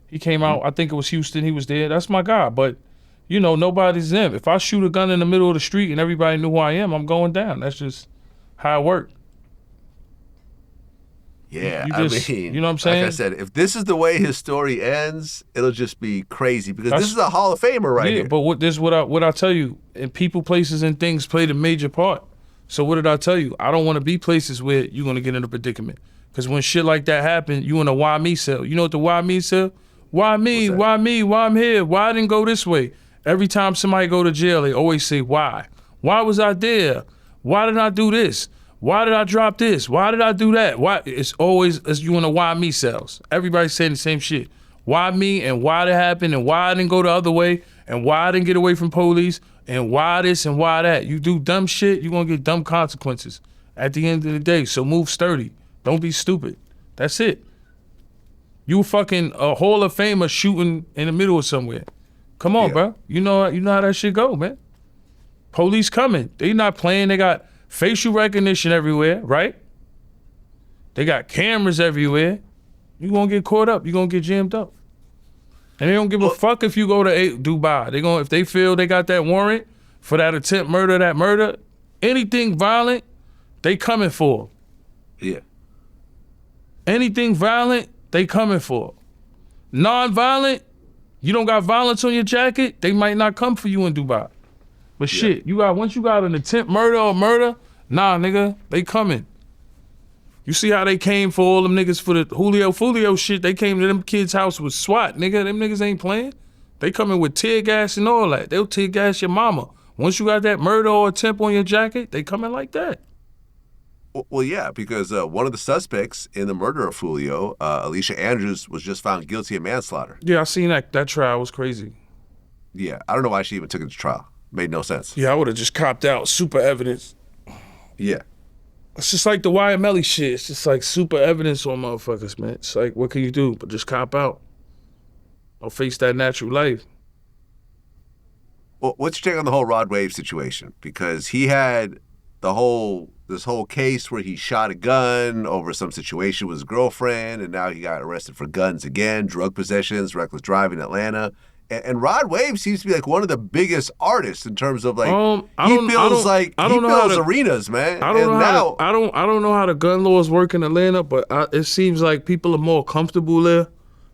B: He came out, I think it was Houston, he was there. That's my guy. But, nobody's them. If I shoot a gun in the middle of the street and everybody knew who I am, I'm going down. That's just how it works.
A: Yeah,
B: You know what I'm saying?
A: Like I said, if this is the way his story ends, it'll just be crazy because this is a Hall of Famer here.
B: But what I tell you, and people, places, and things played a major part. So what did I tell you? I don't want to be places where you're going to get in a predicament. Because when shit like that happen, you in a why me cell. You know what the why me cell? Why me? Why me? Why I'm here? Why I didn't go this way? Every time somebody go to jail, they always say why. Why was I there? Why did I do this? Why did I drop this? Why did I do that? Why? It's always you in the why me cells. Everybody's saying the same shit. Why me and why it happened and why I didn't go the other way and why I didn't get away from police and why this and why that. You do dumb shit, you're gonna get dumb consequences at the end of the day. So move sturdy. Don't be stupid. That's it. You fucking a Hall of Famer shooting in the middle of somewhere. Come on, bro. You know how that shit go, man. Police coming. They not playing. They got facial recognition everywhere, right? They got cameras everywhere. You gonna get caught up. You gonna get jammed up. And they don't give a fuck if you go to Dubai. If they feel they got that warrant for that attempt murder, that murder, anything violent, they coming for.
A: Yeah.
B: Anything violent, they coming for. Non-violent, you don't got violence on your jacket, they might not come for you in Dubai. But shit, once you got an attempt murder or murder, nah, nigga, they coming. You see how they came for all them niggas for the Julio shit? They came to them kids' house with SWAT, nigga. Them niggas ain't playing. They coming with tear gas and all that. They'll tear gas your mama. Once you got that murder or attempt on your jacket, they coming like that.
A: Well, yeah, because one of the suspects in the murder of Julio, Alicia Andrews, was just found guilty of manslaughter.
B: Yeah, I seen that. That trial was crazy.
A: Yeah, I don't know why she even took it to trial. Made no sense.
B: Yeah, I would have just copped out. Super evidence.
A: Yeah.
B: It's just like the YMLE shit. It's just like super evidence on motherfuckers, man. It's like, what can you do but just cop out or face that natural life?
A: Well, what's your take on the whole Rod Wave situation? Because he had this whole case where he shot a gun over some situation with his girlfriend, and now he got arrested for guns again, drug possessions, reckless driving in Atlanta. And Rod Wave seems to be like one of the biggest artists in terms of like he fills arenas, man.
B: I don't know how the gun laws work in Atlanta, but it seems like people are more comfortable there.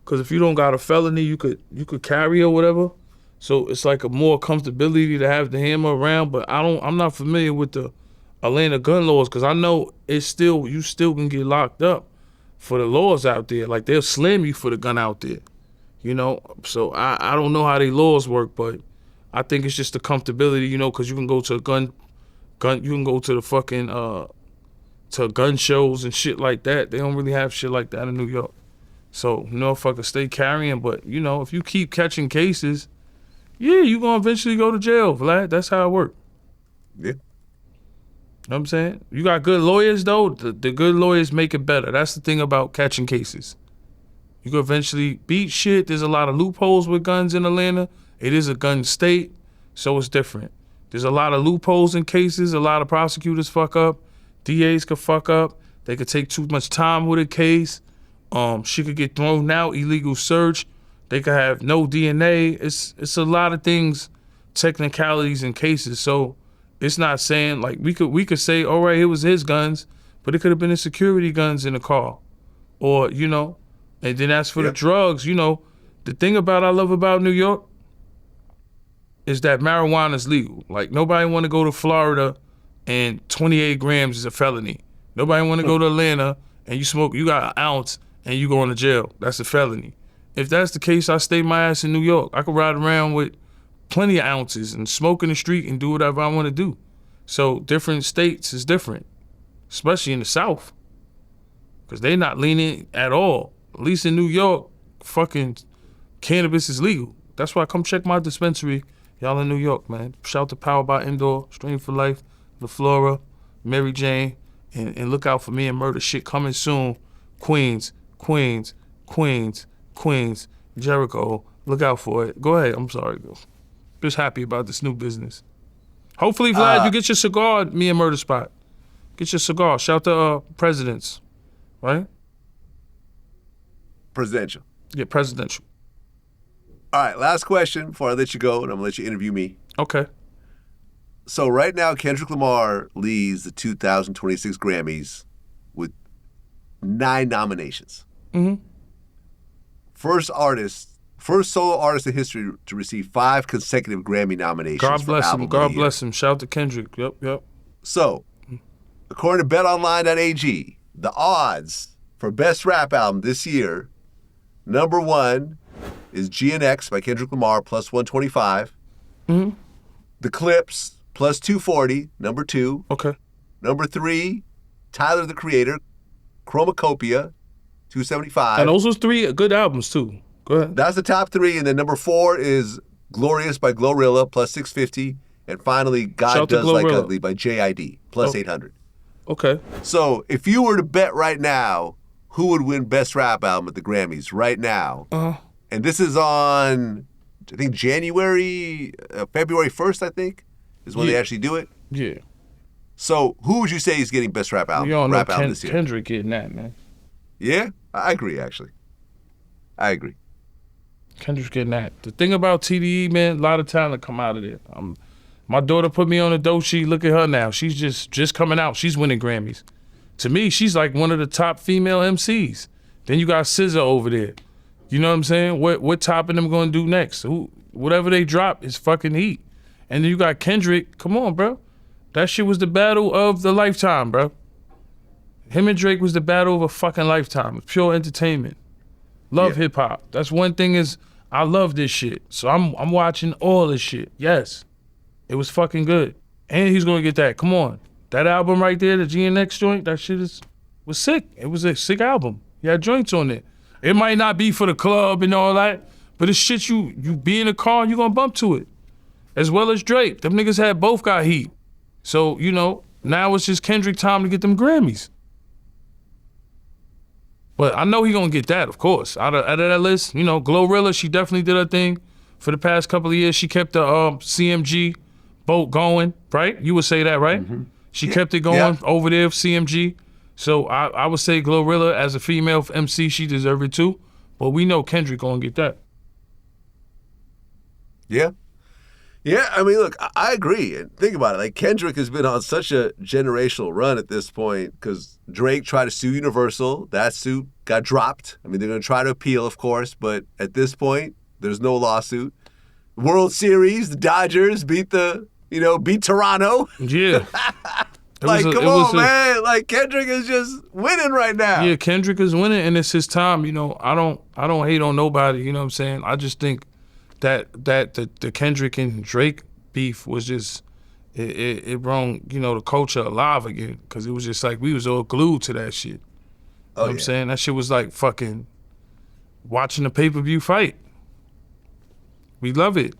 B: Cause if you don't got a felony, you could carry or whatever. So it's like a more comfortability to have the hammer around. But I'm not familiar with the Atlanta gun laws, cause I know you still can get locked up for the laws out there. Like they'll slam you for the gun out there. You know, so I don't know how they laws work, but I think it's just the comfortability, you know, because you can go to you can go to the fucking to gun shows and shit like that. They don't really have shit like that in New York. So motherfuckers stay carrying, but you know, if you keep catching cases, yeah, you gonna eventually go to jail, Vlad. That's how it works.
A: Yeah.
B: You know what I'm saying? You got good lawyers though. The good lawyers make it better. That's the thing about catching cases. You can eventually beat shit. There's a lot of loopholes with guns in Atlanta. It is a gun state, so it's different. There's a lot of loopholes in cases. A lot of prosecutors fuck up. DAs could fuck up. They could take too much time with a case. She could get thrown out, illegal search. They could have no DNA. It's a lot of things, technicalities in cases. So it's not saying like we could say, all right, it was his guns, but it could have been the security guns in the car. or, you know, and then as for the drugs, you know, the thing I love about New York is that marijuana is legal. Like, nobody want to go to Florida and 28 grams is a felony. Nobody want to go to Atlanta and you got an ounce and you going to jail. That's a felony. If that's the case, I stay my ass in New York. I could ride around with plenty of ounces and smoke in the street and do whatever I want to do. So different states is different, especially in the South, because they not leaning at all. At least in New York, fucking cannabis is legal. That's why come check my dispensary. Y'all in New York, man. Shout to Power by Indoor, Stream for Life, La Flora, Mary Jane, and look out for me and Murder shit coming soon. Queens, Queens, Queens, Queens, Jericho. Look out for it. Go ahead. I'm sorry, girl. Just happy about this new business. Hopefully, Vlad, you get your cigar at me and Murder Spot. Get your cigar. Shout to presidents, right?
A: Presidential.
B: Yeah, presidential.
A: All right, last question before I let you go, and I'm going to let you interview me.
B: Okay.
A: So right now, Kendrick Lamar leads the 2026 Grammys with 9 nominations.
B: Mm-hmm.
A: First solo artist in history to receive 5 consecutive Grammy nominations.
B: God bless him. God
A: year.
B: bless him. Shout to Kendrick. Yep.
A: So, according to BetOnline.ag, the odds for best rap album this year, number 1 is GNX by Kendrick Lamar, plus 125.
B: Mm-hmm.
A: The Clips, plus 240, number 2.
B: Okay.
A: Number 3, Tyler, the Creator, Chromacopia, 275.
B: And those was 3 good albums, too. Go ahead.
A: That's the top 3. And then number 4 is Glorious by Glorilla, plus 650. And finally, God Does Like Ugly by JID, plus 800.
B: Okay.
A: So if you were to bet right now, who would win Best Rap Album at the Grammys right now? And this is on, I think, February 1st, I think, is when they actually do it.
B: Yeah.
A: So who would you say is getting Best Rap Album,
B: Album
A: this year?
B: Kendrick getting that, man.
A: Yeah? I agree, actually. I agree.
B: Kendrick's getting that. The thing about TDE, man, a lot of talent come out of there. My daughter put me on a dope sheet. Look at her now. She's just coming out. She's winning Grammys. To me, she's like one of the top female MCs. Then you got SZA over there. You know what I'm saying? What top of them gonna do next? Whatever they drop is fucking heat. And then you got Kendrick. Come on, bro. That shit was the battle of the lifetime, bro. Him and Drake was the battle of a fucking lifetime. It's pure entertainment. Love hip hop. That's one thing is I love this shit. So I'm watching all this shit. Yes. It was fucking good. And he's gonna get that. Come on. That album right there, the GNX joint, that shit was sick. It was a sick album. He had joints on it. It might not be for the club and all that, but it's shit you be in a car and you gonna bump to it. As well as Drake. Them niggas both got heat. So, you know, now it's just Kendrick time to get them Grammys. But I know he gonna get that, of course. Out of that list, you know, Glorilla, she definitely did her thing. For the past couple of years, she kept the CMG boat going, right? You would say that, right? Mm-hmm. She kept it going over there, CMG. So I would say Glorilla, as a female MC, she deserve it too. But we know Kendrick gonna get that.
A: Yeah. Yeah, I mean, look, I agree. And think about it. Like, Kendrick has been on such a generational run at this point because Drake tried to sue Universal. That suit got dropped. I mean, they're going to try to appeal, of course, but at this point, there's no lawsuit. World Series, the Dodgers beat Toronto.
B: Yeah.
A: Come on, man. Like, Kendrick is just winning right now.
B: Yeah, Kendrick is winning, and it's his time. You know, I don't hate on nobody. You know what I'm saying? I just think that the Kendrick and Drake beef was just it brought, you know, the culture alive again, because it was just like we was all glued to that shit. You know what I'm saying? That shit was like fucking watching a pay-per-view fight. We love it.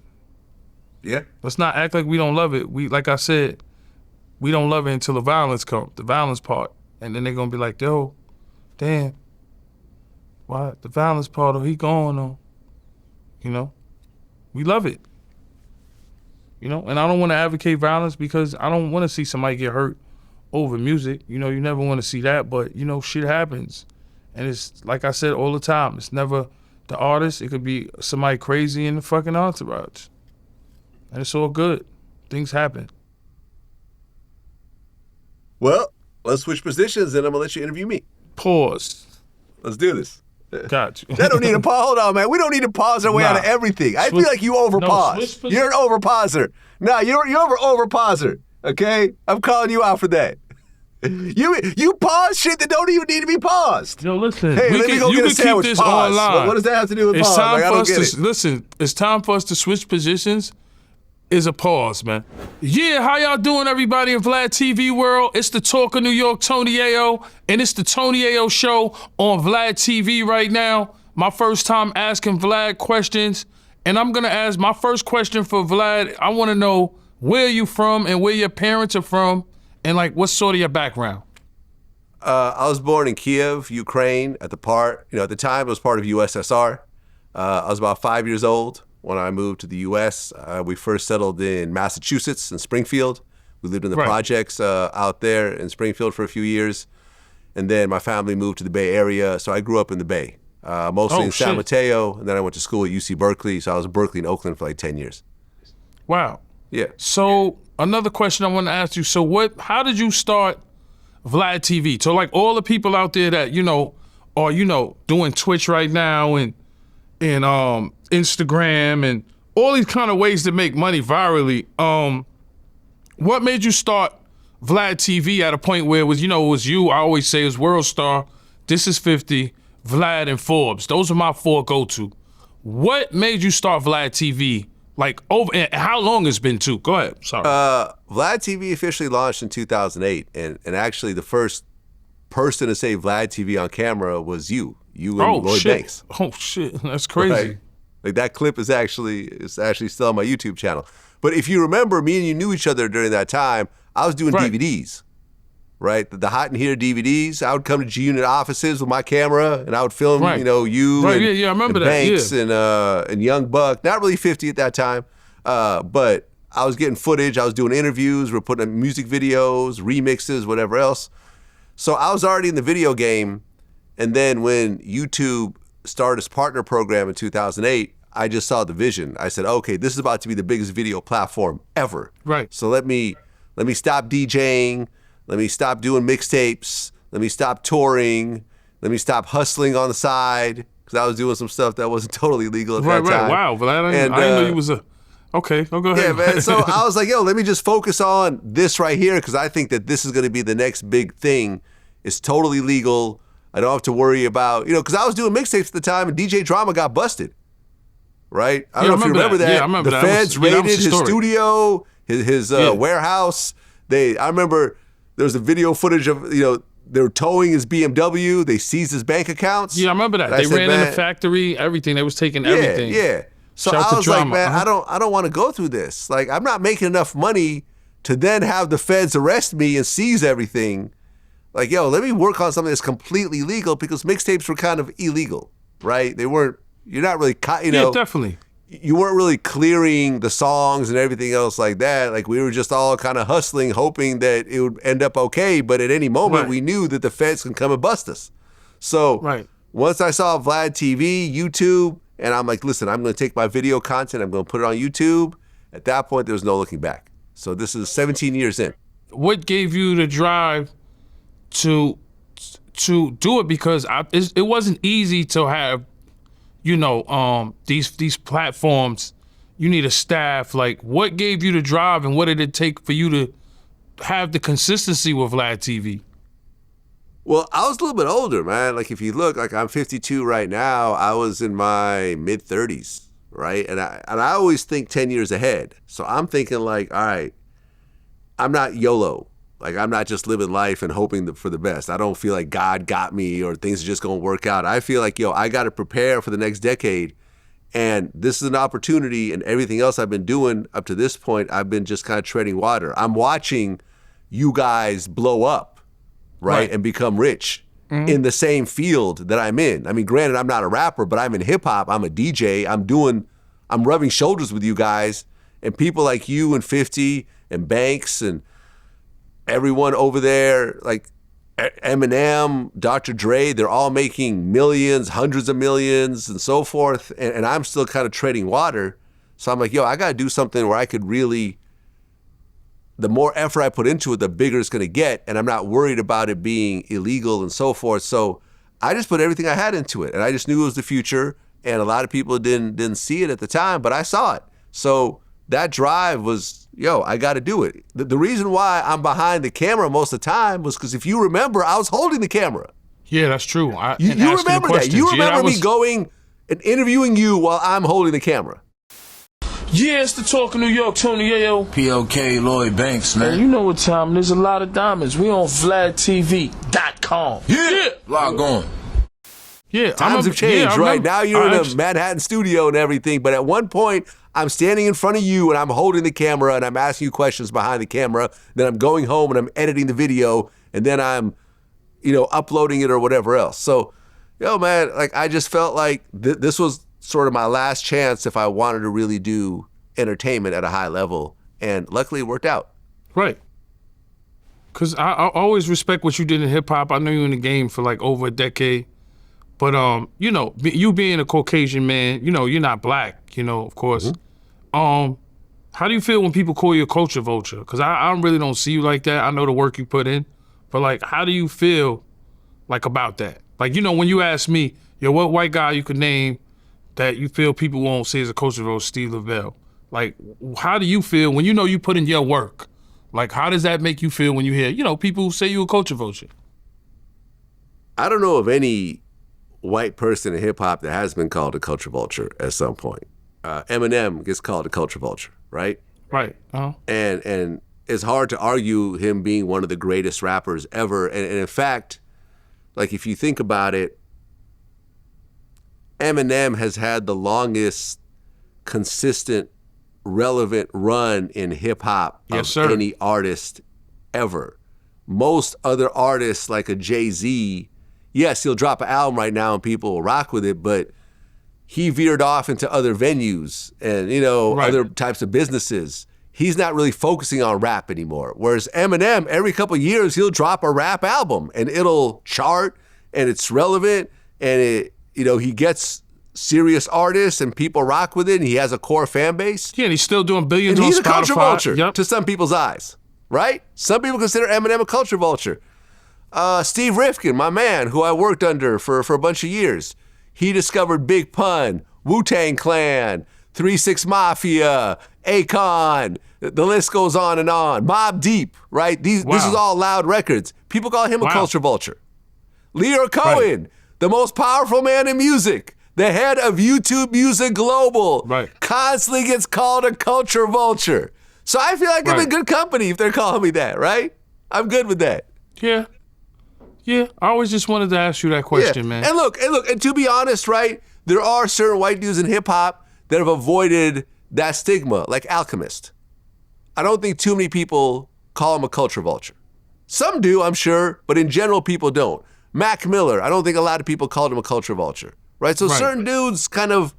A: Yeah.
B: Let's not act like we don't love it. Like I said, we don't love it until the violence comes, the violence part. And then they're gonna be like, yo, damn, why the violence part, he going on? You know? We love it. You know, and I don't want to advocate violence because I don't want to see somebody get hurt over music. You know, you never want to see that, but, you know, shit happens. And it's, like I said all the time, it's never the artist. It could be somebody crazy in the fucking entourage. And it's all good. Things happen.
A: Well, let's switch positions and I'm going to let you interview me.
B: Pause.
A: Let's do this.
B: Got you.
A: That don't need a pause. Hold on, man. We don't need to pause our way out of everything. I feel like you over-pause. You're an over-pauser. No, you're over-pauser, okay? I'm calling you out for that. You pause shit that don't even need to be paused.
B: Yo, listen.
A: Hey, let me go get a sandwich.
B: Keep this
A: pause.
B: online.
A: What does that have to do with
B: it's
A: pause?
B: Time
A: like,
B: for us to listen. It's time for us to switch positions. Is a pause, man. Yeah, how y'all doing, everybody in Vlad TV world? It's the Talk of New York, Tony Yayo, and it's the Tony Yayo show on Vlad TV right now. My first time asking Vlad questions, and I'm gonna ask my first question for Vlad. I wanna know where you from and where your parents are from, and like what's sort of your background?
A: I was born in Kiev, Ukraine. At the time it was part of USSR. I was about 5 years old when I moved to the U.S. We first settled in Massachusetts, in Springfield. We lived in the projects out there in Springfield for a few years. And then my family moved to the Bay Area, so I grew up in the Bay, mostly in San Mateo. And then I went to school at UC Berkeley, so I was in Berkeley and Oakland for like 10 years.
B: Wow.
A: Yeah.
B: So another question I want to ask you, how did you start Vlad TV? So like all the people out there that, are, doing Twitch right now and Instagram and all these kind of ways to make money virally. What made you start Vlad TV at a point where it was you? I always say it was World Star, This Is 50, Vlad, and Forbes. Those are my four go-to. What made you start Vlad TV? And how long it's been too? Go ahead. Sorry.
A: Vlad TV officially launched in 2008, and actually the first person to say Vlad TV on camera was you and Lloyd Banks.
B: Oh shit, that's crazy.
A: Right? Like that clip is actually still on my YouTube channel. But if you remember, me and you knew each other during that time. I was doing DVDs, right? The Hot in Here DVDs. I would come to G-Unit offices with my camera, and I would film, you and,
B: I remember
A: and Banks and Young Buck. Not really 50 at that time, but I was getting footage. I was doing interviews. We're putting up music videos, remixes, whatever else. So I was already in the video game. And then when YouTube started its partner program in 2008, I just saw the vision. I said, okay, this is about to be the biggest video platform ever.
B: Right.
A: So let me stop DJing. Let me stop doing mixtapes. Let me stop touring. Let me stop hustling on the side, because I was doing some stuff that wasn't totally legal at that time.
B: Wow, but I didn't know you was a... Okay, go ahead.
A: Yeah, man. So I was like, let me just focus on this right here, because I think that this is going to be the next big thing. It's totally legal. I don't have to worry about, because I was doing mixtapes at the time and DJ Drama got busted, right? I don't know if you remember that.
B: Yeah, I remember
A: the
B: that.
A: feds raided his studio, his warehouse. I remember there was a video footage of, they were towing his BMW. They seized his bank accounts.
B: Yeah, I remember that. They ran in the factory, everything. They was taking everything.
A: Yeah. So I was like, man, I don't want to go through this. Like, I'm not making enough money to then have the feds arrest me and seize everything. Like, let me work on something that's completely legal, because mixtapes were kind of illegal, right? You're not really,
B: Yeah, definitely.
A: You weren't really clearing the songs and everything else like that. Like, we were just all kind of hustling, hoping that it would end up okay. But at any moment, we knew that the feds can come and bust us. So once I saw Vlad TV, YouTube, and I'm like, listen, I'm going to take my video content, I'm going to put it on YouTube. At that point, there was no looking back. So this is 17 years in. What
B: gave you the drive to do it? Because it wasn't easy to have, these platforms. You need a staff. Like, what gave you the drive, and what did it take for you to have the consistency with Vlad TV?
A: Well, I was a little bit older, man. Like, if you look, like, I'm 52 right now. I was in my mid-30s, right? And I always think 10 years ahead. So I'm thinking, like, all right, I'm not YOLO. Like, I'm not just living life and hoping for the best. I don't feel like God got me or things are just going to work out. I feel like, I got to prepare for the next decade. And this is an opportunity, and everything else I've been doing up to this point, I've been just kind of treading water. I'm watching you guys blow up, right? And become rich in the same field that I'm in. I mean, granted, I'm not a rapper, but I'm in hip hop. I'm a DJ. I'm rubbing shoulders with you guys, and people like you and 50 and Banks and everyone over there, like Eminem, Dr. Dre, they're all making millions, hundreds of millions, and so forth. And I'm still kind of treading water. So I'm like, I got to do something where I could really, the more effort I put into it, the bigger it's going to get. And I'm not worried about it being illegal and so forth. So I just put everything I had into it, and I just knew it was the future. And a lot of people didn't see it at the time, but I saw it. So that drive was, I got to do it. The reason why I'm behind the camera most of the time was because if you remember, I was holding the camera.
B: Yeah, that's true.
A: You remember that. You remember me going and interviewing you while I'm holding the camera.
B: Yeah, it's the Talk of New York, Tony Yayo.
J: PLK, Lloyd Banks, man.
B: And you know what time it is. A lot of diamonds. We on VladTV.com.
J: Yeah. Log on.
B: Yeah,
A: times have changed, right? Now you're in a Manhattan studio and everything, but at one point, I'm standing in front of you and I'm holding the camera and I'm asking you questions behind the camera. Then I'm going home and I'm editing the video and then I'm, uploading it or whatever else. So, man, like I just felt like this was sort of my last chance if I wanted to really do entertainment at a high level, and luckily it worked out.
B: Right. Because I always respect what you did in hip hop. I know you in the game for like over a decade. But, you being a Caucasian man, you're not black, of course. Mm-hmm. How do you feel when people call you a culture vulture? Because I really don't see you like that. I know the work you put in. But, like, how do you feel, like, about that? Like, when you ask me, what white guy you could name that you feel people won't see as a culture vulture, Steve Lavelle. Like, how do you feel when you put in your work? Like, how does that make you feel when you hear, people say you a culture vulture?
A: I don't know of any white person in hip hop that has been called a culture vulture at some point. Eminem gets called a culture vulture, right?
B: Right. Uh-huh.
A: And it's hard to argue him being one of the greatest rappers ever. And in fact, like if you think about it, Eminem has had the longest consistent, relevant run in hip hop of any artist ever. Most other artists like a Jay-Z, yes, he'll drop an album right now and people will rock with it, but he veered off into other venues and, other types of businesses. He's not really focusing on rap anymore. Whereas Eminem, every couple of years, he'll drop a rap album and it'll chart and it's relevant and he gets serious artists and people rock with it and he has a core fan base.
B: Yeah, and he's still doing billions
A: and
B: on Spotify.
A: He's a culture vulture to some people's eyes, right? Some people consider Eminem a culture vulture. Steve Rifkin, my man, who I worked under for a bunch of years, he discovered Big Pun, Wu-Tang Clan, 3-6 Mafia, Akon, the list goes on and on. Mobb Deep, right? This is all loud records. People call him a culture vulture. Lyor Cohen, the most powerful man in music, the head of YouTube Music Global, constantly gets called a culture vulture. So I feel like I'm in good company if they're calling me that, right? I'm good with that.
B: Yeah. Yeah, I always just wanted to ask you that question, man.
A: And look, and to be honest, right, there are certain white dudes in hip hop that have avoided that stigma, like Alchemist. I don't think too many people call him a culture vulture. Some do, I'm sure, but in general, people don't. Mac Miller, I don't think a lot of people called him a culture vulture, right? So certain dudes kind of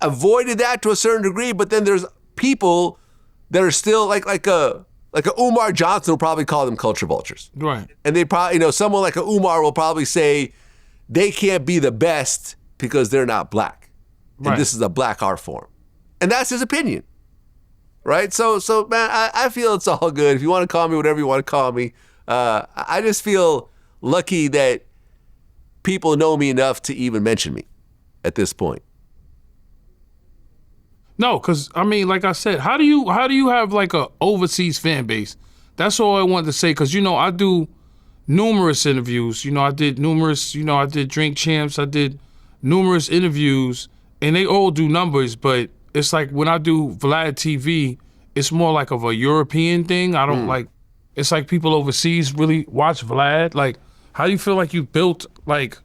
A: avoided that to a certain degree, but then there's people that are still like a Umar Johnson will probably call them culture vultures.
B: Right.
A: And they probably, someone like a Umar will probably say they can't be the best because they're not black. And this is a black art form. And that's his opinion. Right? So man, I feel it's all good. If you want to call me whatever you want to call me, I just feel lucky that people know me enough to even mention me at this point.
B: No, because, like I said, how do you have like a overseas fan base? That's all I wanted to say, because, I do numerous interviews. I did numerous, I did Drink Champs. I did numerous interviews, and they all do numbers, but it's like when I do VladTV, it's more like of a European thing. I don't it's like people overseas really watch Vlad. Like, how do you feel like you built like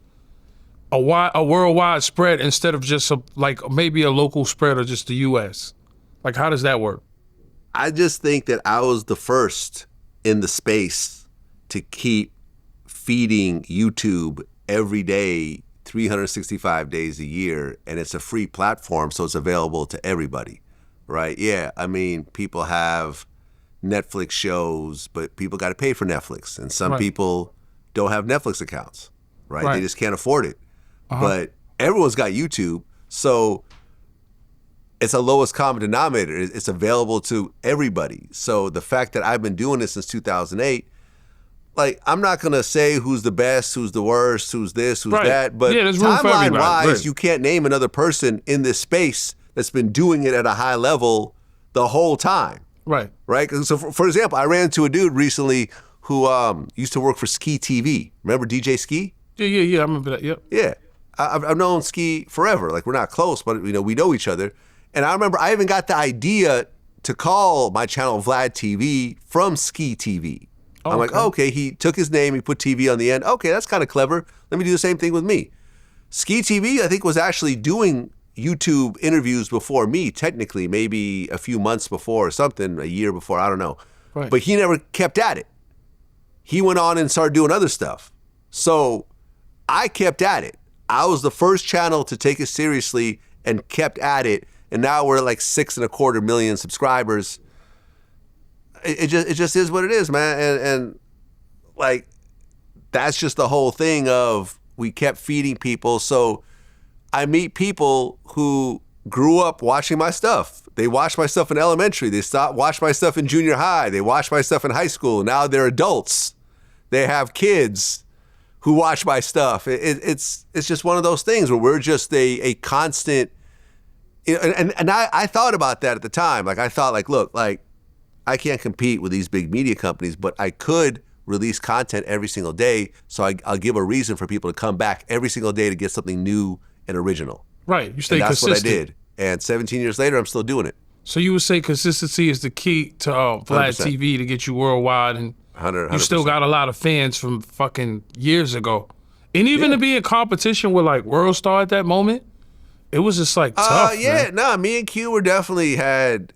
B: a worldwide spread instead of just maybe a local spread or just the U.S.? Like, how does that work?
A: I just think that I was the first in the space to keep feeding YouTube every day, 365 days a year, and it's a free platform, so it's available to everybody, right? Yeah, people have Netflix shows, but people got to pay for Netflix, and some people don't have Netflix accounts, right? They just can't afford it. But everyone's got YouTube, so it's a lowest common denominator. It's available to everybody. So the fact that I've been doing this since 2008, like, I'm not gonna say who's the best, who's the worst, who's this, who's
B: Right.
A: that, but
B: Yeah, there's room for everybody.
A: timeline-wise,
B: Right.
A: you can't name another person in this space that's been doing it at a high level the whole time.
B: Right.
A: Right? So, for example, I ran into a dude recently who used to work for Ski TV. Remember DJ Ski?
B: Yeah. I remember that. Yep.
A: Yeah. I've known Ski forever. Like, we're not close, but we know each other. And I remember I even got the idea to call my channel VladTV from Ski TV.
B: Oh,
A: I'm like, okay, he took his name, he put TV on the end. Okay, that's kind of clever. Let me do the same thing with me. Ski TV, I think, was actually doing YouTube interviews before me, technically, maybe a few months before or something, a year before, I don't know.
B: Right.
A: But he never kept at it. He went on and started doing other stuff. So I kept at it. I was the first channel to take it seriously and kept at it. And now we're like 6.25 million subscribers. It just is what it is, man. And like, that's just the whole thing of we kept feeding people. So I meet people who grew up watching my stuff. They watched my stuff in elementary. They stopped watching my stuff in junior high. They watched my stuff in high school. Now they're adults. They have kids who watch my stuff. It's just one of those things where we're just a constant. And I thought about that at the time. Like, I thought, like, look, like, I can't compete with these big media companies, but I could release content every single day. So I'll give a reason for people to come back every single day to get something new and original.
B: Right. You stay
A: and that's
B: consistent.
A: what I did. And 17 years later, I'm still doing it.
B: So you would say consistency is the key to Vlad
A: 100%.
B: TV to get you worldwide, and
A: 100%.
B: you still got a lot of fans from fucking years ago. And even to be in competition with like World Star at that moment, it was just like tough.
A: Yeah,
B: man.
A: no, me and Q were definitely had,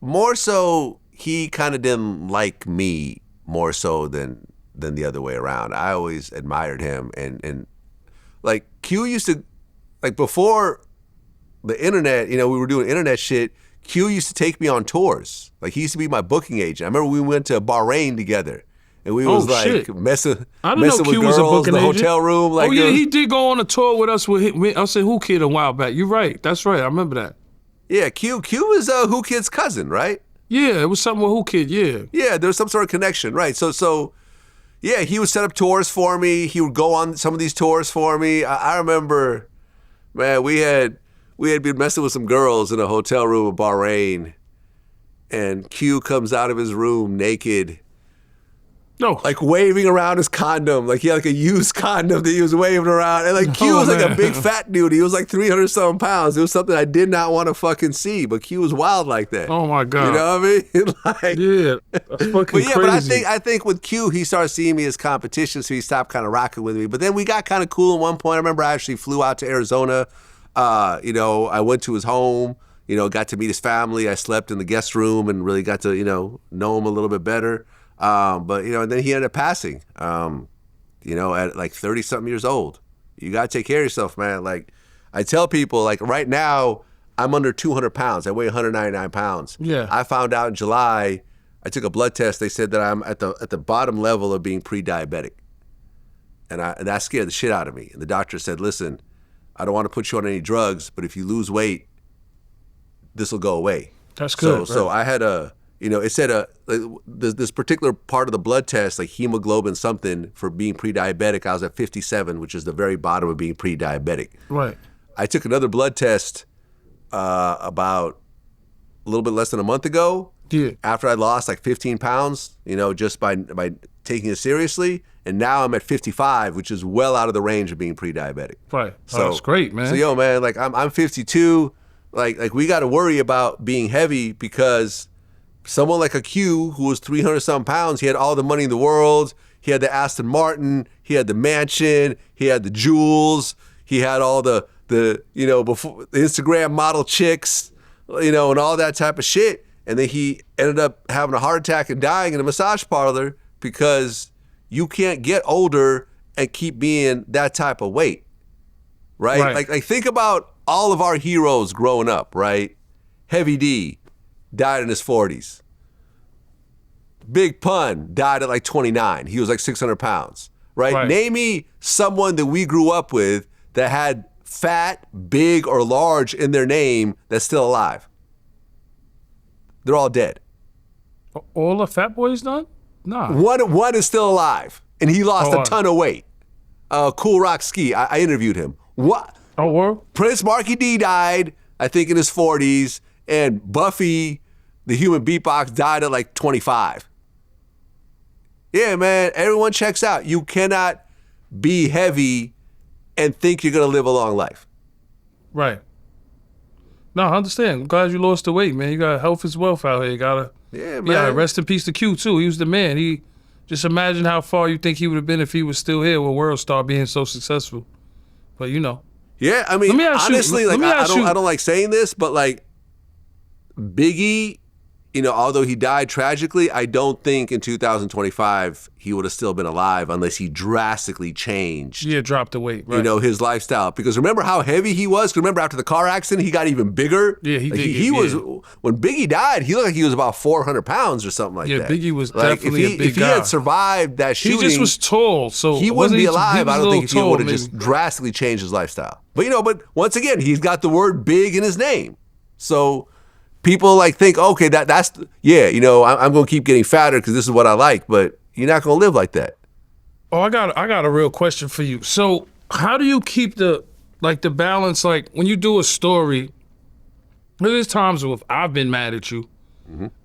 A: more so he kind of didn't like me more so than the other way around. I always admired him. And like Q used to, like before the internet, we were doing internet shit, Q used to take me on tours. Like, he used to be my booking agent. I remember we went to Bahrain together. And we was like messing
B: I
A: with
B: didn't know Q was a
A: girls
B: booking
A: in the
B: agent.
A: hotel room. Like,
B: oh yeah, he did go on a tour with us with I said Who Kid a while back. You're right. That's right. I remember that.
A: Yeah, Q was Who Kid's cousin, right?
B: Yeah, it was something with Who Kid. Yeah.
A: Yeah, there was some sort of connection, right? So yeah, he would set up tours for me. He would go on some of these tours for me. I remember, man, we had been messing with some girls in a hotel room in Bahrain, and Q comes out of his room naked.
B: No.
A: Like waving around his condom. Like, he had like a used condom that he was waving around. And like, Q was like a big fat dude. He was like 300 something pounds. It was something I did not want to fucking see, but Q was wild like that.
B: Oh my God.
A: You know what I mean? Like,
B: yeah. That's fucking crazy.
A: But I think with Q, he started seeing me as competition, so he stopped kind of rocking with me. But then we got kind of cool at one point. I remember I actually flew out to Arizona. I went to his home, got to meet his family. I slept in the guest room and really got to, know him a little bit better. But and then he ended up passing, at like 30 something years old. You got to take care of yourself, man. Like, I tell people, like, right now I'm under 200 pounds. I weigh 199 pounds.
B: Yeah.
A: I found out in July, I took a blood test. They said that I'm at the bottom level of being pre-diabetic. And that scared the shit out of me. And the doctor said, listen, I don't want to put you on any drugs, but if you lose weight, this will go away.
B: That's good.
A: So I had it said this particular part of the blood test, like hemoglobin something, for being pre-diabetic, I was at 57, which is the very bottom of being pre-diabetic.
B: Right.
A: I took another blood test about a little bit less than a month ago.
B: Yeah.
A: After I lost like 15 pounds, just by taking it seriously. And now I'm at 55, which is well out of the range of being pre-diabetic.
B: Right.
A: So
B: That's great, man.
A: So man, like I'm 52. Like we got to worry about being heavy because someone like a Q who was 300 some pounds, he had all the money in the world. He had the Aston Martin, he had the mansion, he had the jewels, he had all the before the Instagram model chicks, and all that type of shit. And then he ended up having a heart attack and dying in a massage parlor because you can't get older and keep being that type of weight, right? Like think about all of our heroes growing up, right? Heavy D died in his 40s. Big Pun died at like 29. He was like 600 pounds, right? Name me someone that we grew up with that had fat, big, or large in their name that's still alive. They're all dead.
B: All the fat boys done? Nah.
A: One is still alive, and he lost a ton of weight. Cool Rock Ski, I interviewed him. What?
B: Oh, word?
A: Prince Marky D died, I think, in his 40s, and Buffy, the human beatbox, died at like 25. Yeah, man, everyone checks out. You cannot be heavy and think you're going to live a long life.
B: Right. No, I understand. I'm glad you lost the weight, man. You got health is wealth out here. You gotta,
A: yeah, man.
B: Yeah, rest in peace to Q, too. He was the man. He just imagine how far you think he would have been if he was still here when World Star being so successful. But, you know.
A: Yeah, I mean, honestly, like I don't like saying this, but like Biggie, you know, although he died tragically, I don't think in 2025 he would have still been alive unless he drastically changed.
B: Yeah, dropped the weight, right.
A: You know, his lifestyle. Because remember how heavy he was? Remember after the car accident, he got even bigger?
B: Yeah, he did.
A: He was, when Biggie died, he looked like he was about 400 pounds or something like that.
B: Yeah, Biggie was
A: like,
B: definitely a big guy.
A: If he had survived that shooting.
B: He just was tall, so
A: he wouldn't be alive, I don't think, if he would have
B: maybe.
A: just drastically changed his lifestyle. But, you know, but once again, he's got the word big in his name. So people like think, okay, that's you know, I'm going to keep getting fatter because this is what I like, but you're not going to live like that.
B: Oh, I got a real question for you. So how do you keep the balance? Like when you do a story, there's times where I've been mad at you,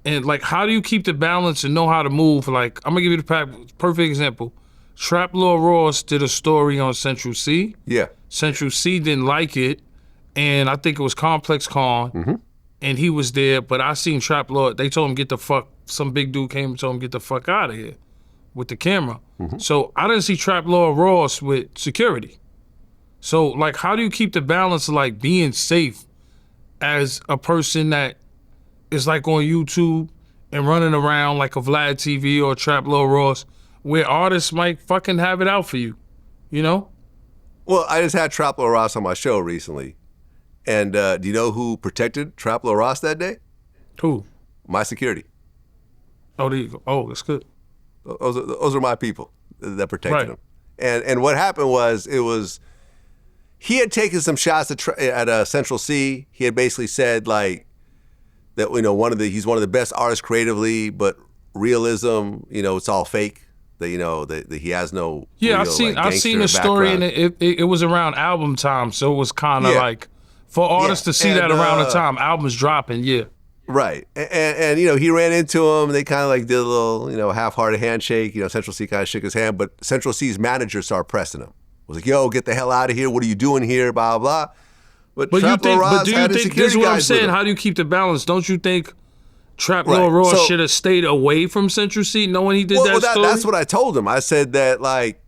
B: and like how do you keep the balance and know how to move? Like I'm gonna give you the perfect example. Trap Lord Ross did a story on Central C.
A: Yeah.
B: Central C didn't like it, and I think it was Complex Con. And he was there, but I seen Trap Lord. They told him some big dude came and told him get the fuck out of here with the camera. So I didn't see Trap Lord Ross with security. So like, how do you keep the balance of like being safe as a person that is like on YouTube and running around like a VladTV or Trap Lord Ross, where artists might fucking have it out for you, you know?
A: Well, I just had Trap Lord Ross on my show recently. And do you know who protected Trap Lord Ross that day?
B: Who?
A: My security.
B: Oh, there you go. Oh, that's good.
A: Those are my people that protected him. And what happened was, he had taken some shots at Central C. He had basically said like that, you know, he's one of the best artists creatively, but realism, you know, it's all fake. That, you know, that he has no.
B: Yeah,
A: real,
B: I've seen the story, and it was around album time, so it was kind of like. For artists to see that around the time albums dropping,
A: right, and you know, he ran into him. They kind of like did a little, you know, half-hearted handshake. You know, Central C kind of shook his hand, but Central C's manager started pressing him. Was like, "Yo, get the hell out of here! What are you doing here?" Blah blah. But do you think?
B: This is what I'm saying. How do you keep the balance? Don't you think Trap Lord Ross should have stayed away from Central C, knowing he did that story?
A: That's what I told him. I said that like,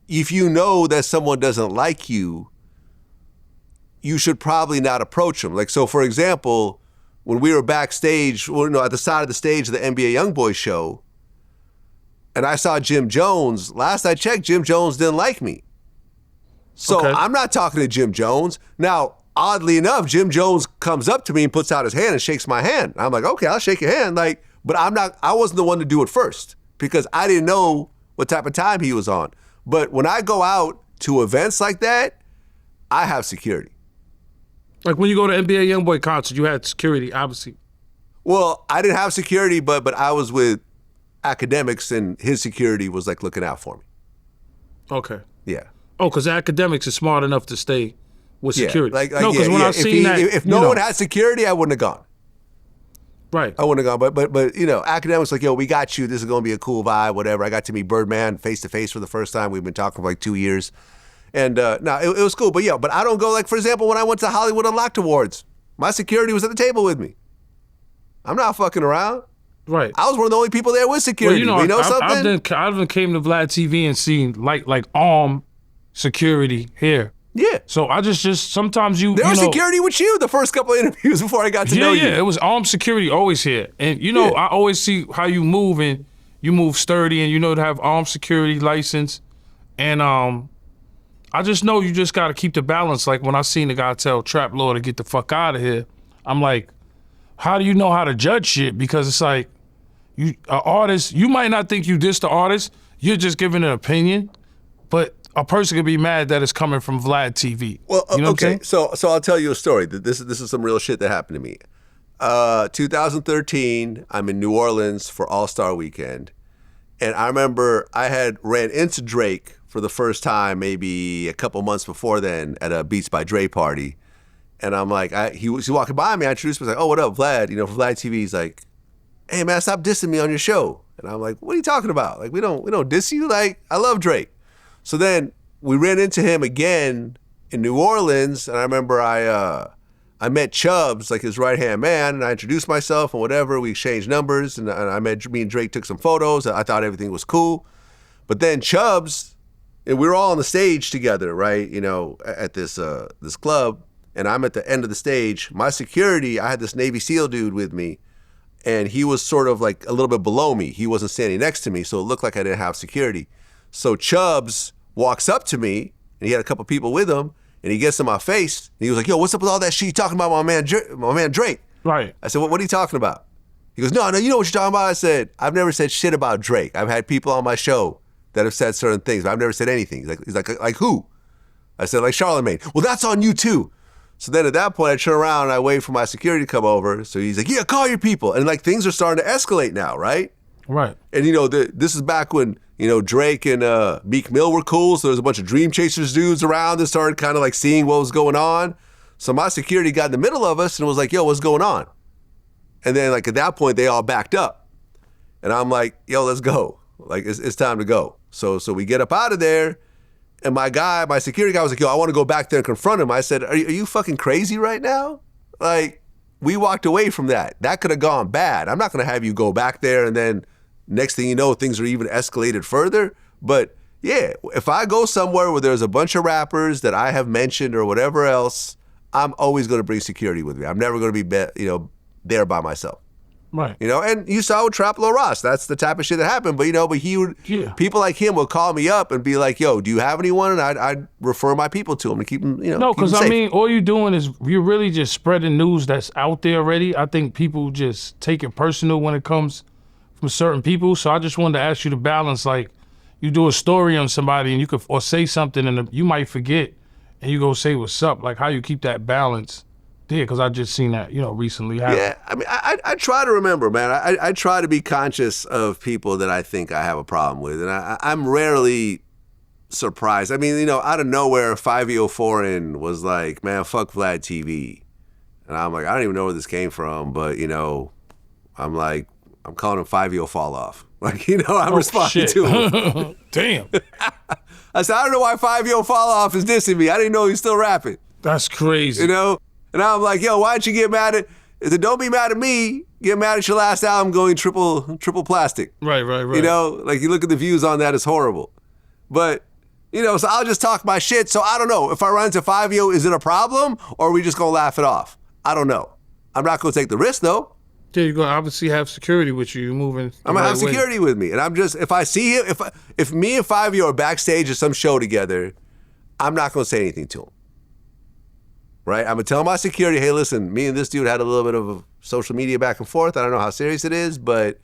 A: if you know that someone doesn't like you, you should probably not approach him. Like, so for example, when we were backstage, at the side of the stage of the NBA Youngboy show, and I saw Jim Jones, last I checked, Jim Jones didn't like me. So I'm not talking to Jim Jones. Now, oddly enough, Jim Jones comes up to me and puts out his hand and shakes my hand. I'm like, okay, I'll shake your hand. Like, but I wasn't the one to do it first because I didn't know what type of time he was on. But when I go out to events like that, I have security.
B: Like when you go to NBA Youngboy concert, you had security, obviously.
A: Well, I didn't have security, but I was with Akademiks, and his security was like looking out for me.
B: Okay.
A: Yeah.
B: Oh, because Akademiks is smart enough to stay with security.
A: No, because
B: when I seen that,
A: if no one had security, I wouldn't have gone.
B: Right.
A: I wouldn't have gone. But you know, Akademiks like, yo, we got you. This is going to be a cool vibe, whatever. I got to meet Birdman face to face for the first time. We've been talking for like 2 years. And no, it was cool. But yeah, but I don't go, like, for example, when I went to Hollywood Unlocked Awards, my security was at the table with me. I'm not fucking around.
B: Right.
A: I was one of the only people there with security.
B: Well, you know
A: something?
B: I've came to VladTV and seen like armed security here.
A: Yeah.
B: So I just sometimes there
A: was security with you the first couple of interviews before I got to know you.
B: Yeah, it was armed security always here. And you know, I always see how you move, and you move sturdy, and you know to have armed security license. And I just know you just got to keep the balance. Like when I seen the guy tell Trap Lord to get the fuck out of here, I'm like, how do you know how to judge shit? Because it's like, an artist, you might not think you diss the artist, you're just giving an opinion, but a person could be mad that it's coming from VladTV.
A: Well,
B: you know
A: okay, so I'll tell you a story. This is some real shit that happened to me. 2013, I'm in New Orleans for All-Star Weekend, And I remember I had ran into Drake for the first time maybe a couple months before then at a Beats by Dre party. And I'm like, he was walking by me. I introduced him. I was like, oh, what up, Vlad? You know, for VladTV. He's like, hey, man, stop dissing me on your show. And I'm like, what are you talking about? Like, we don't diss you. Like, I love Drake. So then we ran into him again in New Orleans. And I remember I met Chubbs, like his right-hand man, and I introduced myself and whatever. We exchanged numbers, and me and Drake took some photos. I thought everything was cool. But then Chubbs, and we were all on the stage together, right, you know, at this club. And I'm at the end of the stage. My security, I had this Navy SEAL dude with me, and he was sort of like a little bit below me. He wasn't standing next to me, so it looked like I didn't have security. So Chubbs walks up to me, and he had a couple people with him, and he gets in my face, and he was like, yo, what's up with all that shit you talking about my man Drake?
B: Right.
A: I said, what are you talking about? He goes, no, you know what you're talking about? I said, I've never said shit about Drake. I've had people on my show that have said certain things, but I've never said anything. He's like who? I said, like Charlemagne. Well, that's on you too. So then at that point, I turn around and I wait for my security to come over. So he's like, yeah, call your people. And like things are starting to escalate now, right?
B: Right.
A: And you know, this is back when, you know, Drake and Meek Mill were cool. So there was a bunch of Dream Chasers dudes around that started kind of like seeing what was going on. So my security got in the middle of us and was like, yo, what's going on? And then like at that point, they all backed up. And I'm like, yo, let's go. Like it's time to go. So we get up out of there. And my security guy was like, yo, I want to go back there and confront him. I said, are you fucking crazy right now? Like, we walked away from that. That could have gone bad. I'm not going to have you go back there and then next thing you know, things are even escalated further. But yeah, if I go somewhere where there's a bunch of rappers that I have mentioned or whatever else, I'm always going to bring security with me. I'm never going to be, there by myself.
B: Right.
A: You know, and you saw with Traplo Ross, that's the type of shit that happened. But, people like him will call me up and be like, yo, do you have anyone? And I'd refer my people to him and keep them,
B: No, because I mean, all you're doing is you're really just spreading news that's out there already. I think people just take it personal when it comes from certain people. So I just wanted to ask you to balance, like, you do a story on somebody and you could, or say something and you might forget and you go say what's up, like how you keep that balance. Yeah, because I just seen that, recently happen.
A: Yeah, I mean, I try to remember, man. I try to be conscious of people that I think I have a problem with, and I'm rarely surprised. I mean, out of nowhere, 5 Foreign was like, man, fuck VladTV. And I'm like, I don't even know where this came from, but, I'm like, I'm calling him 5 Fall Off. Like, I'm responding to him.
B: Damn.
A: I said, I don't know why 5 Fall Off is dissing me. I didn't know he's still rapping.
B: That's crazy.
A: And I'm like, yo, why don't you get mad at, don't be mad at me, get mad at your last album going triple plastic.
B: Right.
A: Like you look at the views on that, it's horrible. But, so I'll just talk my shit. So I don't know, if I run into 5 is it a problem or are we just gonna laugh it off? I don't know. I'm not gonna take the risk though.
B: Yeah, you're gonna obviously have security with you moving.
A: I'm gonna have security with me. And I'm just, if I see him, if me and 5 are backstage at some show together, I'm not gonna say anything to him. Right, I'm gonna tell my security, hey, listen, me and this dude had a little bit of a social media back and forth. I don't know how serious it is, but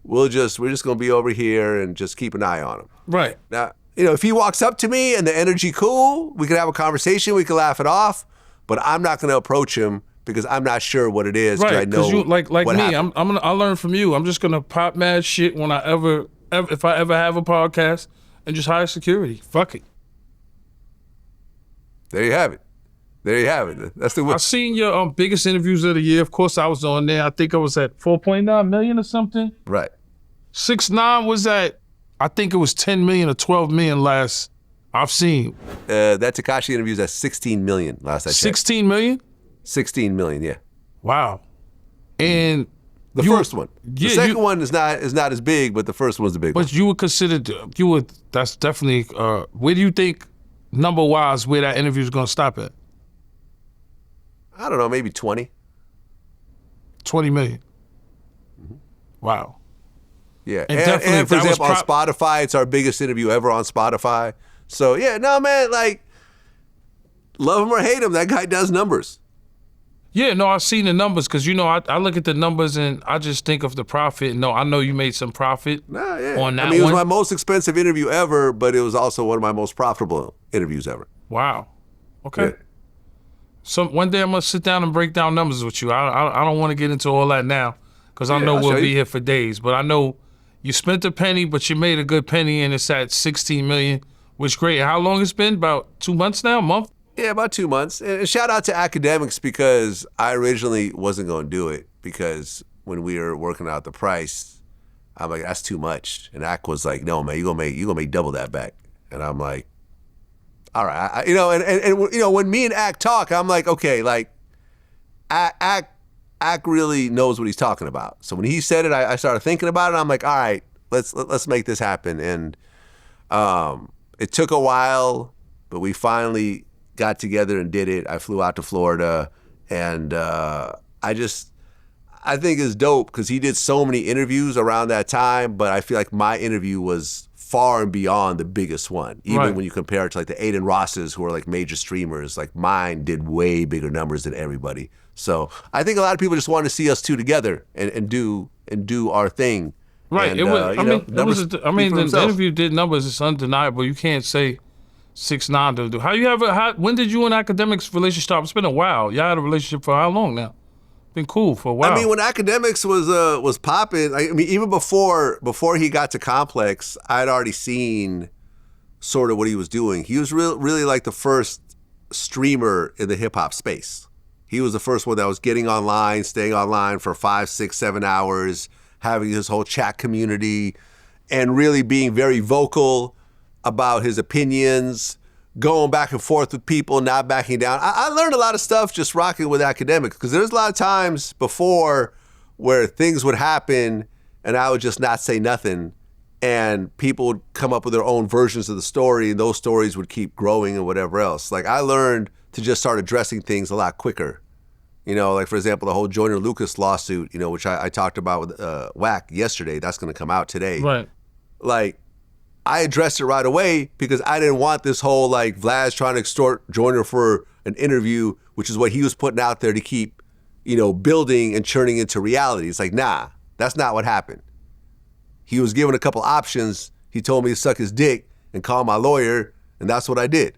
A: we're just gonna be over here and just keep an eye on him.
B: Right.
A: Now, if he walks up to me and the energy cool, we could have a conversation, we could laugh it off, but I'm not gonna approach him because I'm not sure what it is.
B: Right,
A: I know
B: you like
A: what
B: me,
A: happened.
B: I'll learn from you. I'm just gonna pop mad shit when if I ever have a podcast and just hire security. Fuck it.
A: There you have it. That's the way.
B: I seen your biggest interviews of the year. Of course, I was on there. I think I was at 4.9 million or something.
A: Right.
B: 6ix9ine was at, I think it was 10 million or 12 million last I've seen.
A: That Tekashi interview is at 16 million last I checked.
B: 16 million?
A: 16 million, yeah.
B: Wow. And
A: the first one. The second one is not as big, but the first one's the big one.
B: But you would consider, that's definitely, where do you think, number-wise, where that interview is going to stop at?
A: I don't know, maybe 20.
B: 20 million.
A: Mm-hmm.
B: Wow.
A: Yeah, and for example, on Spotify, it's our biggest interview ever on Spotify. So yeah, no man, like, love him or hate him, that guy does numbers.
B: Yeah, no, I've seen the numbers because, I look at the numbers and I just think of the profit. No, I know you made some profit on that one.
A: I mean, it was my most expensive interview ever, but it was also one of my most profitable interviews ever.
B: Wow. Okay.
A: Yeah.
B: So one day I'm going to sit down and break down numbers with you. I don't want to get into all that now because I know we'll be here for days. But I know You spent a penny, but you made a good penny, and it's at 16 million, which is great. How long it's been? About 2 months now? A month?
A: Yeah, about 2 months. And shout out to Akademiks because I originally wasn't going to do it because when we were working out the price, I'm like, that's too much. And Ak was like, no, man, you're gonna make double that back. And I'm like, all right. And when me and Ak talk, I'm like, okay, like, Ak really knows what he's talking about. So when he said it, I started thinking about it. I'm like, all right, let's make this happen. And it took a while, but we finally got together and did it. I flew out to Florida, and I think it's dope because he did so many interviews around that time, but I feel like my interview was far and beyond the biggest one. Even when you compare it to like the Aiden Rosses, who are like major streamers, like mine did way bigger numbers than everybody. So I think a lot of people just want to see us two together and do our thing.
B: Right.
A: And,
B: it was, the interview did numbers. It's undeniable. You can't say 6ix9ine to do. When did you and Akademiks relationship start? It's been a while. Y'all had a relationship for how long now? Been cool for a while.
A: I mean, when Akademiks was popping, I mean, even before he got to Complex, I'd already seen sort of what he was doing. He was really like the first streamer in the hip hop space. He was the first one that was getting online, staying online for 5, 6, 7 hours, having his whole chat community, and really being very vocal about his opinions, going back and forth with people, not backing down. I learned a lot of stuff just rocking with Akademiks because there's a lot of times before where things would happen and I would just not say nothing and people would come up with their own versions of the story and those stories would keep growing and whatever else. Like I learned to just start addressing things a lot quicker. You know, like for example, the whole Joyner Lucas lawsuit, you know, which I talked about with Wack yesterday. That's going to come out today.
B: Right.
A: Like, I addressed it right away because I didn't want this whole like Vlad's trying to extort Joyner for an interview, which is what he was putting out there to keep, you know, building and churning into reality. It's like, nah, that's not what happened. He was given a couple options. He told me to suck his dick and call my lawyer, and that's what I did.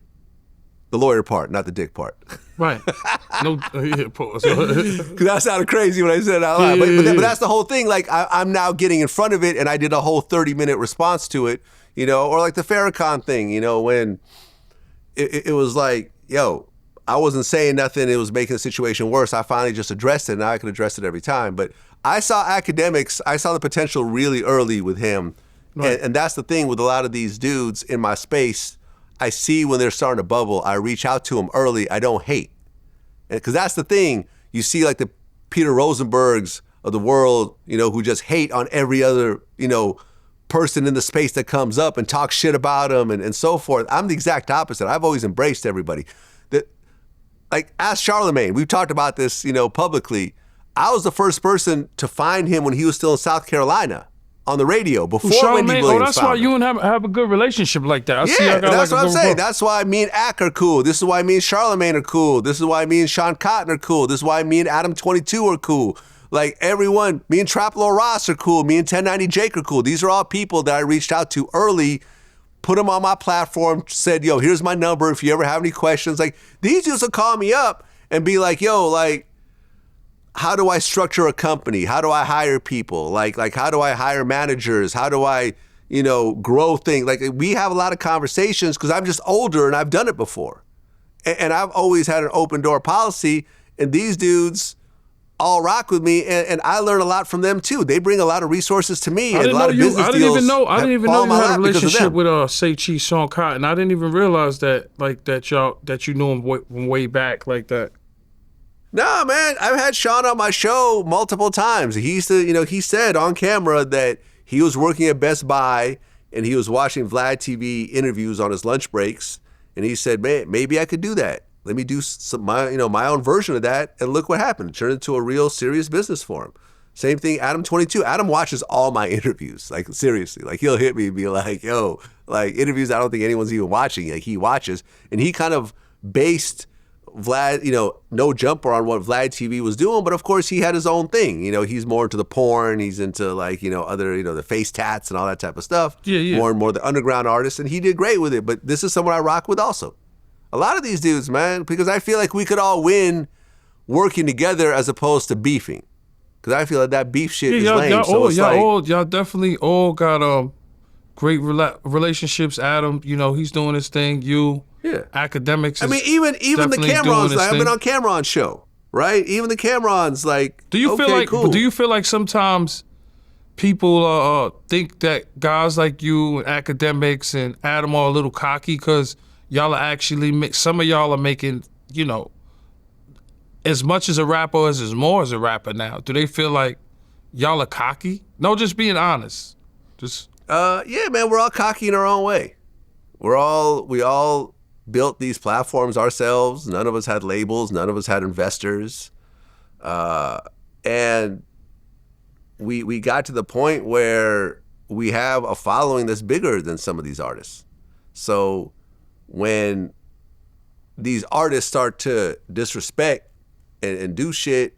A: The lawyer part, not the dick part.
B: Right. No, pause.
A: Because that sounded crazy when I said it out loud. But that's the whole thing. Like, I'm now getting in front of it, and I did a whole 30-minute response to it. You know, or like the Farrakhan thing, you know, when it was like, yo, I wasn't saying nothing. It was making the situation worse. I finally just addressed it. And now I can address it every time. But I saw Akademiks. I saw the potential really early with him. Right. And that's the thing with a lot of these dudes in my space. I see when they're starting to bubble. I reach out to them early. I don't hate. Because that's the thing. You see like the Peter Rosenbergs of the world, you know, who just hate on every other, you know, person in the space that comes up and talks shit about them and so forth. I'm the exact opposite. I've always embraced everybody. Like, ask Charlemagne. We've talked about this, you know, publicly. I was the first person to find him when he was still in South Carolina on the radio before Wendy Williams
B: that's why you and him have a good relationship like that.
A: That's what I'm saying. That's why me and Ak are cool. This is why me and Charlemagne are cool. This is why me and Sean Cotton are cool. This is why me and Adam 22 are cool. Like everyone, me and Traplo Ross are cool. Me and 1090 Jake are cool. These are all people that I reached out to early, put them on my platform, said, yo, here's my number. If you ever have any questions, like these dudes will call me up and be like, yo, like, how do I structure a company? How do I hire people? Like how do I hire managers? How do I, you know, grow things? Like we have a lot of conversations because I'm just older and I've done it before. And I've always had an open door policy and these dudes all rock with me, and I learn a lot from them too. They bring a lot of resources to me. I didn't
B: even know you had a relationship with Say Cheese, Sean Cotton. I didn't even realize that, like that you knew him from way back like that.
A: No, man, I've had Sean on my show multiple times. He used to, you know, he said on camera that he was working at Best Buy and he was watching VladTV interviews on his lunch breaks, and he said, man, maybe I could do that. Let me do my own version of that, and look what happened. It turned into a real serious business for him. Same thing, Adam 22. Adam watches all my interviews, like seriously. Like he'll hit me and be like, yo, like interviews I don't think anyone's even watching. Like he watches, and he kind of based Vlad, you know, No Jumper on what VladTV was doing, but of course he had his own thing. You know, he's more into the porn, he's into like, you know, other, you know, the face tats and all that type of stuff.
B: Yeah.
A: More and more the underground artists, and he did great with it. But this is someone I rock with also. A lot of these dudes, man, because I feel like we could all win working together as opposed to beefing. Because I feel like that beef shit is
B: y'all,
A: lame.
B: Y'all definitely all got great relationships. Adam, he's doing his thing. Akademiks.
A: I mean, even the Camerons. Like, I've been on Cameron's show, right? Even the Camerons, like.
B: Do you feel like sometimes people think that guys like you and Akademiks and Adam are a little cocky because y'all are actually some of y'all are making as much as a rapper as more as a rapper now? Do they feel like y'all are cocky? No, just being honest.
A: Yeah, man, we're all cocky in our own way. We all built these platforms ourselves. None of us had labels. None of us had investors. And we got to the point where we have a following that's bigger than some of these artists. So when these artists start to disrespect and do shit,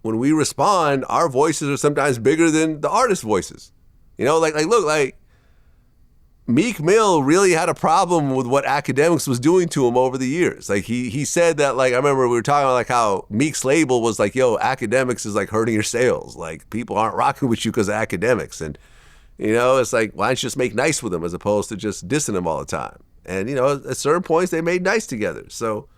A: when we respond, our voices are sometimes bigger than the artists' voices. Look, Meek Mill really had a problem with what Akademiks was doing to him over the years. Like he said that, like, I remember we were talking about like how Meek's label was like, yo, Akademiks is like hurting your sales. Like people aren't rocking with you because of Akademiks. And, it's like, why don't you just make nice with them as opposed to just dissing them all the time? And, at certain points they made nice together. So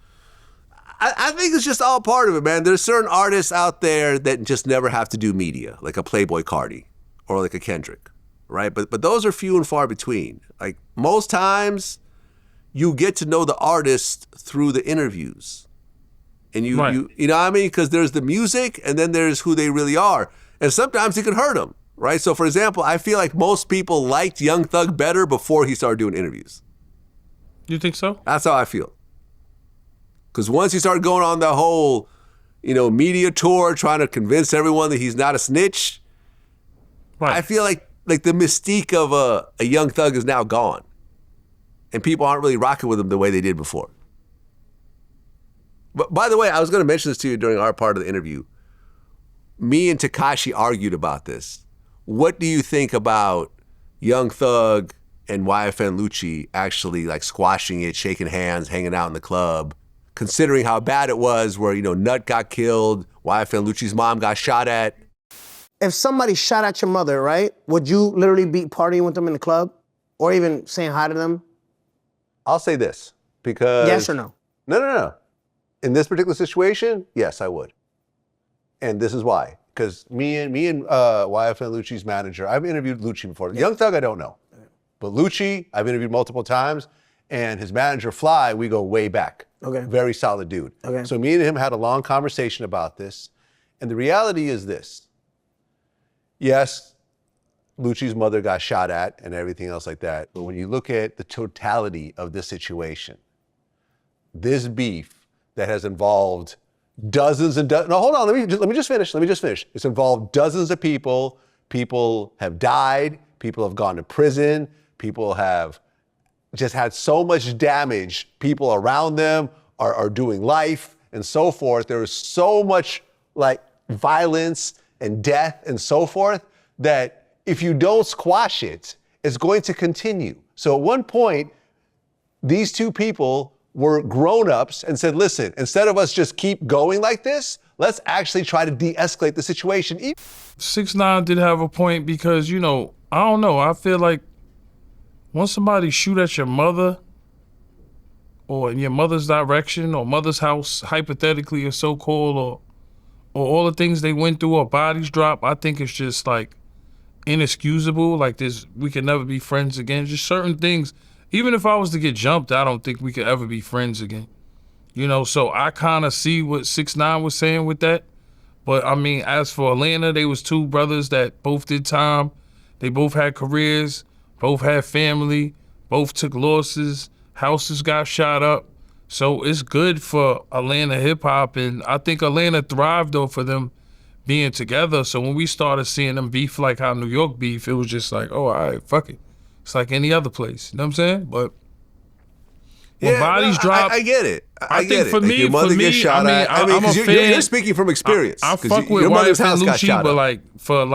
A: I think it's just all part of it, man. There's certain artists out there that just never have to do media, like a Playboi Carti or like a Kendrick. Right, but those are few and far between. Like most times, you get to know the artist through the interviews, and you know what I mean? Because there's the music, and then there's who they really are, and sometimes it could hurt them, right? So, for example, I feel like most people liked Young Thug better before he started doing interviews.
B: You think so?
A: That's how I feel. Because once he started going on the whole, media tour, trying to convince everyone that he's not a snitch, I feel like the mystique of a Young Thug is now gone. And people aren't really rocking with him the way they did before. But by the way, I was going to mention this to you during our part of the interview. Me and Tekashi argued about this. What do you think about Young Thug and YFN Lucci actually like squashing it, shaking hands, hanging out in the club, considering how bad it was where, Nut got killed, YFN Lucci's mom got shot at?
K: If somebody shot at your mother, right, would you literally be partying with them in the club or even saying hi to them?
A: I'll say this, because...
K: Yes or no?
A: No. In this particular situation, yes, I would. And this is why. Because me and YFN Lucci's manager, I've interviewed Lucci before. Young Thug, I don't know. But Lucci, I've interviewed multiple times. And his manager, Fly, we go way back.
K: Okay.
A: Very solid dude.
K: Okay.
A: So me and him had a long conversation about this. And the reality is this. Yes, Lucci's mother got shot at and everything else like that. But when you look at the totality of this situation, this beef that has involved dozens and dozens. No, hold on. Let me just finish. It's involved dozens of people. People have died. People have gone to prison. People have just had so much damage. People around them are doing life and so forth. There is so much like violence and death and so forth, that if you don't squash it, it's going to continue. So at one point, these two people were grown-ups and said, listen, instead of us just keep going like this, let's actually try to de-escalate the situation.
B: 6ix9ine did have a point because, I don't know, I feel like once somebody shoot at your mother or in your mother's direction or mother's house, hypothetically or so-called, or all the things they went through or bodies drop, I think it's just like inexcusable. Like this, we can never be friends again. Just certain things. Even if I was to get jumped, I don't think we could ever be friends again. So I kind of see what 6ix9ine was saying with that. But I mean, as for Atlanta, they was two brothers that both did time. They both had careers, both had family, both took losses, houses got shot up. So it's good for Atlanta hip hop, and I think Atlanta thrived though for them being together. So when we started seeing them beef like how New York beef, it was just like, oh, all right, fuck it. It's like any other place. You know what I'm saying? But when bodies drop,
A: I get it. I
B: think
A: get
B: for
A: it.
B: me,
A: your mother gets shot at.
B: I'm a fan.
A: You're speaking from experience.
B: I fuck with
A: your mother's house got
B: Lucci,
A: shot
B: but
A: up.
B: like for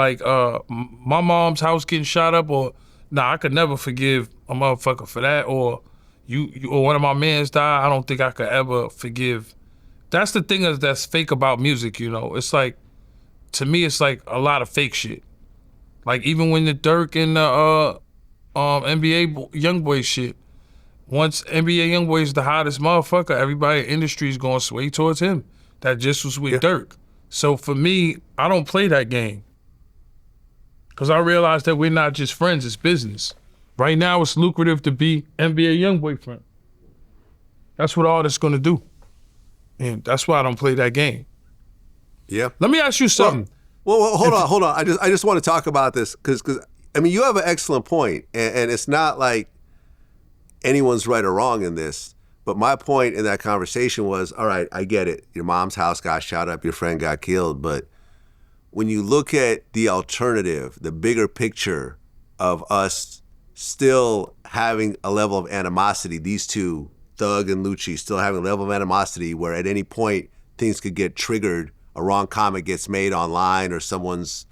B: my mom's house getting shot up, or I could never forgive a motherfucker for that, or or one of my mans died. I don't think I could ever forgive. That's the thing that's fake about music, It's like to me, it's like a lot of fake shit. Like even when the Durk and the NBA YoungBoy shit, once NBA YoungBoy is the hottest motherfucker, everybody in the industry is going to sway towards him. That just was with Durk. So for me, I don't play that game. Because I realize that we're not just friends, it's business. Right now, it's lucrative to be NBA YoungBoy friend. That's what artists going to do. And that's why I don't play that game.
A: Yeah.
B: Let me ask you something.
A: Well, hold on. I just want to talk about this because I mean, you have an excellent point, and it's not like anyone's right or wrong in this. But my point in that conversation was, all right, I get it. Your mom's house got shot up, your friend got killed, but when you look at the alternative, the bigger picture of us still having a level of animosity, these two, Thug and Lucci, still having a level of animosity where at any point things could get triggered, a wrong comment gets made online or someone's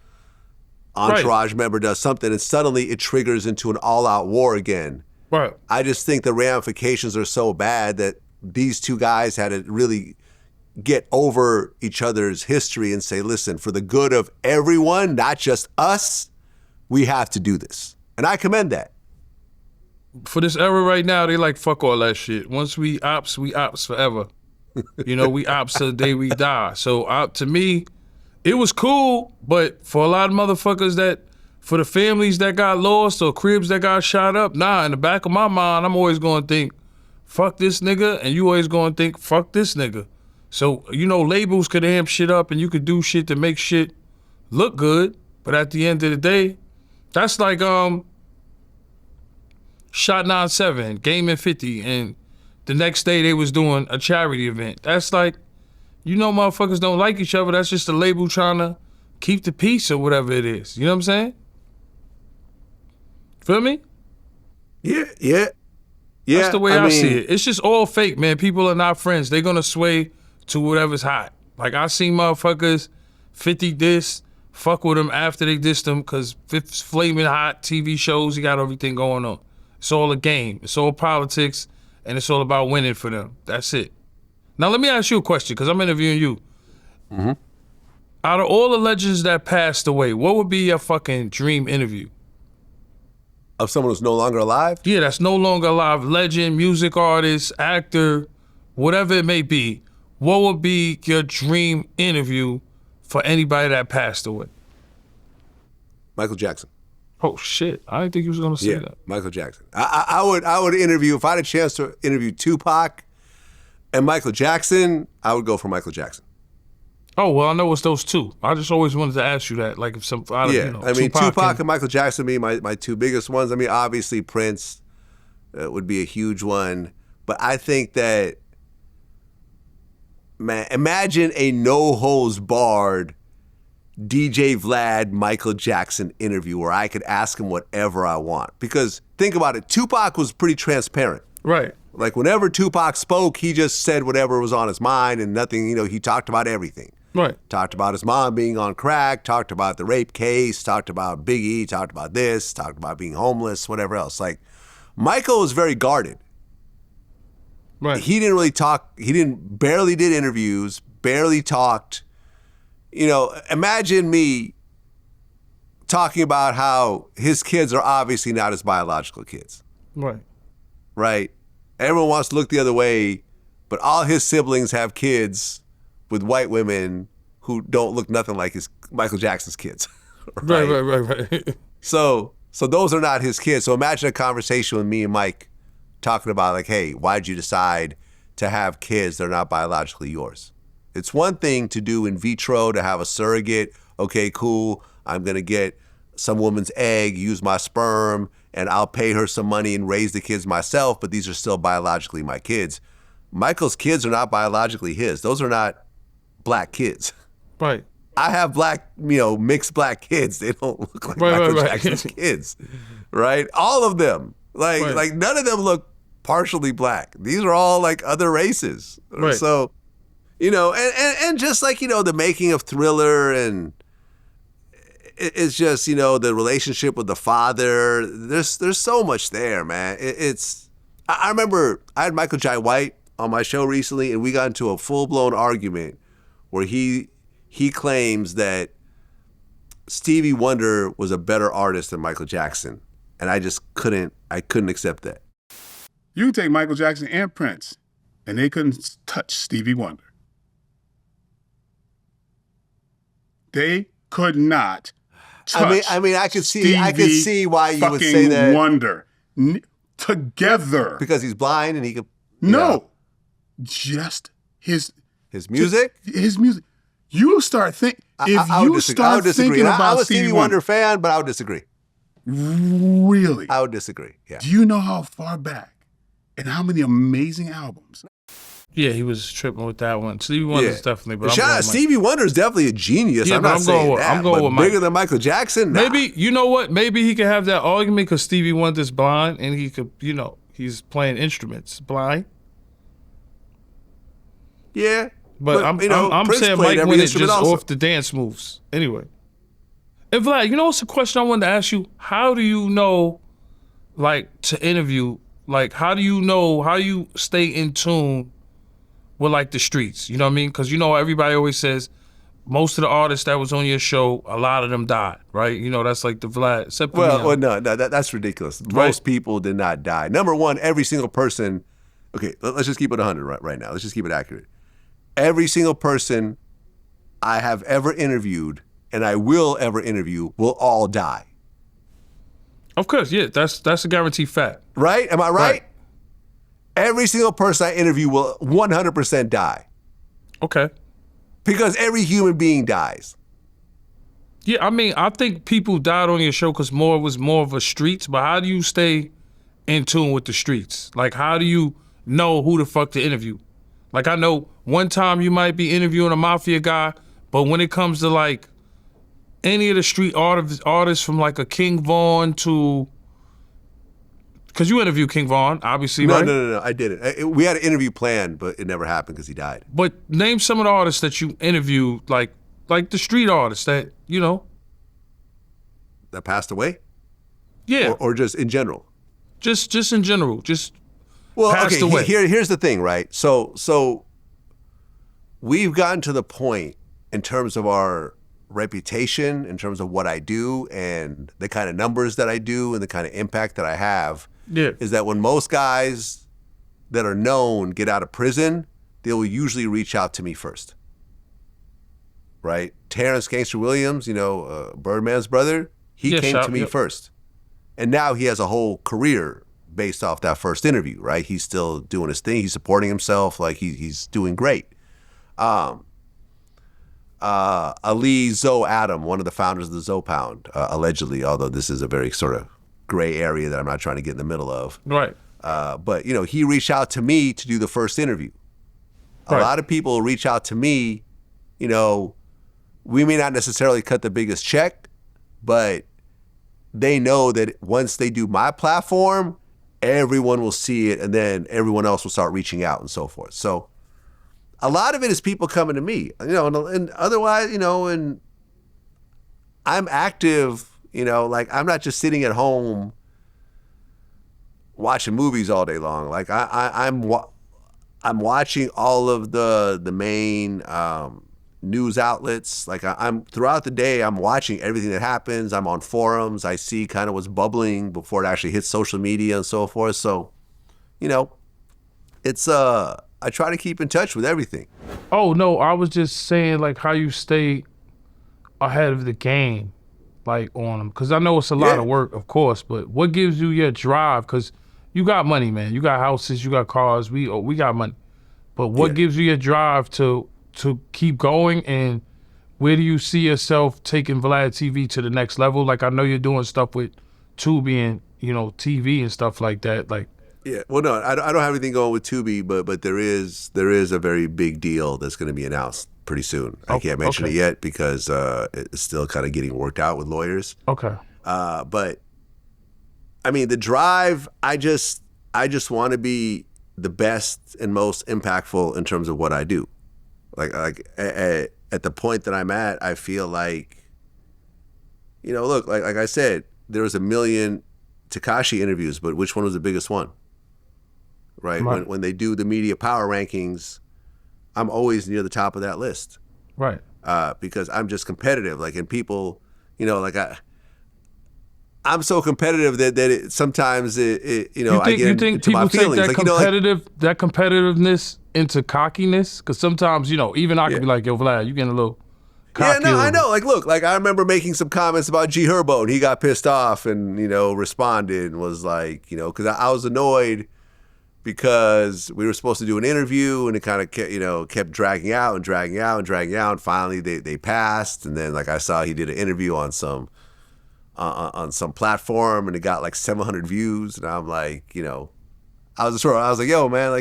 A: entourage member does something and suddenly it triggers into an all-out war again.
B: Right.
A: I just think the ramifications are so bad that these two guys had to really get over each other's history and say, listen, for the good of everyone, not just us, we have to do this. And I commend that.
B: For this era right now, they like, fuck all that shit. Once we ops forever. You know, we ops till the day we die. So to me, it was cool, but for a lot of motherfuckers for the families that got lost or cribs that got shot up, in the back of my mind, I'm always going to think, fuck this nigga, and you always going to think, fuck this nigga. So, you know, labels could amp shit up and you could do shit to make shit look good, but at the end of the day, that's like Shot 9-7, Gaming 50, and the next day they was doing a charity event. That's like, you know, motherfuckers don't like each other. That's just a label trying to keep the peace or whatever it is. You know what I'm saying? Feel me?
A: Yeah.
B: That's the way I see it. It's just all fake, man. People are not friends. They're going to sway to whatever's hot. Like, I seen motherfuckers 50 diss, fuck with them after they dissed them because it's flaming hot TV shows. You got everything going on. It's all a game. It's all politics, and it's all about winning for them. That's it. Now, let me ask you a question because I'm interviewing you.
A: Mm-hmm.
B: Out of all the legends that passed away, what would be your fucking dream interview?
A: Of someone who's no longer alive?
B: Yeah, that's no longer alive. Legend, music artist, actor, whatever it may be. What would be your dream interview for anybody that passed away?
A: Michael Jackson.
B: Oh shit! I didn't think you was gonna say that.
A: Michael Jackson. I would interview, if I had a chance to interview Tupac and Michael Jackson, I would go for Michael Jackson.
B: Oh well, I know it's those two. I just always wanted to ask you that, like if some.
A: I mean, Tupac and Michael Jackson be my two biggest ones. I mean, obviously Prince would be a huge one, but I think that, man, imagine a no holds barred DJ Vlad Michael Jackson interview where I could ask him whatever I want. Because think about it, Tupac was pretty transparent.
B: Right.
A: Like whenever Tupac spoke, he just said whatever was on his mind and nothing, you know, he talked about everything.
B: Right.
A: Talked about his mom being on crack, talked about the rape case, talked about Biggie, talked about this, talked about being homeless, whatever else. Like Michael was very guarded.
B: Right.
A: He didn't really talk, barely did interviews, barely talked. You know, imagine me talking about how his kids are obviously not his biological kids.
B: Right.
A: Right? Everyone wants to look the other way, but all his siblings have kids with white women who don't look nothing like Michael Jackson's kids. Right?
B: Right.
A: So those are not his kids. So imagine a conversation with me and Mike talking about like, hey, why'd you decide to have kids that are not biologically yours? It's one thing to do in vitro, to have a surrogate. Okay, cool. I'm going to get some woman's egg, use my sperm, and I'll pay her some money and raise the kids myself, but these are still biologically my kids. Michael's kids are not biologically his. Those are not black kids.
B: Right.
A: I have black, mixed black kids. They don't look like Michael Jackson's kids, right? All of them. Like none of them look partially black. These are all like other races.
B: Right.
A: So, and just like, the making of Thriller, and it's just, the relationship with the father. There's so much there, man. I remember I had Michael Jai White on my show recently, and we got into a full-blown argument where he claims that Stevie Wonder was a better artist than Michael Jackson, and I just couldn't accept that.
L: You can take Michael Jackson and Prince, and they couldn't touch Stevie Wonder. They could not touch.
A: I mean, I could see why you would say that.
L: Wonder together
A: because he's blind and he could.
L: Just his
A: music.
L: His music. You start thinking.
A: I would disagree. I'm a Stevie Wonder fan, but I would disagree.
L: Really?
A: I would disagree. Yeah.
L: Do you know how far back and how many amazing albums?
B: Yeah, he was tripping with that one. Stevie Wonder's definitely. But
A: Stevie Wonder's definitely a genius.
B: Yeah,
A: I'm not saying that.
B: I'm going with
A: bigger than Michael Jackson. Nah.
B: Maybe you know what? Maybe he could have that argument because Stevie Wonder's blind and he could, he's playing instruments blind.
A: Yeah.
B: But I'm saying Mike win it just off the dance moves. Anyway. And Vlad, what's a question I wanted to ask you? How do you know, to interview? How do you stay in tune with, the streets? You know what I mean? Because, everybody always says most of the artists that was on your show, a lot of them died, right? That's like the Vlad. Except
A: for no, that's ridiculous. Right? Most people did not die. Number one, every single person, okay, let's just keep it 100 right now. Let's just keep it accurate. Every single person I have ever interviewed and I will ever interview will all die.
B: Of course, yeah, that's a guaranteed fact.
A: Right? Am I right? Every single person I interview will 100% die.
B: Okay.
A: Because every human being dies.
B: Yeah, I mean, I think people died on your show because it was more of a streets, but how do you stay in tune with the streets? How do you know who the fuck to interview? I know one time you might be interviewing a mafia guy, but when it comes to any of the street artists from a King Von to, because you interviewed King Von, obviously, right?
A: No, I didn't. We had an interview planned, but it never happened because he died.
B: But name some of the artists that you interviewed, like the street artists that,
A: that passed away?
B: Yeah.
A: Or just in general?
B: Just in general,
A: well,
B: passed away.
A: Here's the thing, right? So we've gotten to the point in terms of our reputation, in terms of what I do and the kind of numbers that I do and the kind of impact that I have, is that when most guys that are known get out of prison, they will usually reach out to me first. Right? Terrence Gangster Williams, Birdman's brother, he came to me first. And now he has a whole career based off that first interview, right? He's still doing his thing. He's supporting himself. He's doing great. Ali Zoe Adam, one of the founders of the Zoe Pound, allegedly, although this is a very sort of gray area that I'm not trying to get in the middle of.
B: Right.
A: But, he reached out to me to do the first interview. A lot of people reach out to me, we may not necessarily cut the biggest check, but they know that once they do my platform, everyone will see it, and then everyone else will start reaching out and so forth. So a lot of it is people coming to me, and otherwise, and I'm active, I'm not just sitting at home watching movies all day long. I'm watching all of the main news outlets. I'm throughout the day, I'm watching everything that happens. I'm on forums. I see kind of what's bubbling before it actually hits social media and so forth. So, it's I try to keep in touch with everything.
B: Oh no, I was just saying how you stay ahead of the game, on them. Because I know it's a lot of work, of course, but what gives you your drive? Because you got money, man. You got houses, you got cars. We got money. But what gives you your drive to keep going, and where do you see yourself taking VladTV to the next level? I know you're doing stuff with Tubi and TV and stuff like that.
A: Yeah, well, no, I don't have anything going with Tubi, but there is a very big deal that's going to be announced pretty soon. I can't mention it yet because it's still kind of getting worked out with lawyers.
B: Okay.
A: But I mean, the drive, I just want to be the best and most impactful in terms of what I do. At the point that I'm at, I feel look, like I said, there was 1 million Tekashi interviews, but which one was the biggest one? Right? When they do the media power rankings, I'm always near the top of that list.
B: Right.
A: Because I'm just competitive. And people like I'm so competitive that sometimes I get into my feelings.
B: That that competitiveness into cockiness? Because sometimes, even I can be like, yo, Vlad, you getting a little cocky.
A: Yeah, no, I know. Like, look, I remember making some comments about G Herbo, and he got pissed off and, responded and was like, because I was annoyed because we were supposed to do an interview and it kind of kept dragging out and dragging out and dragging out. And finally they passed. And then I saw he did an interview on some platform and it got like 700 views. And I'm like, I was like, yo, man,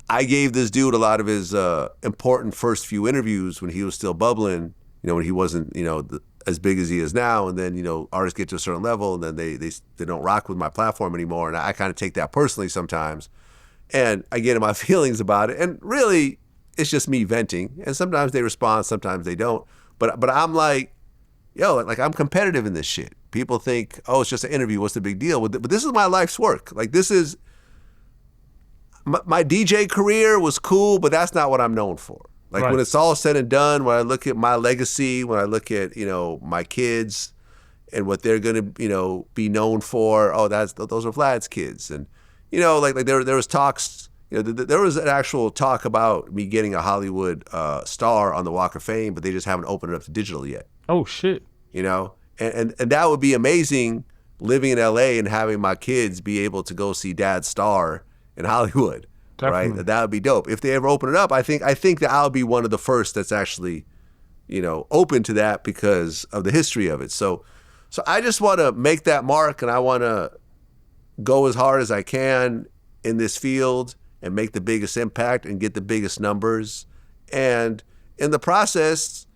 A: I gave this dude a lot of his important first few interviews when he was still bubbling, when he wasn't, as big as he is now. And then, artists get to a certain level and then they don't rock with my platform anymore. And I kind of take that personally sometimes. And I get in my feelings about it. And really, it's just me venting. And sometimes they respond, sometimes they don't. But I'm like, yo, I'm competitive in this shit. People think, oh, it's just an interview. What's the big deal? But this is my life's work. This is, my DJ career was cool, but that's not what I'm known for. When it's all said and done, when I look at my legacy, when I look at, my kids and what they're going to, be known for, those are Vlad's kids. And, there was talks, there was an actual talk about me getting a Hollywood star on the Walk of Fame, but they just haven't opened it up to digital yet.
B: Oh, shit.
A: And that would be amazing, living in LA and having my kids be able to go see Dad's star in Hollywood. Definitely. Right? That would be dope. If they ever open it up, I think that I'll be one of the first that's actually, open to that because of the history of it. So I just want to make that mark, and I want to go as hard as I can in this field and make the biggest impact and get the biggest numbers. And in the process,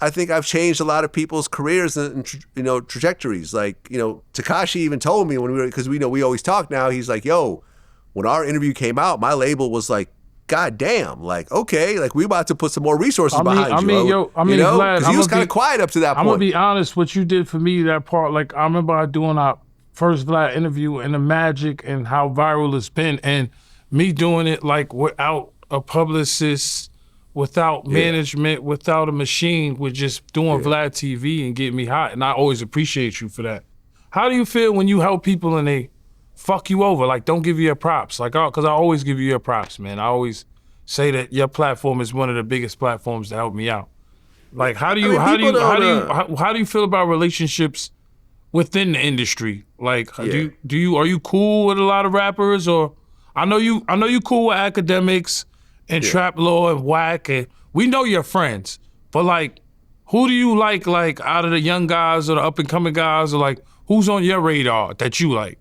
A: I think I've changed a lot of people's careers and trajectories. Tekashi even told me because we always talk now. He's like, yo, when our interview came out, my label was like, God damn, okay, we about to put some more resources behind you.
B: Vlad,
A: because he was kind of quiet up to that point.
B: I'm gonna be honest, what you did for me, that part, I remember doing our first Vlad interview and the magic and how viral it's been, and me doing it without a publicist, without management, without a machine, with just doing VladTV and getting me hot, and I always appreciate you for that. How do you feel when you help people and they fuck you over, don't give you your props? Because I always give you your props, man. I always say that your platform is one of the biggest platforms to help me out. How do you feel about relationships within the industry? Are you cool with a lot of rappers? Or I know you cool with Akademiks and Trap Law and Wack, and we know you're friends. But who do you like out of the young guys or the up and coming guys, or who's on your radar that you like?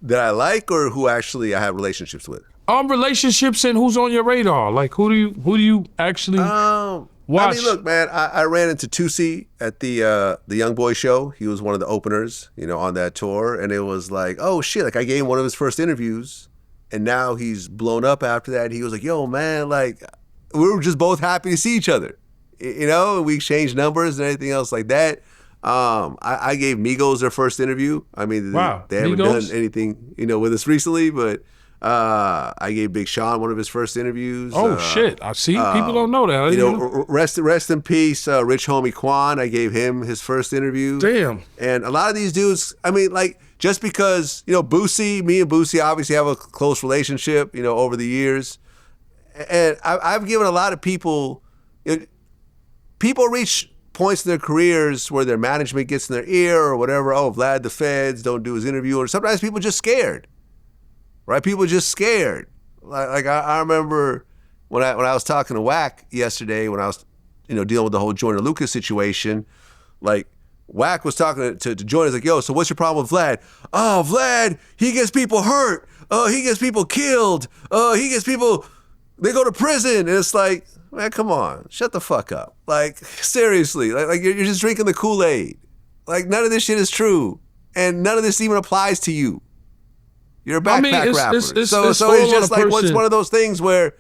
A: That I like, or who actually I have relationships with?
B: Relationships and who's on your radar. Who do you actually watch?
A: Look, man, I ran into Tusi at the Young Boy show. He was one of the openers, on that tour, and it was oh shit, I gave him one of his first interviews, and now he's blown up after that. He was like, yo, man, we were just both happy to see each other, we exchanged numbers and everything else like that. I gave Migos their first interview.
B: Wow.
A: They haven't done anything, with us recently, but I gave Big Sean one of his first interviews.
B: Oh shit! I see. People don't know that.
A: Rest in peace, Rich Homie Quan. I gave him his first interview.
B: Damn.
A: And a lot of these dudes, just because Boosie, me and Boosie obviously have a close relationship, over the years, and I've given a lot of people, people reach points in their careers where their management gets in their ear or whatever. Oh, Vlad, the feds don't do his interview. Or sometimes people just scared, right? People just scared. I remember when I was talking to Wack yesterday, when I was, dealing with the whole Joyner Lucas situation, Wack was talking to Joyner, like, yo, so what's your problem with Vlad? Oh, Vlad, he gets people hurt. Oh, he gets people killed. Oh, he gets people, they go to prison. And it's like, man, come on, shut the fuck up. Seriously, you're just drinking the Kool-Aid. None of this shit is true. And none of this even applies to you. You're a backpack rapper. It's just it's one of those things where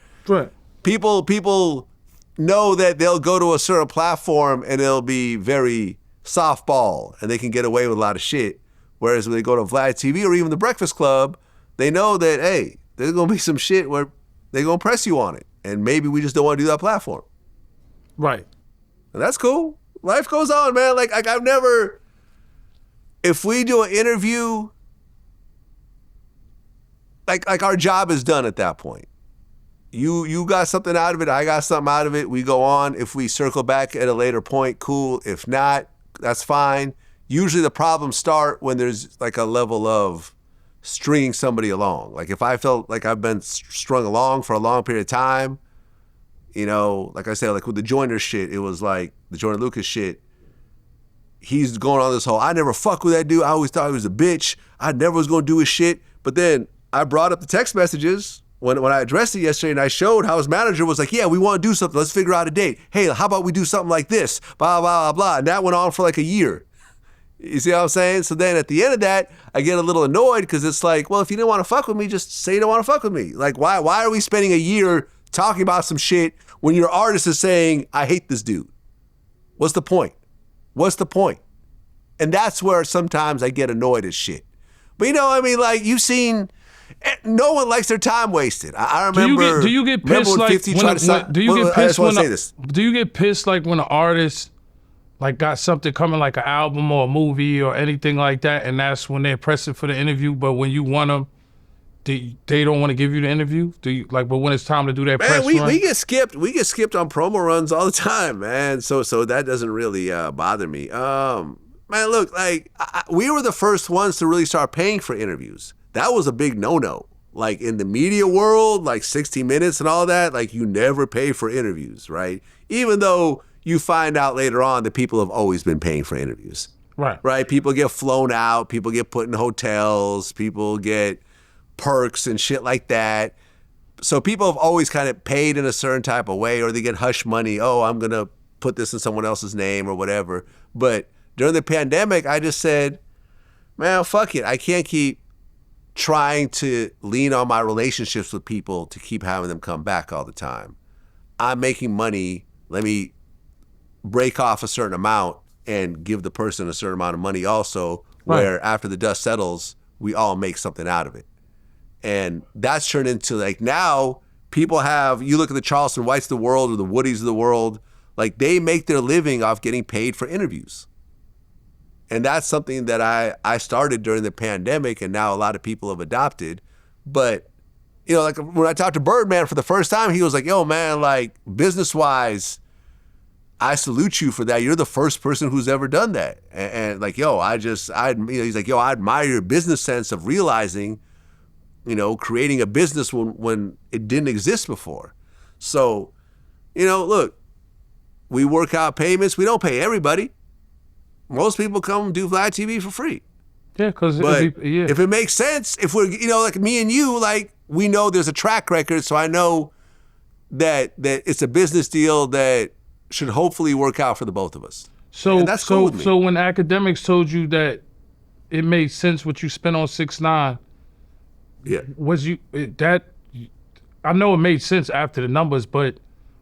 A: people know that they'll go to a certain platform and it'll be very softball and they can get away with a lot of shit. Whereas when they go to VladTV or even the Breakfast Club, they know that, hey, there's going to be some shit where they're going to press you on it. And maybe we just don't want to do that platform.
B: Right.
A: And that's cool. Life goes on, man. Like I've never. If we do an interview, like our job is done at that point. You got something out of it, I got something out of it, we go on. If we circle back at a later point, cool. If not, that's fine. Usually the problems start when there's like a level of stringing somebody along. Like if I felt like I've been strung along for a long period of time, you know, like I said, like with the Joyner shit, it was like the Joyner Lucas shit. He's going on this whole, I never fuck with that dude. I always thought he was a bitch. I never was going to do his shit. But then I brought up the text messages when I addressed it yesterday, and I showed how his manager was like, yeah, we want to do something. Let's figure out a date. Hey, how about we do something like this? Blah, blah, blah, blah. And that went on for like a year. You see what I'm saying? So then at the end of that, I get a little annoyed because it's like, well, if you didn't want to fuck with me, just say you don't want to fuck with me. Like, why are we spending a year talking about some shit when your artist is saying, I hate this dude? What's the point? What's the point? And that's where sometimes I get annoyed as shit. But you know, I mean, like you've seen, no one likes their time wasted. I remember.
B: Do you get pissed like do you get pissed like when an artist like got something coming like an album or a movie or anything like that, and that's when they're pressing for the interview, but when you want them, they don't want to give you the interview? Do you like? But when it's time to do that press run,
A: we get skipped. We get skipped on promo runs all the time, man. So that doesn't really bother me. Man, look, like we were the first ones to really start paying for interviews. That was a big no-no. Like in the media world, like 60 Minutes and all that, like you never pay for interviews, right? Even though you find out later on that people have always been paying for interviews.
B: Right.
A: Right? People get flown out, people get put in hotels, people get perks and shit like that. So people have always kind of paid in a certain type of way, or they get hush money. Oh, I'm going to put this in someone else's name or whatever. But during the pandemic, I just said, man, fuck it. I can't keep trying to lean on my relationships with people to keep having them come back all the time. I'm making money. Let me break off a certain amount and give the person a certain amount of money also, where after the dust settles, we all make something out of it. And that's turned into like now people have, you look at the Charleston Whites of the world or the Woodies of the world, like they make their living off getting paid for interviews. And that's something that I started during the pandemic, and now a lot of people have adopted. But, you know, like when I talked to Birdman for the first time, he was like, yo, man, like business-wise, I salute you for that. You're the first person who's ever done that. And like, yo, he's like, yo, I admire your business sense of realizing, you know, creating a business when it didn't exist before. So, you know, look, we work out payments. We don't pay everybody. Most people come do VladTV for free.
B: Yeah, because
A: if it makes sense, if we're, you know, like me and you, like we know there's a track record, so I know that it's a business deal that should hopefully work out for the both of us.
B: So
A: and that's cool with me.
B: So when Akademiks told you that it made sense what you spent on 6ix9ine, was that I know it made sense after the numbers, but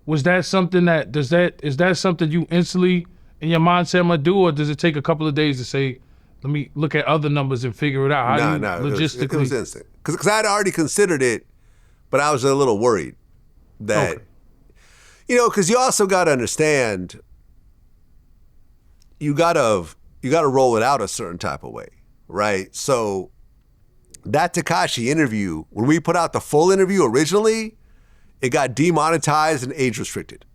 B: was that something is that something you instantly in your mindset I'm gonna do, or does it take a couple of days to say, let me look at other numbers and figure it out? Logistically?
A: It was instant. Because I had already considered it, but I was a little worried that, you know, because you also got to understand, you got to roll it out a certain type of way, right? So that Tekashi interview, when we put out the full interview originally, it got demonetized and age restricted,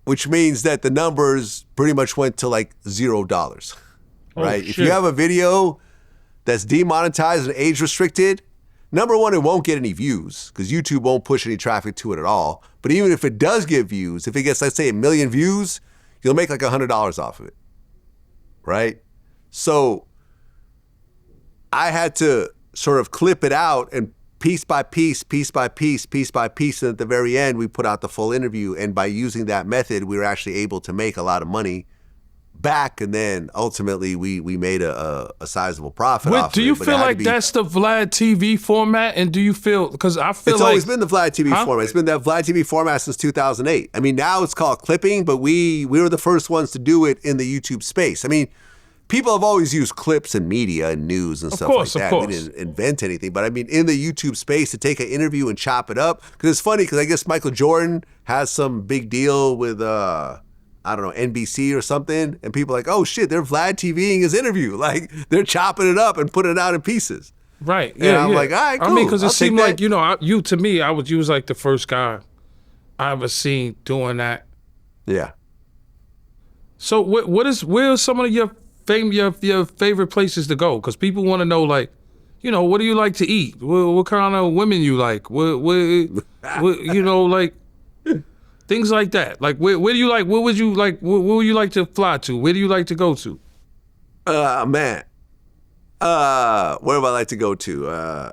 A: which means that the numbers pretty much went to like $0, right? If you have a video that's demonetized and age restricted, number one, it won't get any views because YouTube won't push any traffic to it at all. But even if it does get views, if it gets, let's say, 1 million views, you'll make like $100 off of it, right? So I had to sort of clip it out and piece by piece, and at the very end, we put out the full interview. And by using that method, we were actually able to make a lot of money back. And then ultimately, we made a sizable profit off of it.
B: Do you feel like that's the VladTV format? And do you feel, because I feel
A: it's always been the VladTV format. It's been that VladTV format since 2008. I mean, now it's called clipping, but we were the first ones to do it in the YouTube space. I mean, people have always used clips and media and news and stuff like that. We didn't invent anything. But I mean, in the YouTube space, to take an interview and chop it up, because it's funny, because I guess Michael Jordan has some big deal with I don't know, NBC or something, and people are like, oh shit, they're Vlad TVing his interview. Like, they're chopping it up and putting it out in pieces.
B: Right.
A: And I'm like, all right, cool.
B: I mean, because it
A: I'll
B: seemed
A: take
B: like,
A: that.
B: you know, you was like the first guy I ever seen doing that.
A: Yeah.
B: So where are some of your favorite places to go? Because people want to know, like, you know, what do you like to eat? What kind of women you like? What you know, like things like that. Like where do you like? What would you like? Where would you like to fly to? Where do you like to go to?
A: Man. Where do I like to go to?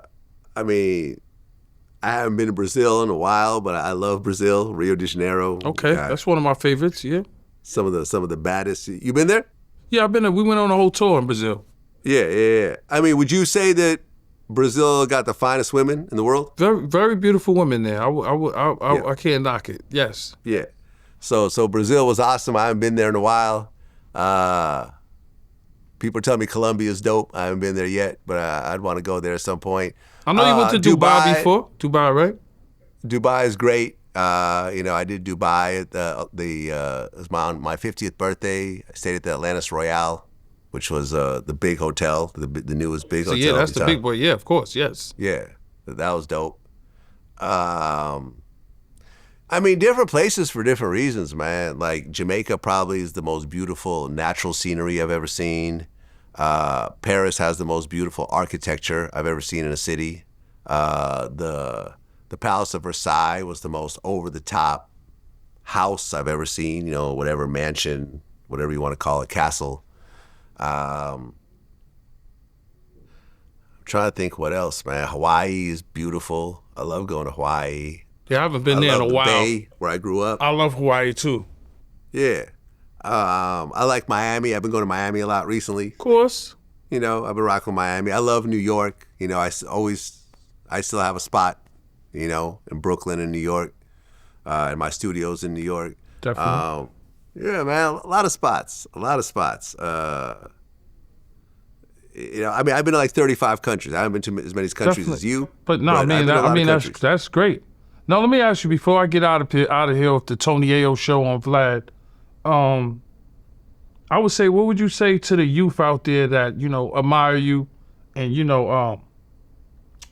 A: I mean, I haven't been to Brazil in a while, but I love Brazil, Rio de Janeiro.
B: Okay, that's one of my favorites. Yeah.
A: Some of the baddest. You been there?
B: Yeah, I've been there. We went on a whole tour in Brazil.
A: Yeah. I mean, would you say that Brazil got the finest women in the world?
B: Very, very beautiful women there. I can't knock it. Yes.
A: Yeah. So Brazil was awesome. I haven't been there in a while. People are telling me Colombia's dope. I haven't been there yet, but I'd want to go there at some point.
B: I know you went to Dubai before. Dubai, right?
A: Dubai is great. You know, I did Dubai at it was my 50th birthday. I stayed at the Atlantis Royale, which was the big hotel, the newest big hotel.
B: Yeah, that's the big boy. Yeah, of course, yes.
A: Yeah, that was dope. I mean, different places for different reasons, man. Like Jamaica probably is the most beautiful natural scenery I've ever seen. Paris has the most beautiful architecture I've ever seen in a city. The Palace of Versailles was the most over-the-top house I've ever seen, you know, whatever mansion, whatever you want to call it, castle. I'm trying to think what else, man. Hawaii is beautiful. I love going to Hawaii.
B: Yeah, I haven't been there in a while.
A: Bay, where I grew up.
B: I love Hawaii, too.
A: Yeah. I like Miami. I've been going to Miami a lot recently.
B: Of course.
A: You know, I've been rocking Miami. I love New York. You know, I still have a spot, you know, in Brooklyn and New York, in my studios in New York.
B: Definitely.
A: Yeah, man, a lot of spots. You know, I mean, I've been to like 35 countries. I haven't been to as many countries as you.
B: But no, that's great. Now, let me ask you, before I get out of here with the Tony Yayo show on Vlad, I would say, what would you say to the youth out there that, you know, admire you and, you know,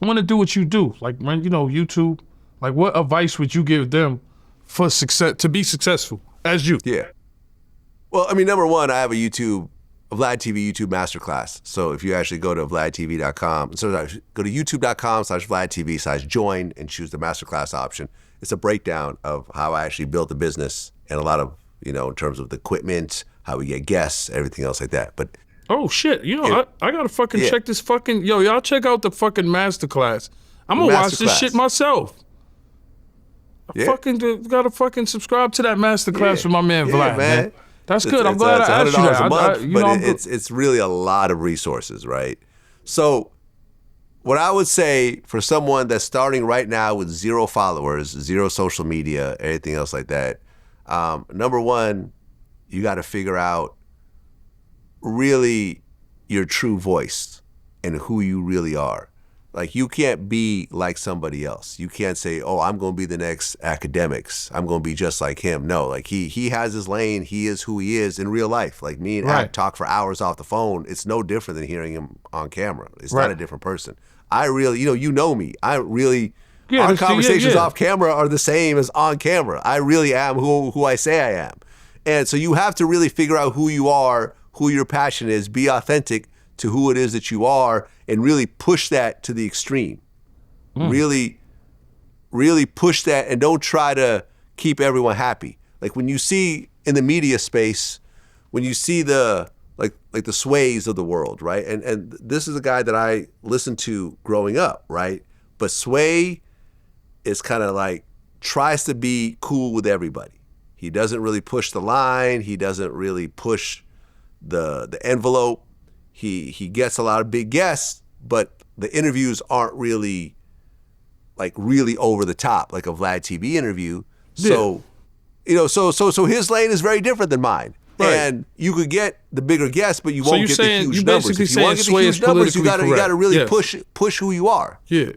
B: want to do what you do? Like, when, you know, YouTube, like, what advice would you give them for success, to be successful as you?
A: Yeah. Well, I mean, number one, I have a VladTV YouTube masterclass. So if you actually go to VladTV.com, go to youtube.com/VladTV/join and choose the masterclass option. It's a breakdown of how I actually built the business and a lot of, you know, in terms of the equipment, how we get guests, everything else like that. But
B: oh shit, you know, I gotta fucking check this fucking, y'all check out the fucking masterclass. I'm gonna watch this shit myself. Fucking gotta fucking subscribe to that masterclass with my man Vlad, man. That's good. I'm glad I asked you that.
A: $100 a month, but it's really a lot of resources, right? So what I would say for someone that's starting right now with 0 followers, 0 social media, anything else like that, number one, you got to figure out really your true voice and who you really are. Like, you can't be like somebody else. You can't say, oh, I'm going to be the next Akademiks. I'm going to be just like him. No, like he has his lane. He is who he is in real life. Like, me and Ak talk for hours off the phone. It's no different than hearing him on camera. It's not a different person. I really, you know me. I really, our conversations off camera are the same as on camera. I really am who I say I am. And so you have to really figure out who you are, who your passion is, be authentic to who it is that you are, and really push that to the extreme. Really, really push that, and don't try to keep everyone happy. Like, when you see in the media space, when you see the like the Sways of the world, right? And this is a guy that I listened to growing up, right? But Sway is kind of like, tries to be cool with everybody. He doesn't really push the line. He doesn't really push the envelope. He gets a lot of big guests, but the interviews aren't really over the top, like a Vlad TV interview. So, you know, so his lane is very different than mine. Right. And you could get the bigger guests, but you won't get the huge numbers. If you want to get the huge numbers, you got to really push who you are.
B: Yeah.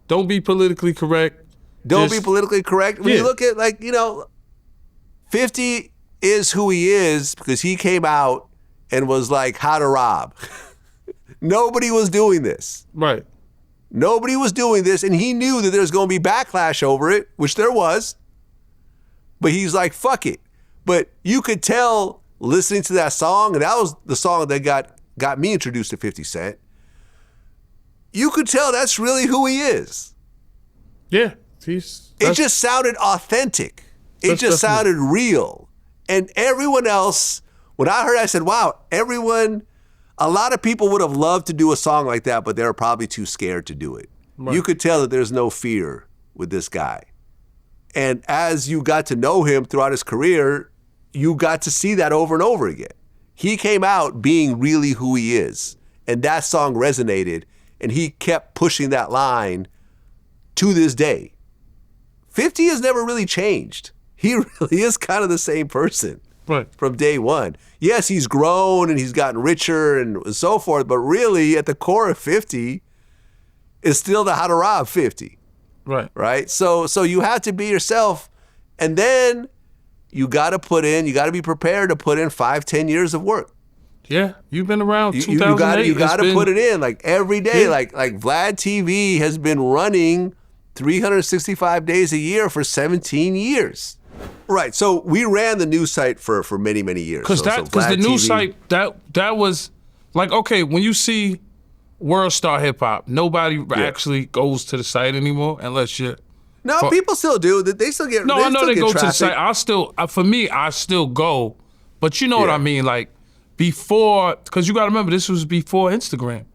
B: Don't be politically correct.
A: Don't be politically correct. When you look at, like, you know, 50 is who he is because he came out and was like, how to rob. Nobody was doing this.
B: Right.
A: Nobody was doing this, and he knew that there's going to be backlash over it, which there was. But he's like, fuck it. But you could tell listening to that song, and that was the song that got me introduced to 50 Cent. You could tell that's really who he is.
B: Yeah.
A: It just sounded authentic. It just sounded real. And everyone else, when I heard it, I said, wow, a lot of people would have loved to do a song like that, but they were probably too scared to do it. Right. You could tell that there's no fear with this guy. And as you got to know him throughout his career, you got to see that over and over again. He came out being really who he is. And that song resonated, and he kept pushing that line to this day. 50 has never really changed. He really is kind of the same person.
B: Right.
A: From day one. Yes, he's grown and he's gotten richer and so forth, but really at the core of 50 is still the how to rob 50.
B: Right.
A: Right? So you have to be yourself, and then you got to be prepared to put in 5-10 years of work.
B: Yeah, you've been around 2008.
A: You got to put it in like every day. Yeah. Like VladTV has been running 365 days a year for 17 years. Right. So we ran the news site for many, many years.
B: Because the news site, that was like, okay, when you see World Star Hip Hop, nobody actually goes to the site anymore unless you're...
A: No, people still do. They still get
B: No, I know they go
A: traffic.
B: to the site. I still go. But you know what I mean? Like, before, because you got to remember, this was before Instagram.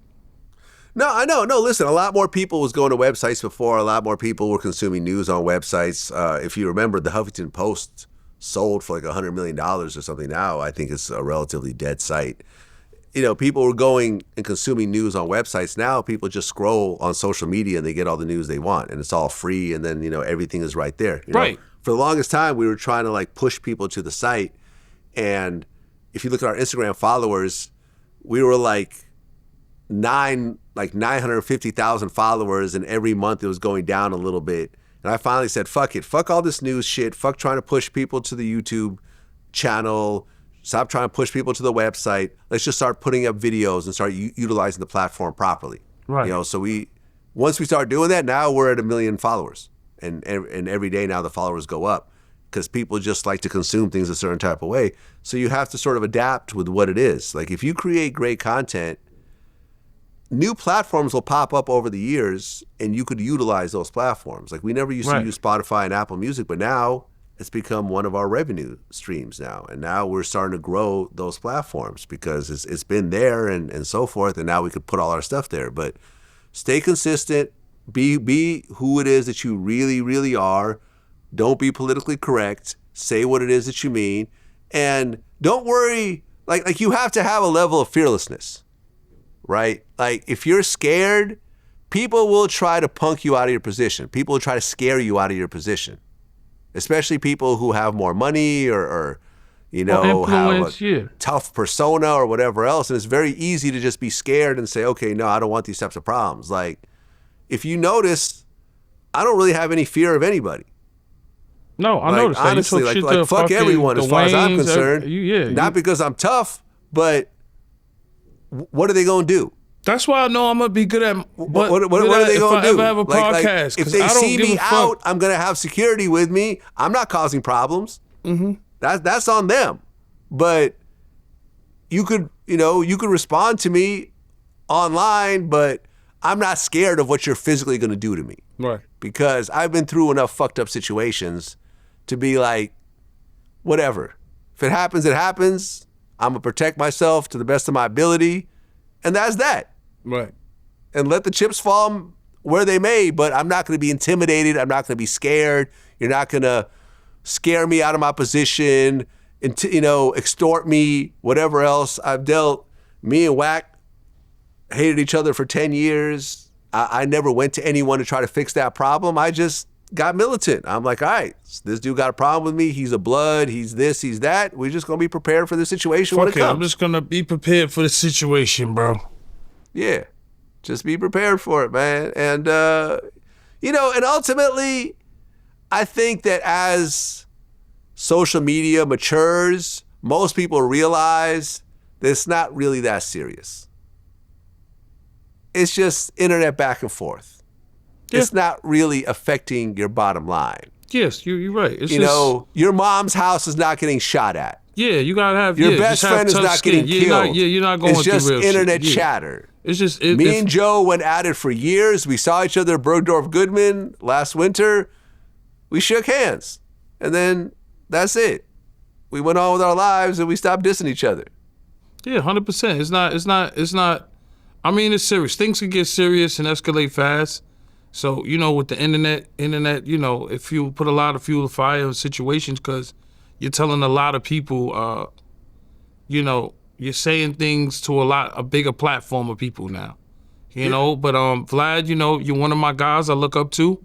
A: No, I know. No, listen, a lot more people was going to websites before. A lot more people were consuming news on websites. If you remember, the Huffington Post sold for like $100 million or something now. I think it's a relatively dead site. You know, people were going and consuming news on websites. Now people just scroll on social media and they get all the news they want. And it's all free. And then, everything is right there.
B: Right.
A: For the longest time, we were trying to like push people to the site. And if you look at our Instagram followers, we were like 950,000 followers, and every month it was going down a little bit. And I finally said, fuck it. Fuck all this news shit. Fuck trying to push people to the YouTube channel. Stop trying to push people to the website. Let's just start putting up videos and start utilizing the platform properly.
B: Right.
A: So once we start doing that, now we're at 1 million followers. And every day now the followers go up because people just like to consume things a certain type of way. So you have to sort of adapt with what it is. Like if you create great content, new platforms will pop up over the years and you could utilize those platforms. Like we never used to use Spotify and Apple Music, but now it's become one of our revenue streams now. And now we're starting to grow those platforms because it's been there and so forth. And now we could put all our stuff there. But stay consistent, be who it is that you really, really are. Don't be politically correct. Say what it is that you mean. And don't worry, like you have to have a level of fearlessness. Right? Like if you're scared, people will try to punk you out of your position. People will try to scare you out of your position. Especially people who have more money or have a tough persona or whatever else. And it's very easy to just be scared and say, okay, no, I don't want these types of problems. Like if you notice, I don't really have any fear of anybody.
B: No, I noticed that.
A: Honestly, like fuck everyone as far as I'm concerned. Not because I'm tough, but what are they going to do?
B: That's why I know I'm going to be good at
A: what are they going to do?
B: If I ever have a podcast.
A: If they see me out, I'm going to have security with me. I'm not causing problems.
B: Mm-hmm.
A: That's on them. But you could respond to me online, but I'm not scared of what you're physically going to do to me.
B: Right.
A: Because I've been through enough fucked up situations to be like, whatever. If it happens, it happens. I'm going to protect myself to the best of my ability. And that's that.
B: Right.
A: And let the chips fall where they may, but I'm not going to be intimidated. I'm not going to be scared. You're not going to scare me out of my position, extort me, whatever else. Me and Wack hated each other for 10 years. I never went to anyone to try to fix that problem. I just got militant. I'm like, all right, this dude got a problem with me. He's a blood. He's this, he's that. We're just going to be prepared for the situation when it comes.
B: I'm just going to be prepared for the situation, bro.
A: Yeah. Just be prepared for it, man. And, and ultimately, I think that as social media matures, most people realize that it's not really that serious. It's just internet back and forth. Yeah. It's not really affecting your bottom line.
B: Yes, you're right. It's
A: you know, your mom's house is not getting shot at.
B: Yeah, you gotta have
A: your best friend is not getting killed.
B: You're not going
A: it's
B: through
A: just
B: real
A: internet
B: shit.
A: chatter.
B: It's just
A: me and Joe went at it for years. We saw each other at Bergdorf Goodman last winter. We shook hands, and then that's it. We went on with our lives, and we stopped dissing each other.
B: Yeah, 100%. It's not. I mean, it's serious. Things can get serious and escalate fast. So, you know, with the internet, you know, if you put a lot of fuel to fire in situations, because you're telling a lot of people, you know, you're saying things to a bigger platform of people now, you know. But Vlad, you know, you're one of my guys I look up to.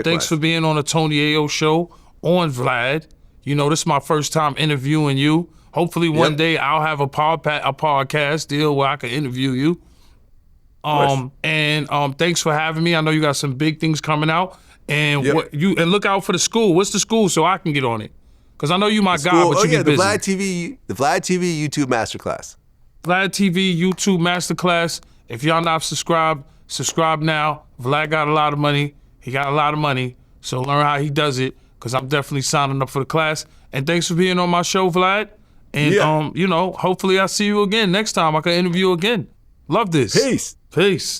B: Thanks for being on the Tony Yayo show on Vlad. You know, this is my first time interviewing you. Hopefully one day I'll have a podcast deal where I can interview you. Thanks for having me. I know you got some big things coming out, and and look out for the school. What's the school so I can get on it? Because I know you my guy, but you get busy.
A: The Vlad TV YouTube Masterclass.
B: Vlad TV YouTube Masterclass. If y'all not subscribed, subscribe now. Vlad got a lot of money. He got a lot of money, so learn how he does it. Because I'm definitely signing up for the class. And thanks for being on my show, Vlad. And you know, hopefully I'll see you again next time. I can interview you again. Love this.
A: Peace.
B: Peace.